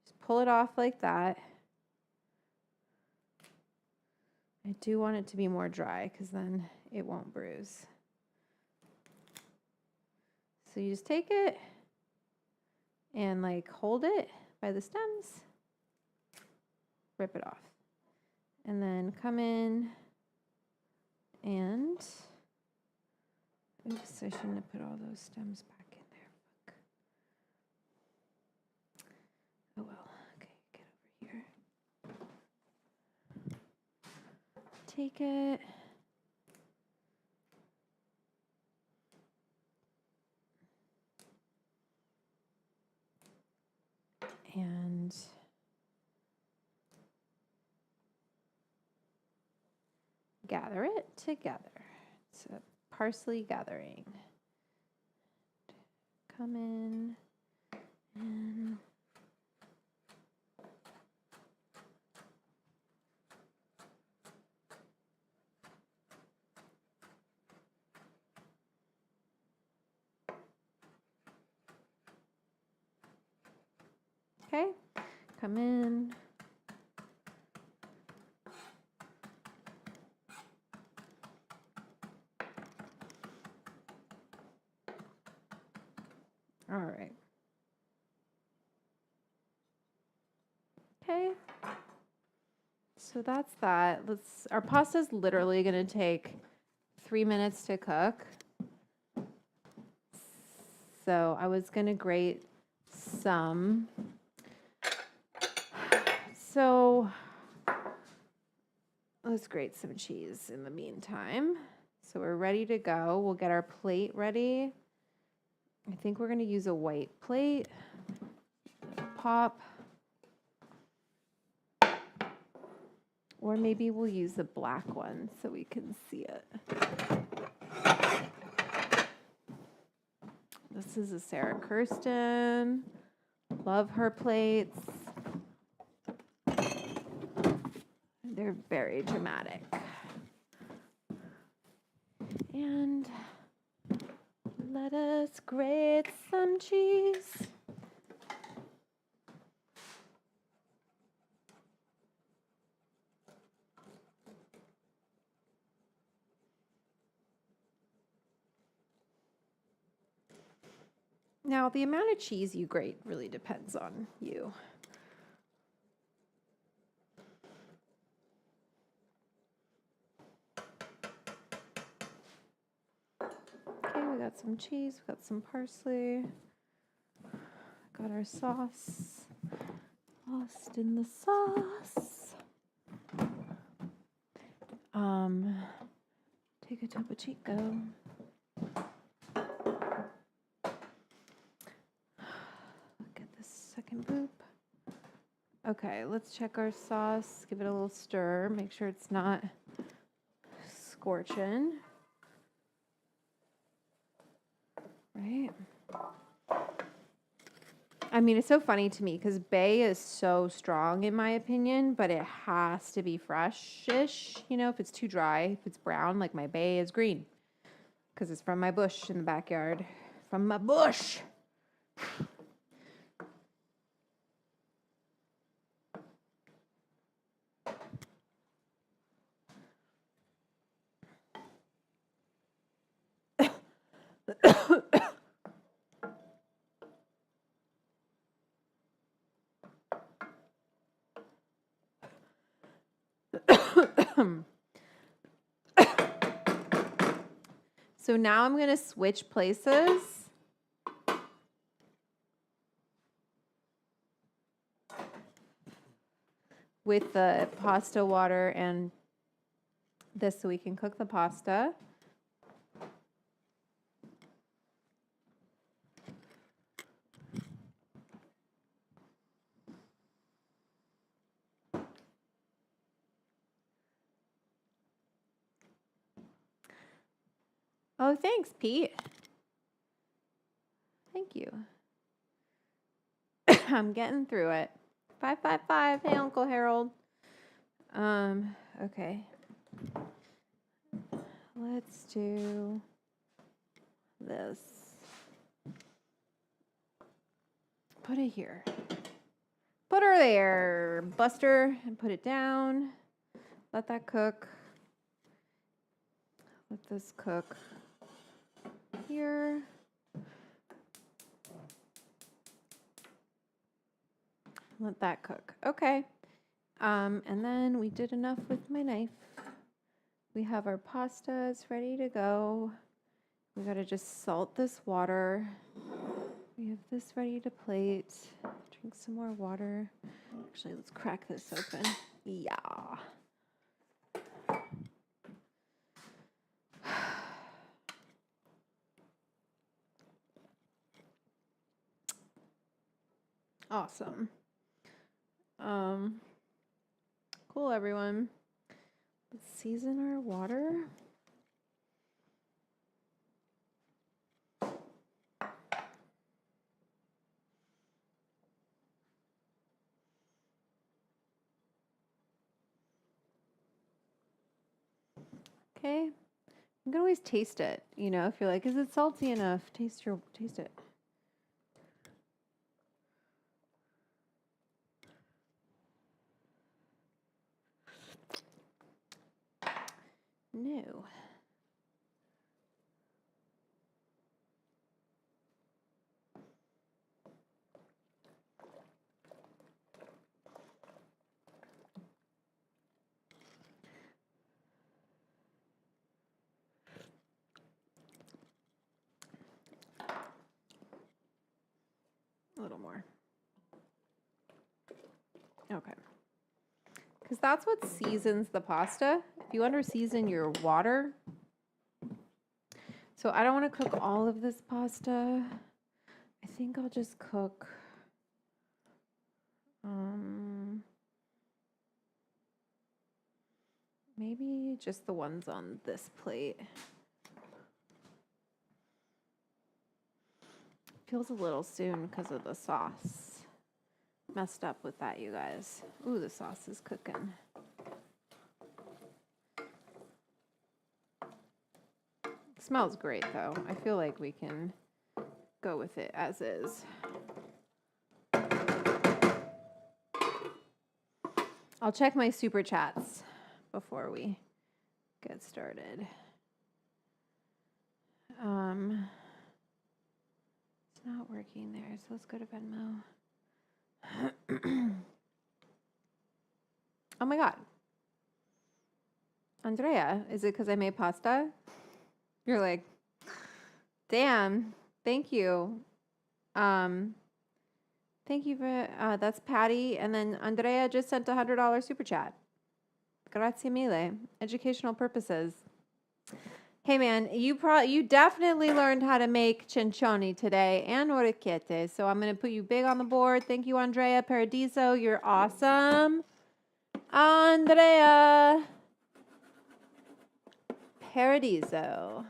Just pull it off like that. I do want it to be more dry because then it won't bruise. So you just take it and like hold it by the stems, rip it off, and then come in and, oops, I shouldn't have put all those stems back in there. Oh well, okay, get over here. Take it. And gather it together. It's a parsley gathering. Come in and okay, come in. All right. Okay. So that's that. Our pasta's literally going to take 3 minutes to cook. So I was going to grate some. So let's grate some cheese in the meantime. So we're ready to go. We'll get our plate ready. I think we're going to use a white plate. Pop. Or maybe we'll use the black one so we can see it. This is a Sarah Kirsten. Love her plates. They're very dramatic. And let us grate some cheese. Now, the amount of cheese you grate really depends on you. Okay, we got some cheese, we got some parsley. Got our sauce. Lost in the sauce. Take a Topo Chico. Get this second boop. Okay, let's check our sauce. Give it a little stir. Make sure it's not scorching. Right? I mean, it's so funny to me because bay is so strong in my opinion, but it has to be fresh-ish. You know, if it's too dry, if it's brown, like my bay is green because it's from my bush in the backyard. From my bush. So now I'm going to switch places. With the pasta water and this so we can cook the pasta. Oh, thanks, Pete. Thank you. I'm getting through it. 555. Hey, Uncle Harold. Okay. Let's do this. Put it here. Put her there, Buster, and put it down. Let that cook. Let this cook here. Let that cook. Okay. And then we did enough with my knife. We have our pastas ready to go. We got to just salt this water. We have this ready to plate. Drink some more water. Actually, let's crack this open. Yeah. Awesome. Cool, everyone. Let's season our water. Okay. You can always taste it, you know, if you're like, is it salty enough? Taste it. No. A little more. Okay. Because that's what seasons the pasta. If you under season your water. So I don't want to cook all of this pasta. I think I'll just cook maybe just the ones on this plate. Feels a little soon because of the sauce. Messed up with that, you guys. Ooh, the sauce is cooking. Smells great though. I feel like we can go with it as is. I'll check my super chats before we get started. not working there, so let's go to Venmo. Oh my God. Andrea, is it because I made pasta? You're like, damn, thank you. Thank you for, that's Patty. And then Andrea just sent $100 super chat. Grazie mille. Educational purposes. Hey man, you definitely learned how to make cincioni today and orecchiette. So I'm going to put you big on the board. Thank you, Andrea Paradiso. You're awesome. Andrea Paradiso.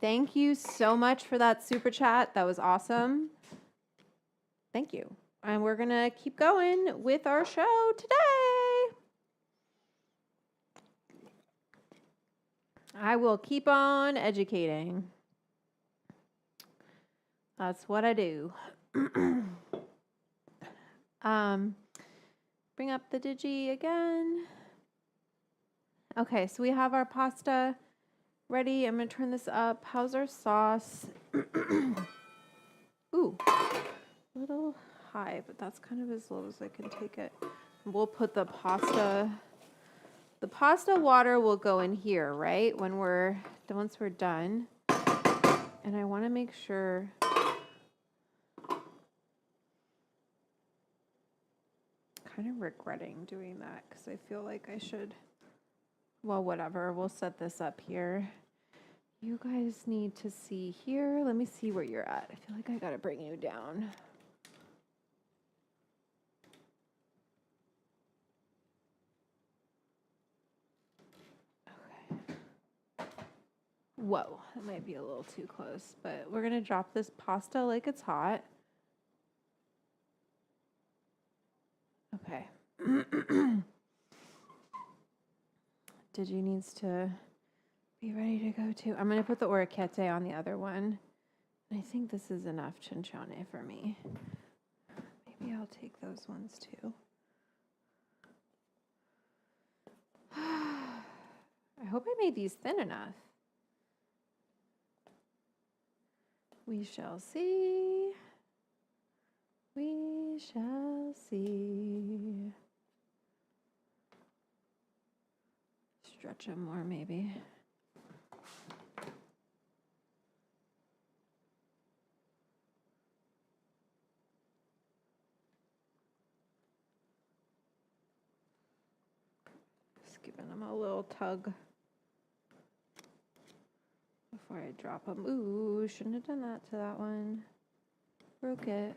Thank you so much for that super chat. That was awesome. Thank you. And we're going to keep going with our show today. I will keep on educating. That's what I do. Bring up the digi again. Okay, so we have our pasta ready. I'm going to turn this up. How's our sauce? Ooh, a little high, but that's kind of as low as I can take it. We'll put the pasta water will go in here, right? Once we're done. And I want to make sure kind of regretting doing that because I feel like I should. Well, whatever. We'll set this up here. You guys need to see here. Let me see where you're at. I feel like I got to bring you down. Okay. Whoa, that might be a little too close, but we're going to drop this pasta like it's hot. Okay. Digi needs to be ready to go too. I'm going to put the orecchiette on the other one. I think this is enough cincione for me. Maybe I'll take those ones too. I hope I made these thin enough. We shall see. We shall see. Stretch them more, maybe. Just giving them a little tug before I drop them. Ooh, shouldn't have done that to that one. Broke it.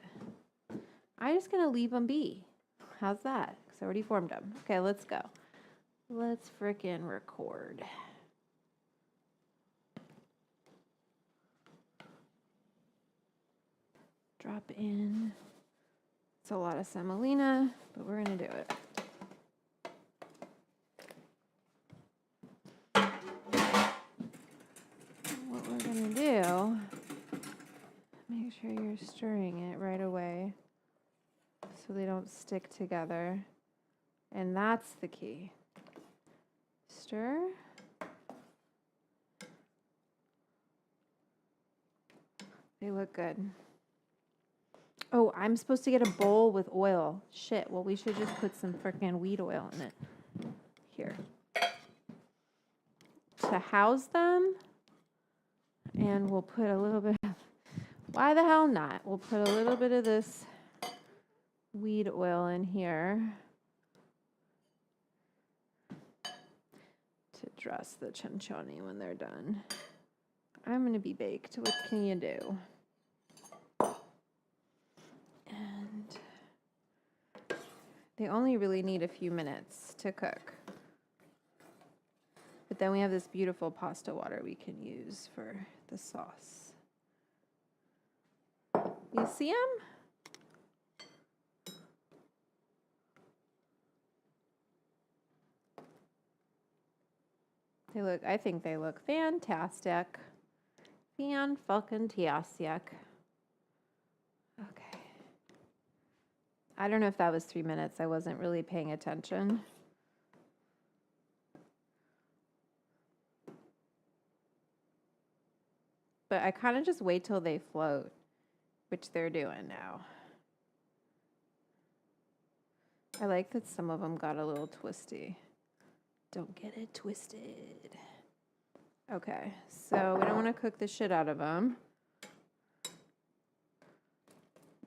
I'm just going to leave them be. How's that? Because I already formed them. Okay, let's go. Let's frickin' record. Drop in. It's a lot of semolina, but we're going to do it. What we're going to do, make sure you're stirring it right away so they don't stick together. And that's the key. Stir. They look good. Oh, I'm supposed to get a bowl with oil. Shit, well, we should just put some freaking wheat oil in it. Here. To house them, and we'll put a little bit of, why the hell not? We'll put a little bit of this wheat oil in here to dress the cincioni when they're done. I'm going to be baked. What can you do? And they only really need a few minutes to cook. But then we have this beautiful pasta water we can use for the sauce. You see them? I think they look fantastic. Fan-fucking-tastic. Okay. I don't know if that was 3 minutes. I wasn't really paying attention. but I kind of just wait till they float, which they're doing now. I like that some of them got a little twisty. Don't get it twisted. Okay, so we don't want to cook the shit out of them.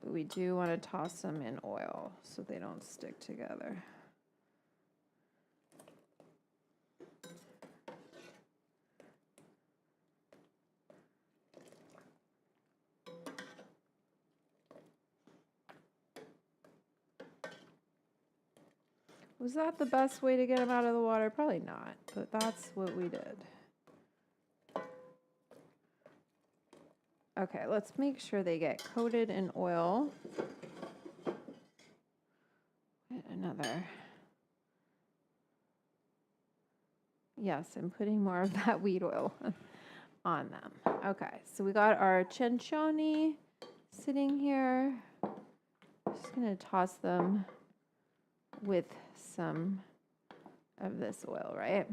But we do want to toss them in oil so they don't stick together. Was that the best way to get them out of the water? Probably not, but that's what we did. Okay, let's make sure they get coated in oil. Get another. Yes, I'm putting more of that wheat oil on them. Okay, so we got our cencioni sitting here. Just gonna toss them with some of this oil, right?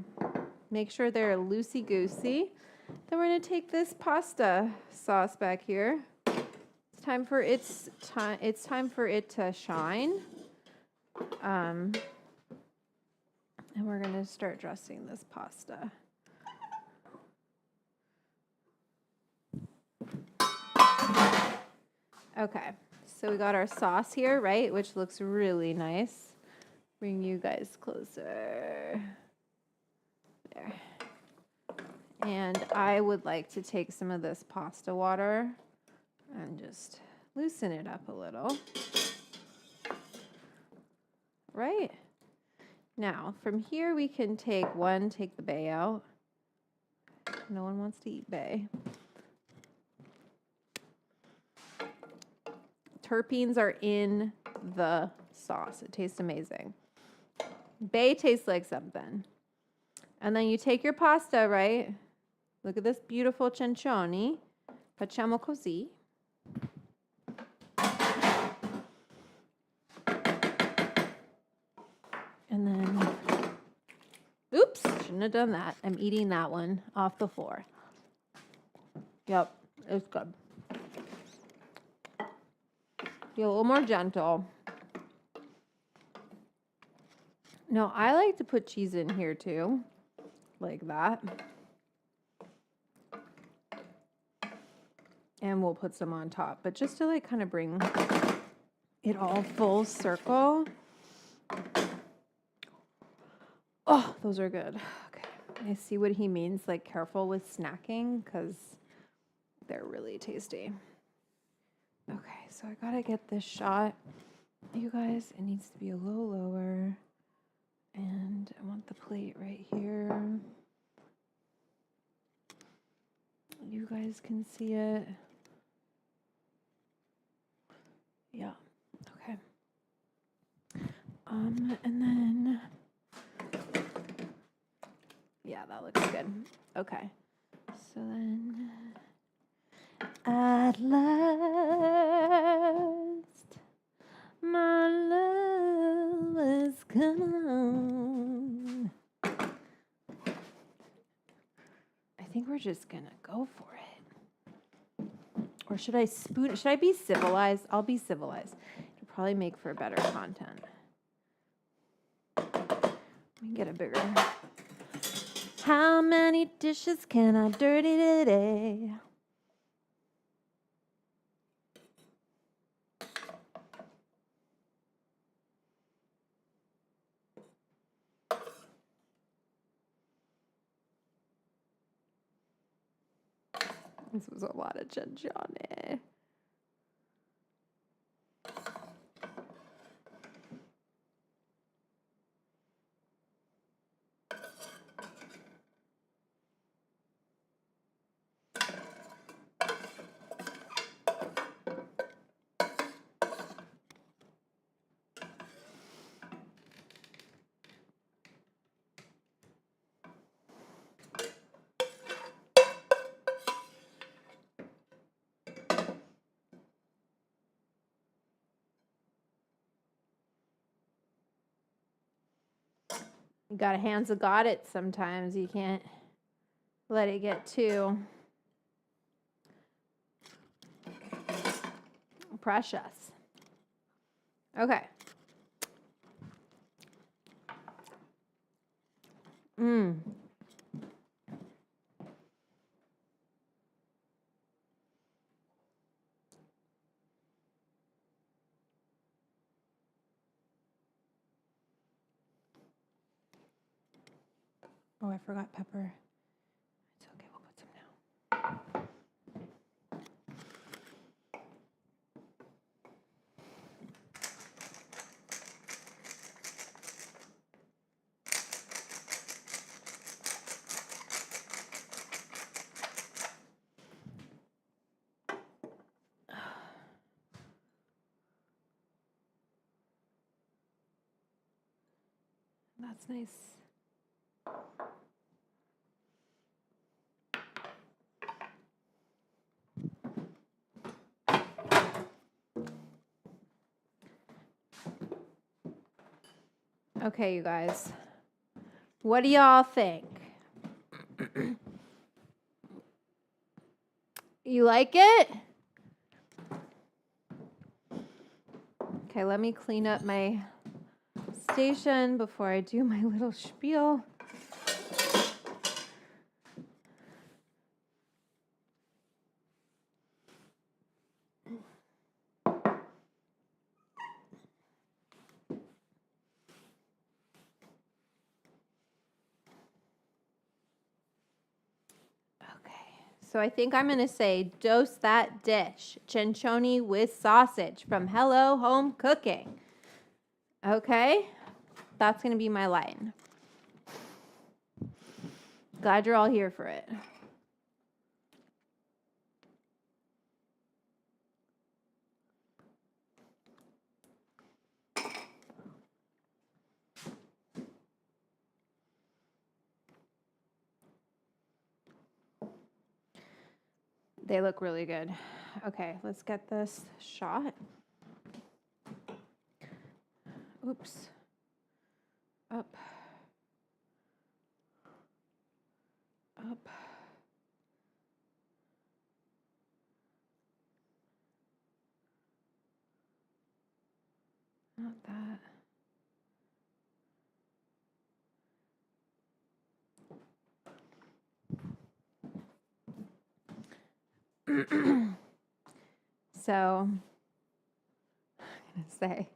Make sure they're loosey-goosey. Then we're gonna take this pasta sauce back here. It's time for it to shine. And we're gonna start dressing this pasta. Okay, so we got our sauce here, right? Which looks really nice. Bring you guys closer. There. And I would like to take some of this pasta water and just loosen it up a little. Right? Now, from here we can take the bay out. No one wants to eat bay. Terpenes are in the sauce. It tastes amazing. Bay tastes like something. And then you take your pasta, right? Look at this beautiful cencioni. Facciamo così. And then, oops, shouldn't have done that. I'm eating that one off the floor. Yep, it's good. Be a little more gentle. No, I like to put cheese in here too, like that. And we'll put some on top, but just to like kind of bring it all full circle. Oh, those are good. Okay, I see what he means, like careful with snacking because they're really tasty. Okay, so I gotta get this shot. You guys, it needs to be a little lower. And I want the plate right here. You guys can see it. Yeah, okay. And then, yeah, that looks good. Okay, so then, at last, my love has come on. I think we're just gonna go for it. Or should I spoon? Should I be civilized? I'll be civilized. It'll probably make for better content. Let me get a bigger. How many dishes can I dirty today? This was a lot of cencioni. You got a hands of got it sometimes. You can't let it get too Precious. Okay. Mmm. Oh, I forgot pepper. It's okay, we'll put some now. That's nice. Okay, you guys. What do y'all think? You like it? Okay, let me clean up my station before I do my little spiel. So I think I'm going to say dose that dish, Cencioni with sausage from Hello Home Cooking. Okay? That's going to be my line. Glad you're all here for it. They look really good. Okay, let's get this shot. Oops. Up. Up. Not that. So, I'm going to say,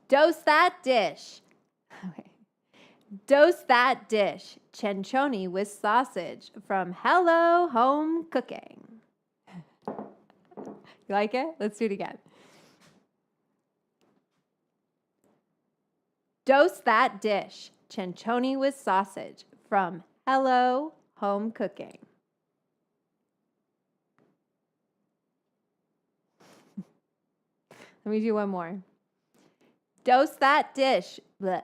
dose that dish. Okay. Dose that dish, Cencioni with sausage from Hello Home Cooking. You like it? Let's do it again. Dose that dish, Cencioni with sausage from Hello Home Cooking. Let me do one more. Dose that dish. Bleh.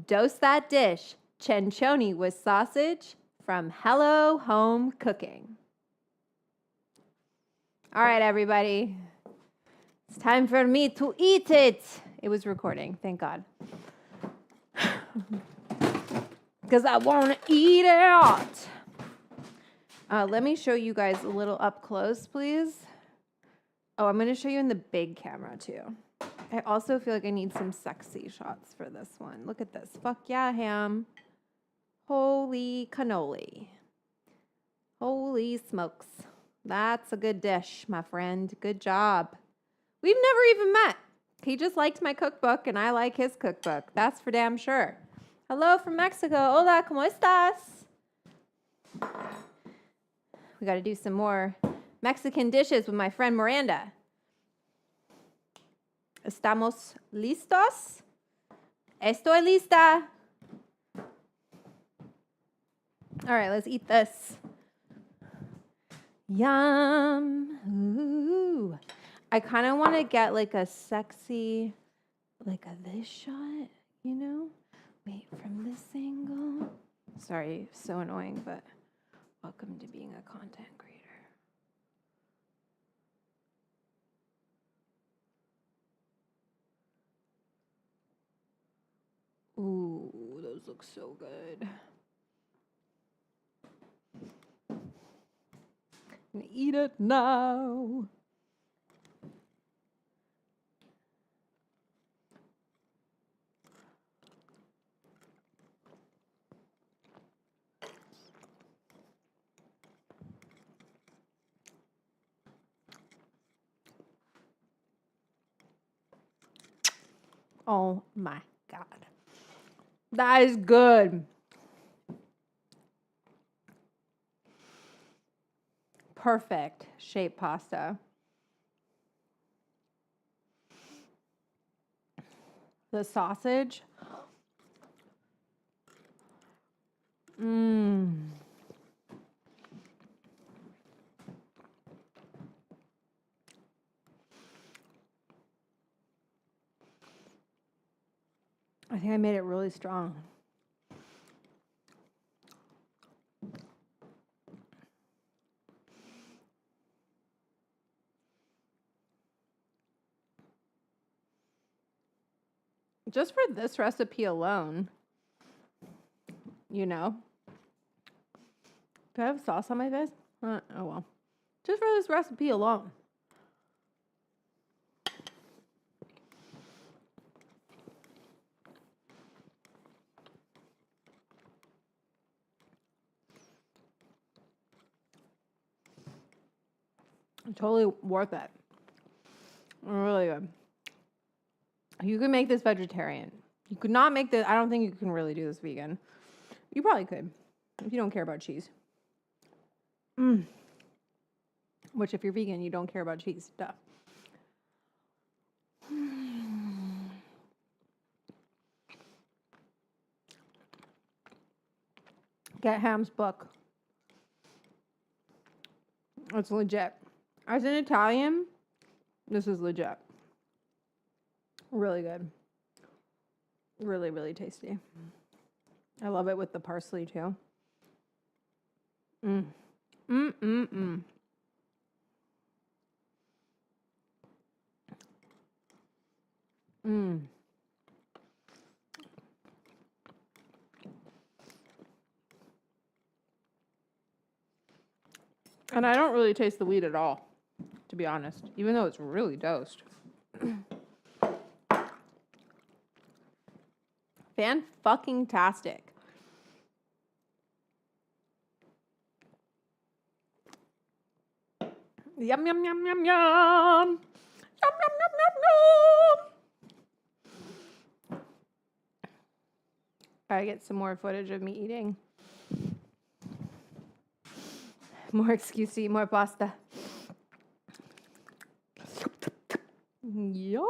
Dose that dish, Cencioni with sausage from Hello Home Cooking. All right, everybody. It's time for me to eat it. It was recording, thank God. Because I want to eat it. Let me show you guys a little up close, please. Oh, I'm going to show you in the big camera, too. I also feel like I need some sexy shots for this one. Look at this. Fuck yeah, ham. Holy cannoli. Holy smokes. That's a good dish, my friend. Good job. We've never even met. He just liked my cookbook, and I like his cookbook. That's for damn sure. Hello from Mexico. Hola, ¿cómo estás? We got to do some more Mexican dishes with my friend Miranda. ¿Estamos listos? Estoy lista. All right, let's eat this. Yum. Ooh. I kind of want to get like a sexy, like a this shot, you know? Wait, from this angle. Sorry, so annoying, but welcome to being a content creator. Ooh, those look so good. Eat it now. Oh my God. That is good. Perfect shape pasta. The sausage. Mmm. I think I made it really strong. Just for this recipe alone, you know. Do I have sauce on my face? Oh well. Just for this recipe alone. Totally worth it. Really good. You can make this vegetarian. You could not make this. I don't think you can really do this vegan. You probably could if you don't care about cheese. Which, if you're vegan, you don't care about cheese. Duh. Get Ham's book. It's legit. As an Italian, this is legit. Really good. Really, really tasty. I love it with the parsley too. Mm. Mm. And I don't really taste the wheat at all, to be honest, even though it's really dosed. Fan-fucking-tastic. Yum, yum, yum, yum, yum. Yum, yum, yum, yum, yum. I get some more footage of me eating. More excuse to eat more pasta. Yum.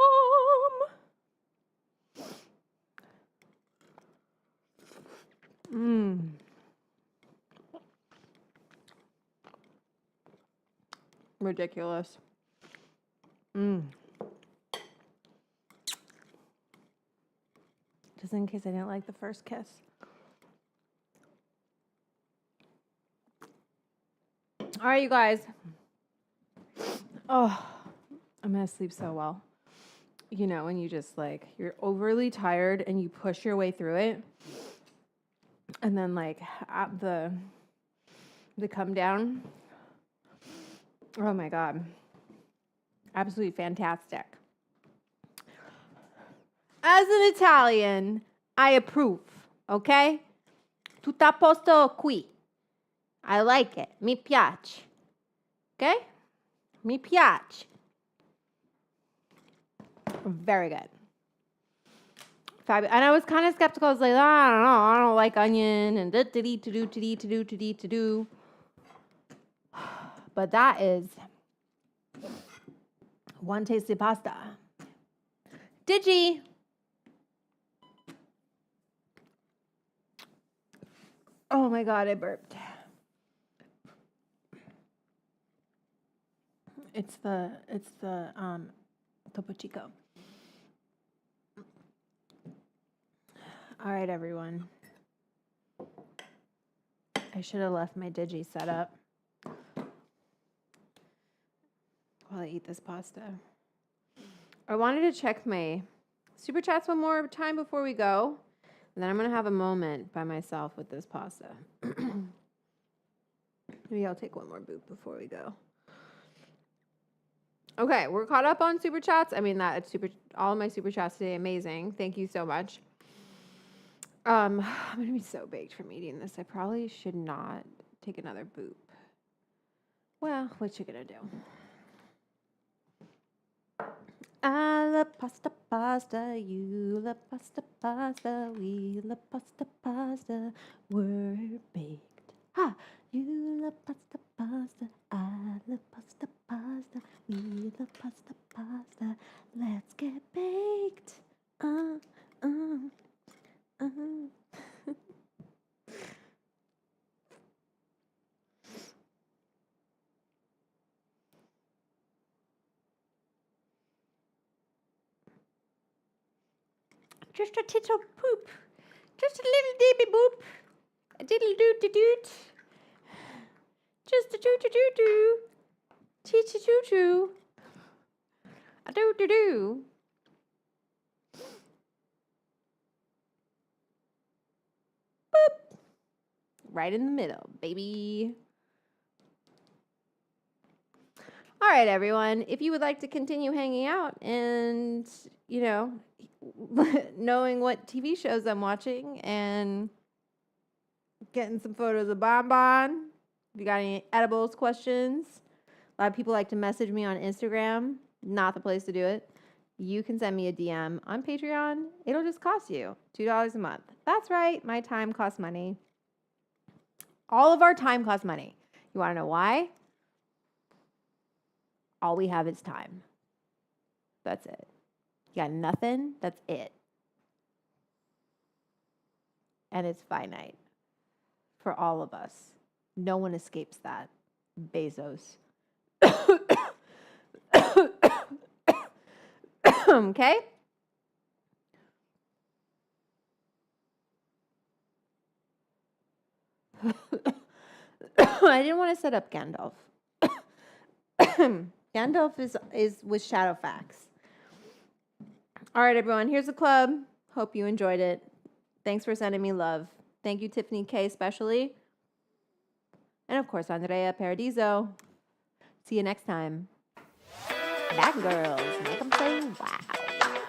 Ridiculous. Just in case I didn't like the first kiss. All right, you guys. Oh, I'm going to sleep so well. You know, when you just like, you're overly tired and you push your way through it. And then like at the come down. Oh my God. Absolutely fantastic. As an Italian, I approve, okay? Tutto a posto qui. I like it. Mi piace. Okay? Mi piace. Very good. Fabulous. And I was kind of skeptical. I was like, I don't know. I don't like onion and to do. But that is one tasty pasta. Digi. Oh my God, I burped. It's the Topo Chico. All right, everyone. I should have left my Digi set up while I eat this pasta. I wanted to check my super chats one more time before we go. And then I'm going to have a moment by myself with this pasta. Maybe I'll take one more boop before we go. Okay, we're caught up on super chats. I mean, all of my super chats today, amazing. Thank you so much. I'm gonna be so baked from eating this. I probably should not take another boop. Well, what you gonna do? I love pasta, pasta. You love pasta, pasta. We love pasta, pasta. We're baked. Ha! You love pasta, pasta. I love pasta, pasta. We love pasta, pasta. Let's get baked. Just a tittle poop. Just a little dibby boop. A diddle doot doot. Just a doo doo doo doo. Chee chee choo choo. A doo doo doo. Boop. Right in the middle, baby. All right, everyone. If you would like to continue hanging out and, knowing what TV shows I'm watching and getting some photos of Bonbon, if you got any edibles questions, a lot of people like to message me on Instagram. Not the place to do it. You can send me a DM on Patreon. It'll just cost you $2 a month. That's right. My time costs money. All of our time costs money. You want to know why? All we have is time. That's it. You got nothing. That's it. And it's finite for all of us. No one escapes that. Bezos. Okay? I didn't want to set up Gandalf. Gandalf is with Shadowfax. All right, everyone. Here's the club. Hope you enjoyed it. Thanks for sending me love. Thank you, Tiffany K. especially. And, of course, Andrea Paradiso. See you next time. That girls. Make them say wow.